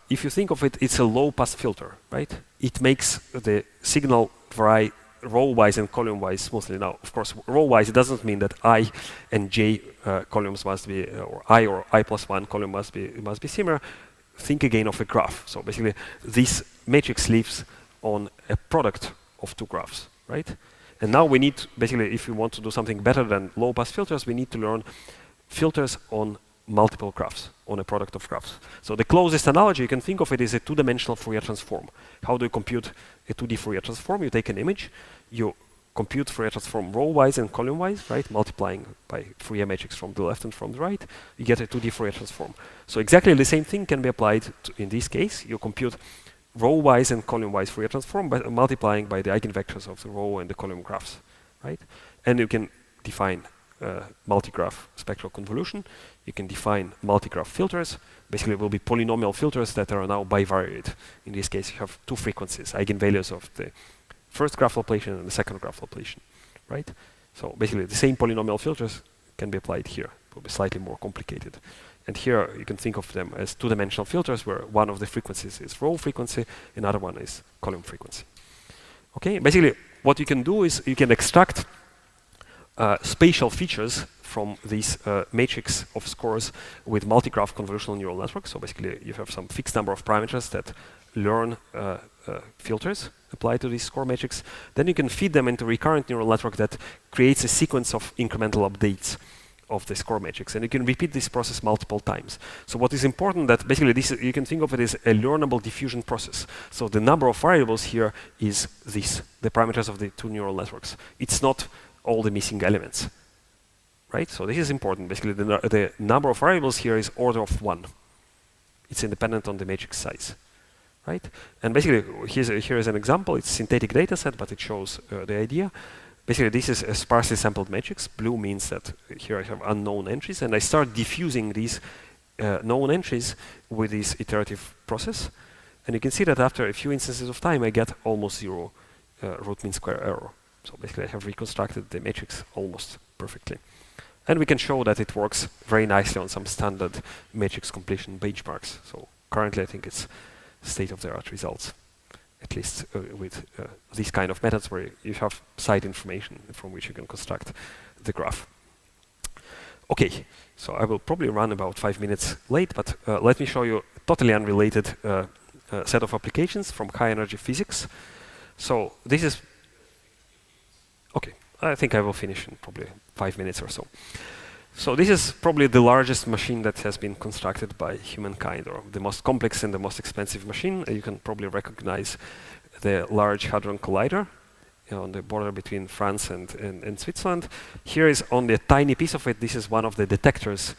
if you think of it, it's a low-pass filter, right? It makes the signal vary row-wise and column-wise smoothly. Now, of course, row-wise, it doesn't mean that I and j columns must be, or I plus 1 column must be similar. Think again of a graph. So basically, this matrix lives on a product of two graphs, right? And now we need, basically, if we want to do something better than low-pass filters, we need to learn filters on multiple graphs, on a product of graphs. So the closest analogy you can think of it is a two-dimensional Fourier transform. How do you compute a 2D Fourier transform? You take an image, you compute Fourier transform row-wise and column-wise, right? Multiplying by Fourier matrix from the left and from the right, you get a 2D Fourier transform. So exactly the same thing can be applied to, in this case. You compute row-wise and column-wise Fourier transform by multiplying by the eigenvectors of the row and the column graphs, right? And you can define multi-graph spectral convolution. You can define multi-graph filters. Basically, it will be polynomial filters that are now bivariate. In this case, you have two frequencies, eigenvalues of the first graph Laplacian and the second graph Laplacian, right? So basically, the same polynomial filters can be applied here. It will be slightly more complicated. And here, you can think of them as two-dimensional filters, where one of the frequencies is row frequency, another one is column frequency. Okay, basically, what you can do is you can extract spatial features from this matrix of scores with multi-graph convolutional neural networks. So basically, you have some fixed number of parameters that learn filters applied to this score matrix. Then you can feed them into recurrent neural network that creates a sequence of incremental updates of the score matrix, and you can repeat this process multiple times. So what is important that basically this, you can think of it as a learnable diffusion process. So the number of variables here is this, the parameters of the two neural networks. It's not all the missing elements, right? So this is important. Basically, the number of variables here is order of 1. It's independent on the matrix size, right? And basically, here is an example. It's a synthetic data set, but it shows the idea. Basically, this is a sparsely sampled matrix. Blue means that here I have unknown entries, and I start diffusing these known entries with this iterative process. And you can see that after a few instances of time, I get almost 0 root mean square error. So basically, I have reconstructed the matrix almost perfectly. And we can show that it works very nicely on some standard matrix completion benchmarks. So currently, I think it's state-of-the-art results, at least with these kind of methods where you have side information from which you can construct the graph. Okay, so I will probably run about 5 minutes late, but let me show you a totally unrelated set of applications from high-energy physics. So this is... Okay, I think I will finish in probably 5 minutes or so. So this is probably the largest machine that has been constructed by humankind, or the most complex and the most expensive machine. You can probably recognize the Large Hadron Collider on the border between France and Switzerland. Here is only a tiny piece of it. This is one of the detectors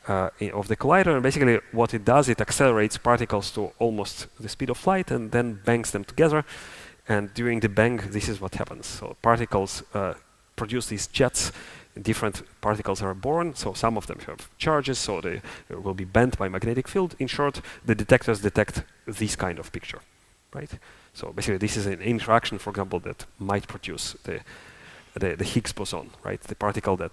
of the collider. And basically what it does, it accelerates particles to almost the speed of light and then bangs them together. And during the bang, this is what happens. So particles produce these jets. Different particles are born, so some of them have charges, so they will be bent by magnetic field. In short, the detectors detect this kind of picture, right? So basically, this is an interaction, for example, that might produce the Higgs boson, right? The particle that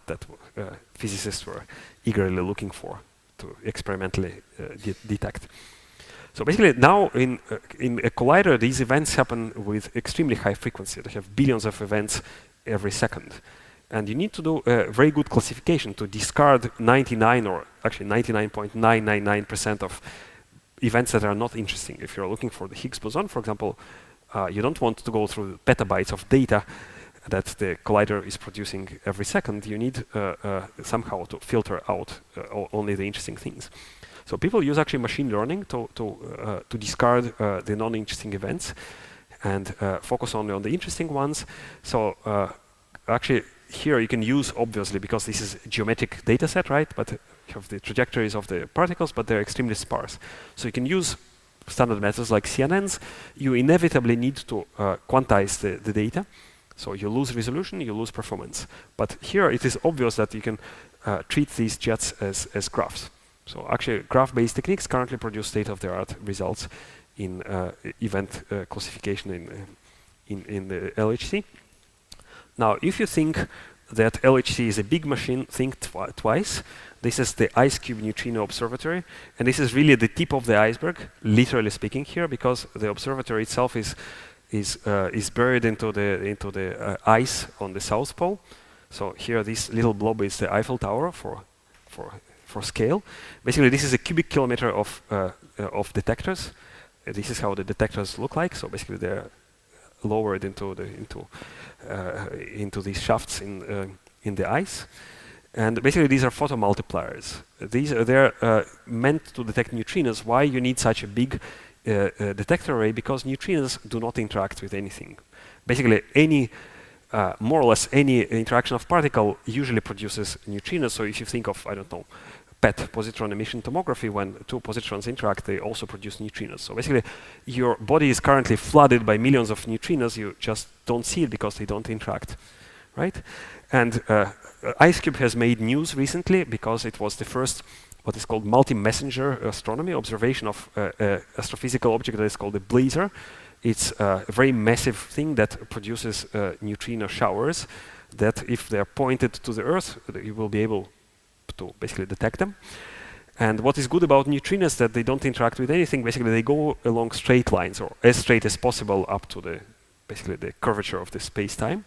physicists were eagerly looking for to experimentally detect. So basically, now in a collider, these events happen with extremely high frequency. They have billions of events every second. And you need to do a very good classification to discard 99 or actually 99.999% of events that are not interesting. If you're looking for the Higgs boson, for example, you don't want to go through petabytes of data that the collider is producing every second. You need somehow to filter out only the interesting things. So people use actually machine learning to discard the non-interesting events and focus only on the interesting ones. So actually, here you can use, obviously, because this is a geometric data set, right? But you have the trajectories of the particles, but they're extremely sparse. So you can use standard methods like CNNs. You inevitably need to quantize the data. So you lose resolution, you lose performance. But here it is obvious that you can treat these jets as graphs. So actually, graph-based techniques currently produce state-of-the-art results in event classification in the LHC. Now, if you think that LHC is a big machine. Think twice. This is the IceCube Neutrino Observatory, and this is really the tip of the iceberg, literally speaking here, because the observatory itself is buried into the ice on the South Pole. So here, this little blob is the Eiffel Tower for scale. Basically, this is a cubic kilometer of detectors. This is how the detectors look like. So basically, they're lowered into these shafts in the ice. And basically, these are photomultipliers. They're meant to detect neutrinos. Why you need such a big detector array? Because neutrinos do not interact with anything. Basically, more or less any interaction of particle usually produces neutrinos. So if you think of, I don't know, PET, positron emission tomography, when two positrons interact, they also produce neutrinos. So basically, your body is currently flooded by millions of neutrinos. You just don't see it because they don't interact, right? And IceCube has made news recently because it was the first what is called multi-messenger astronomy observation of astrophysical object that is called a blazar. It's a very massive thing that produces neutrino showers that, if they're pointed to the Earth, you will be able to basically detect them. And what is good about neutrinos that they don't interact with anything. Basically, they go along straight lines, or as straight as possible, up to basically the curvature of the space-time.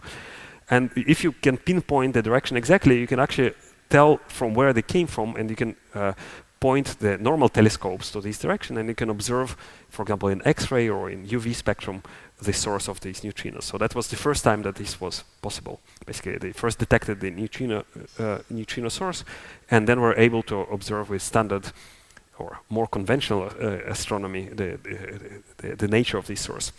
And if you can pinpoint the direction exactly, you can actually tell from where they came from, and you can point the normal telescopes to this direction, and you can observe, for example, in X-ray or in UV spectrum, the source of these neutrinos. So that was the first time that this was possible. Basically, they first detected the neutrino source, and then were able to observe with standard or more conventional astronomy the nature of this source.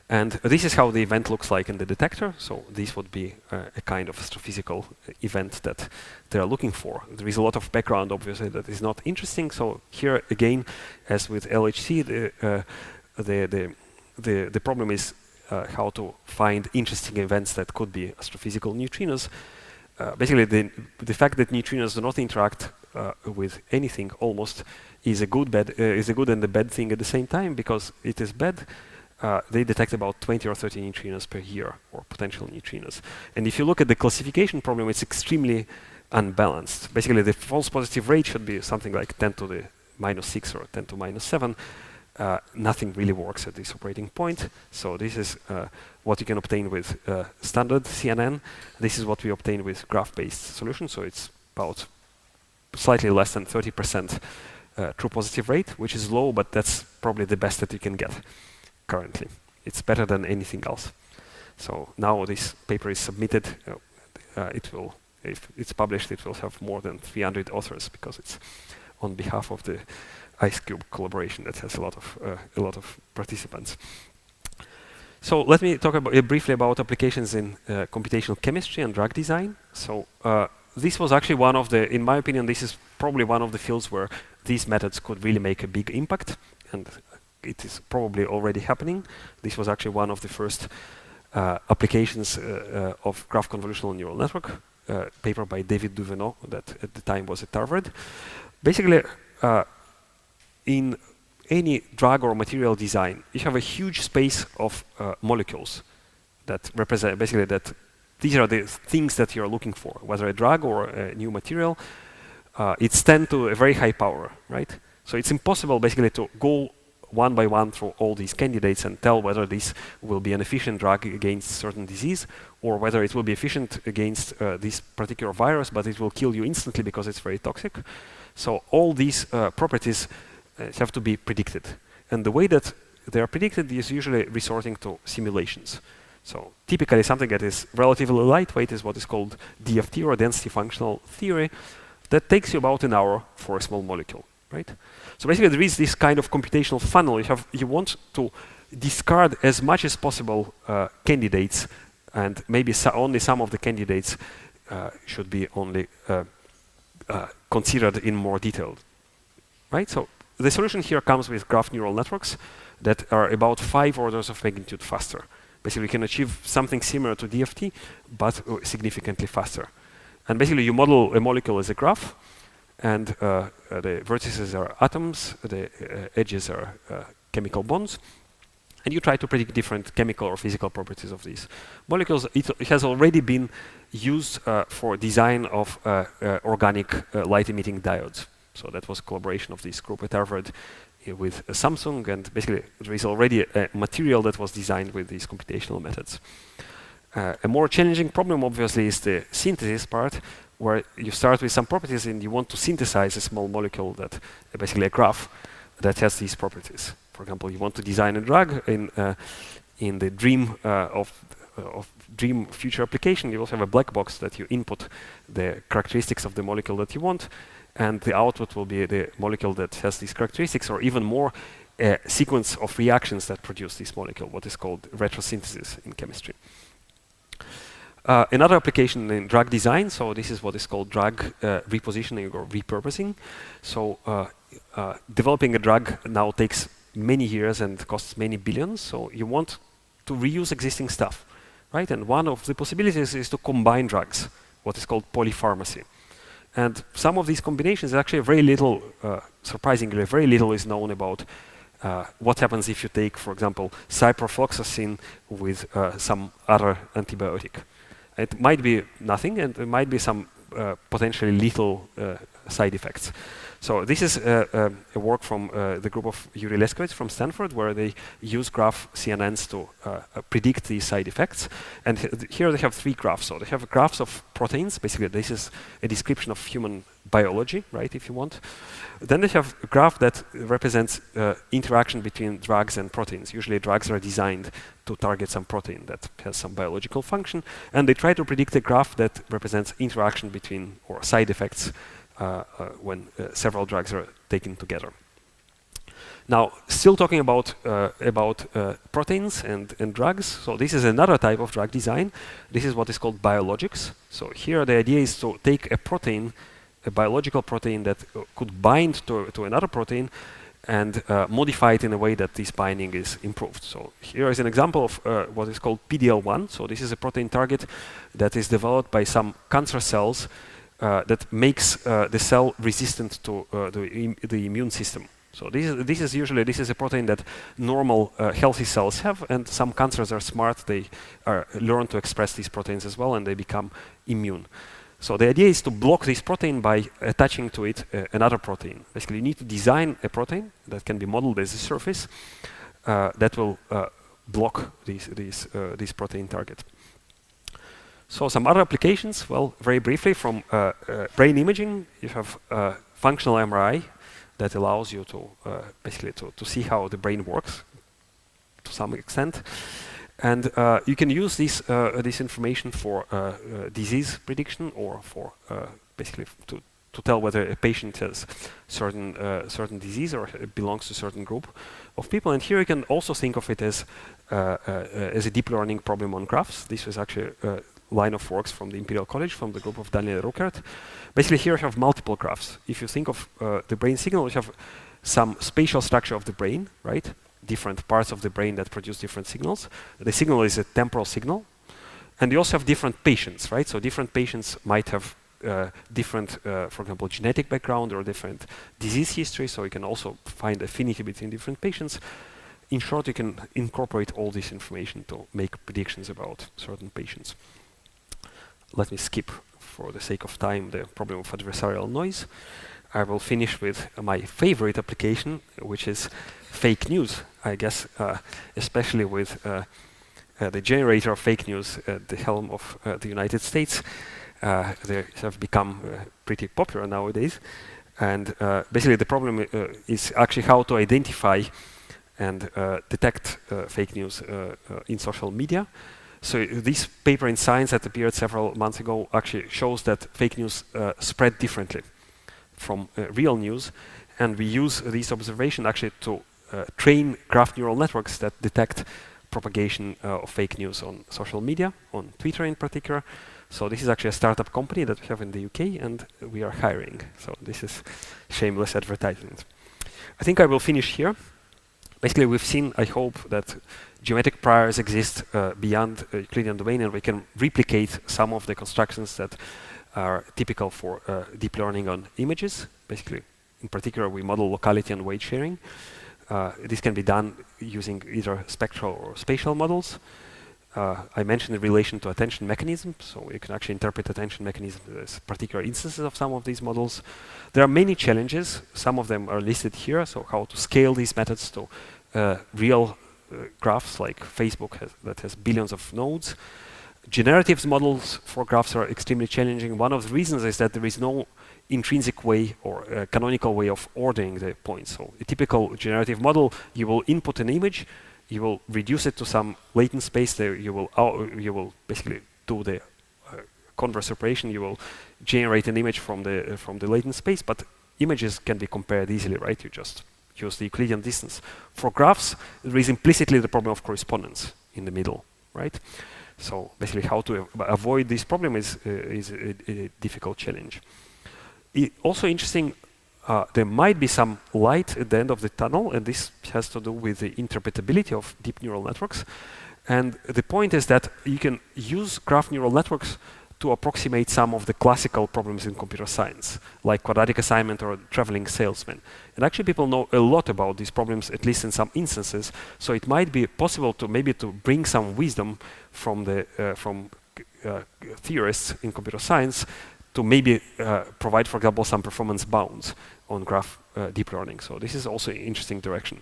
And this is how the event looks like in the detector. So this would be a kind of astrophysical event that they are looking for. There is a lot of background, obviously, that is not interesting. So here, again, as with LHC, the problem is how to find interesting events that could be astrophysical neutrinos. Basically, the fact that neutrinos do not interact with anything almost is a good and a bad thing at the same time, because it is bad. They detect about 20 or 30 neutrinos per year, or potential neutrinos. And if you look at the classification problem, it's extremely unbalanced. Basically, the false positive rate should be something like 10 to the -6 or 10 to -7. Nothing really works at this operating point. So this is what you can obtain with standard CNN. This is what we obtain with graph-based solutions. So it's about slightly less than 30% true positive rate, which is low, but that's probably the best that you can get currently. It's better than anything else. So now this paper is submitted. If it's published, it will have more than 300 authors, because it's on behalf of the IceCube collaboration that has a lot of participants. So let me talk briefly about applications in computational chemistry and drug design. So this was actually one of in my opinion, this is probably one of the fields where these methods could really make a big impact, and it is probably already happening. This was actually one of the first applications of graph convolutional neural network, paper by David Duvenot, that at the time was at Harvard. Basically, in any drug or material design, you have a huge space of molecules that represent basically that these are the things that you're looking for, whether a drug or a new material. It's 10 to a very high power, right? So it's impossible basically to go one by one through all these candidates and tell whether this will be an efficient drug against certain disease, or whether it will be efficient against this particular virus, but it will kill you instantly because it's very toxic. So all these properties have to be predicted. And the way that they are predicted is usually resorting to simulations. So typically something that is relatively lightweight is what is called DFT, or density functional theory, that takes you about an hour for a small molecule, right? So basically there is this kind of computational funnel. You want to discard as much as possible candidates, and maybe only some of the candidates should be only considered in more detail, right? So the solution here comes with graph neural networks that are about 5 orders of magnitude faster. Basically, we can achieve something similar to DFT, but significantly faster. And basically, you model a molecule as a graph, and the vertices are atoms, the edges are chemical bonds, And you try to predict different chemical or physical properties of these molecules. It has already been used for design of organic light-emitting diodes. So that was a collaboration of this group at Harvard with Samsung, and basically there is already a material that was designed with these computational methods. A more challenging problem, obviously, is the synthesis part, where you start with some properties and you want to synthesize a small molecule that, basically a graph, that has these properties. For example, you want to design a drug in the dream of dream future application. You also have a black box that you input the characteristics of the molecule that you want, and the output will be the molecule that has these characteristics, or even more, a sequence of reactions that produce this molecule, what is called retrosynthesis in chemistry. Another application in drug design, so this is what is called drug repositioning or repurposing. So developing a drug now takes many years and costs many billions, so you want to reuse existing stuff, right? And one of the possibilities is to combine drugs, what is called polypharmacy. And some of these combinations, actually very little, surprisingly, very little is known about what happens if you take, for example, ciprofloxacin with some other antibiotic. It might be nothing, and there might be some potentially lethal side effects. So this is a work from the group of Yuri Leskovits from Stanford, where they use graph CNNs to predict these side effects. And here they have three graphs. So they have graphs of proteins. Basically, this is a description of human biology, right, if you want. Then they have a graph that represents interaction between drugs and proteins. Usually drugs are designed to target some protein that has some biological function. And they try to predict a graph that represents interaction between, or side effects, when several drugs are taken together. Now, still talking about proteins and drugs. So this is another type of drug design. This is what is called biologics. So here the idea is to take a protein, a biological protein that could bind to another protein, and modify it in a way that this binding is improved. So here is an example of what is called PDL1. So this is a protein target that is developed by some cancer cells that makes the cell resistant to the immune system. So this is a protein that normal healthy cells have, and some cancers are smart. They learn to express these proteins as well, and they become immune. So the idea is to block this protein by attaching to it another protein. Basically, you need to design a protein that can be modeled as a surface that will block this protein target. So some other applications, well, very briefly, from brain imaging, you have functional MRI that allows you to basically to see how the brain works to some extent. And you can use this information for disease prediction, or for basically to tell whether a patient has certain disease or belongs to a certain group of people. And here you can also think of it as a deep learning problem on graphs. This was actually line of works from the Imperial College, from the group of Daniel Ruckert. Basically, here you have multiple graphs. If you think of the brain signal, you have some spatial structure of the brain, right? Different parts of the brain that produce different signals. The signal is a temporal signal. And you also have different patients, right? So different patients might have different, for example, genetic background or different disease history. So you can also find affinity between different patients. In short, you can incorporate all this information to make predictions about certain patients. Let me skip, for the sake of time, the problem of adversarial noise. I will finish with my favorite application, which is fake news, I guess, especially with the generator of fake news at the helm of the United States. They have become pretty popular nowadays. And basically the problem is actually how to identify and detect fake news in social media. So this paper in Science that appeared several months ago actually shows that fake news spread differently from real news. And we use this observation actually to train graph neural networks that detect propagation of fake news on social media, on Twitter in particular. So this is actually a startup company that we have in the UK, and we are hiring. So this is shameless advertisement. I think I will finish here. Basically, we've seen, I hope, that geometric priors exist beyond Euclidean domain, and we can replicate some of the constructions that are typical for deep learning on images. Basically, in particular, we model locality and weight sharing. this can be done using either spectral or spatial models. I mentioned in relation to attention mechanism, so you can actually interpret attention mechanism as particular instances of some of these models. There are many challenges. Some of them are listed here, so how to scale these methods to real graphs like Facebook that has billions of nodes. Generative models for graphs are extremely challenging. One of the reasons is that there is no intrinsic way or canonical way of ordering the points. So a typical generative model, you will input an image, you will reduce it to some latent space there, you will basically do the converse operation, you will generate an image from the latent space, but images can be compared easily, right? You just use the Euclidean distance. For graphs, there is implicitly the problem of correspondence in the middle, right? So basically how to avoid this problem is a difficult challenge. Also interesting, there might be some light at the end of the tunnel, and this has to do with the interpretability of deep neural networks. And the point is that you can use graph neural networks to approximate some of the classical problems in computer science, like quadratic assignment or traveling salesman. And actually people know a lot about these problems, at least in some instances, so it might be possible to maybe to bring some wisdom from the theorists in computer science to maybe provide, for example, some performance bounds on graph deep learning. So this is also an interesting direction.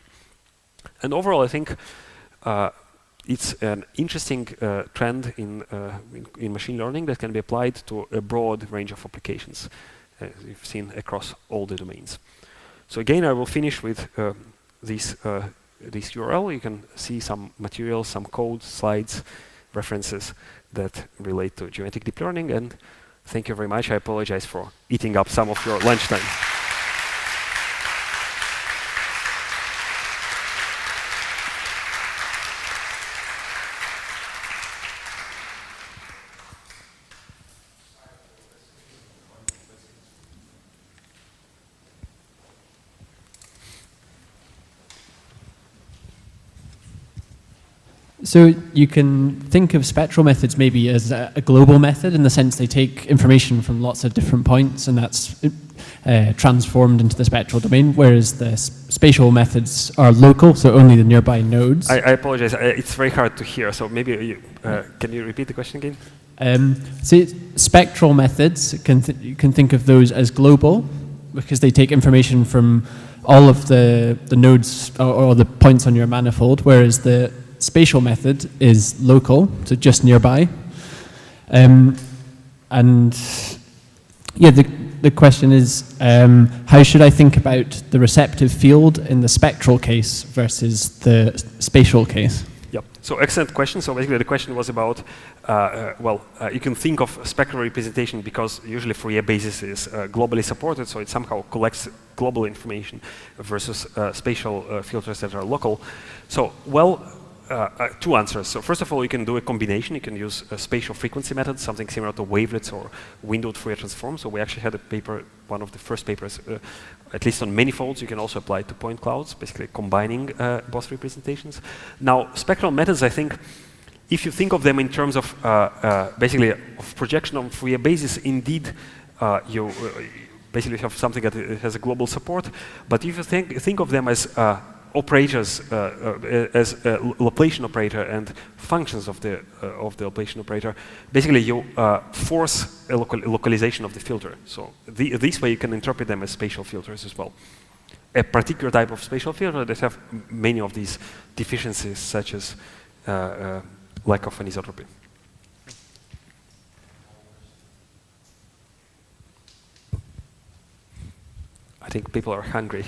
And overall, I think it's an interesting trend in machine learning that can be applied to a broad range of applications, as you've seen across all the domains. So again, I will finish with this URL. You can see some materials, some code, slides, references that relate to geometric deep learning. And thank you very much. I apologize for eating up some of your lunchtime. So you can think of spectral methods maybe as a global method in the sense they take information from lots of different points and that's transformed into the spectral domain, whereas the spatial methods are local, so only the nearby nodes. I apologize, it's very hard to hear, so maybe you, can you repeat the question again? So spectral methods, you can think of those as global because they take information from all of the nodes or the points on your manifold, whereas the spatial method is local, so just nearby. And yeah, the question is, how should I think about the receptive field in the spectral case versus the spatial case? Yep. So excellent question. So basically the question was about, you can think of spectral representation because usually Fourier basis is globally supported, so it somehow collects global information versus spatial filters that are local. So, two answers. So first of all, you can do a combination. You can use a spatial frequency method, something similar to wavelets or windowed Fourier transform. So we actually had a paper, one of the first papers, at least on manifolds. You can also apply it to point clouds, basically combining both representations. Now, spectral methods, I think, if you think of them in terms of basically of projection on Fourier basis, indeed, you basically have something that has a global support. But if you think of them as operators as a Laplacian operator and functions of the Laplacian operator, basically you force a localization of the filter. So this way you can interpret them as spatial filters as well. A particular type of spatial filter that have many of these deficiencies, such as lack of anisotropy. I think people are hungry.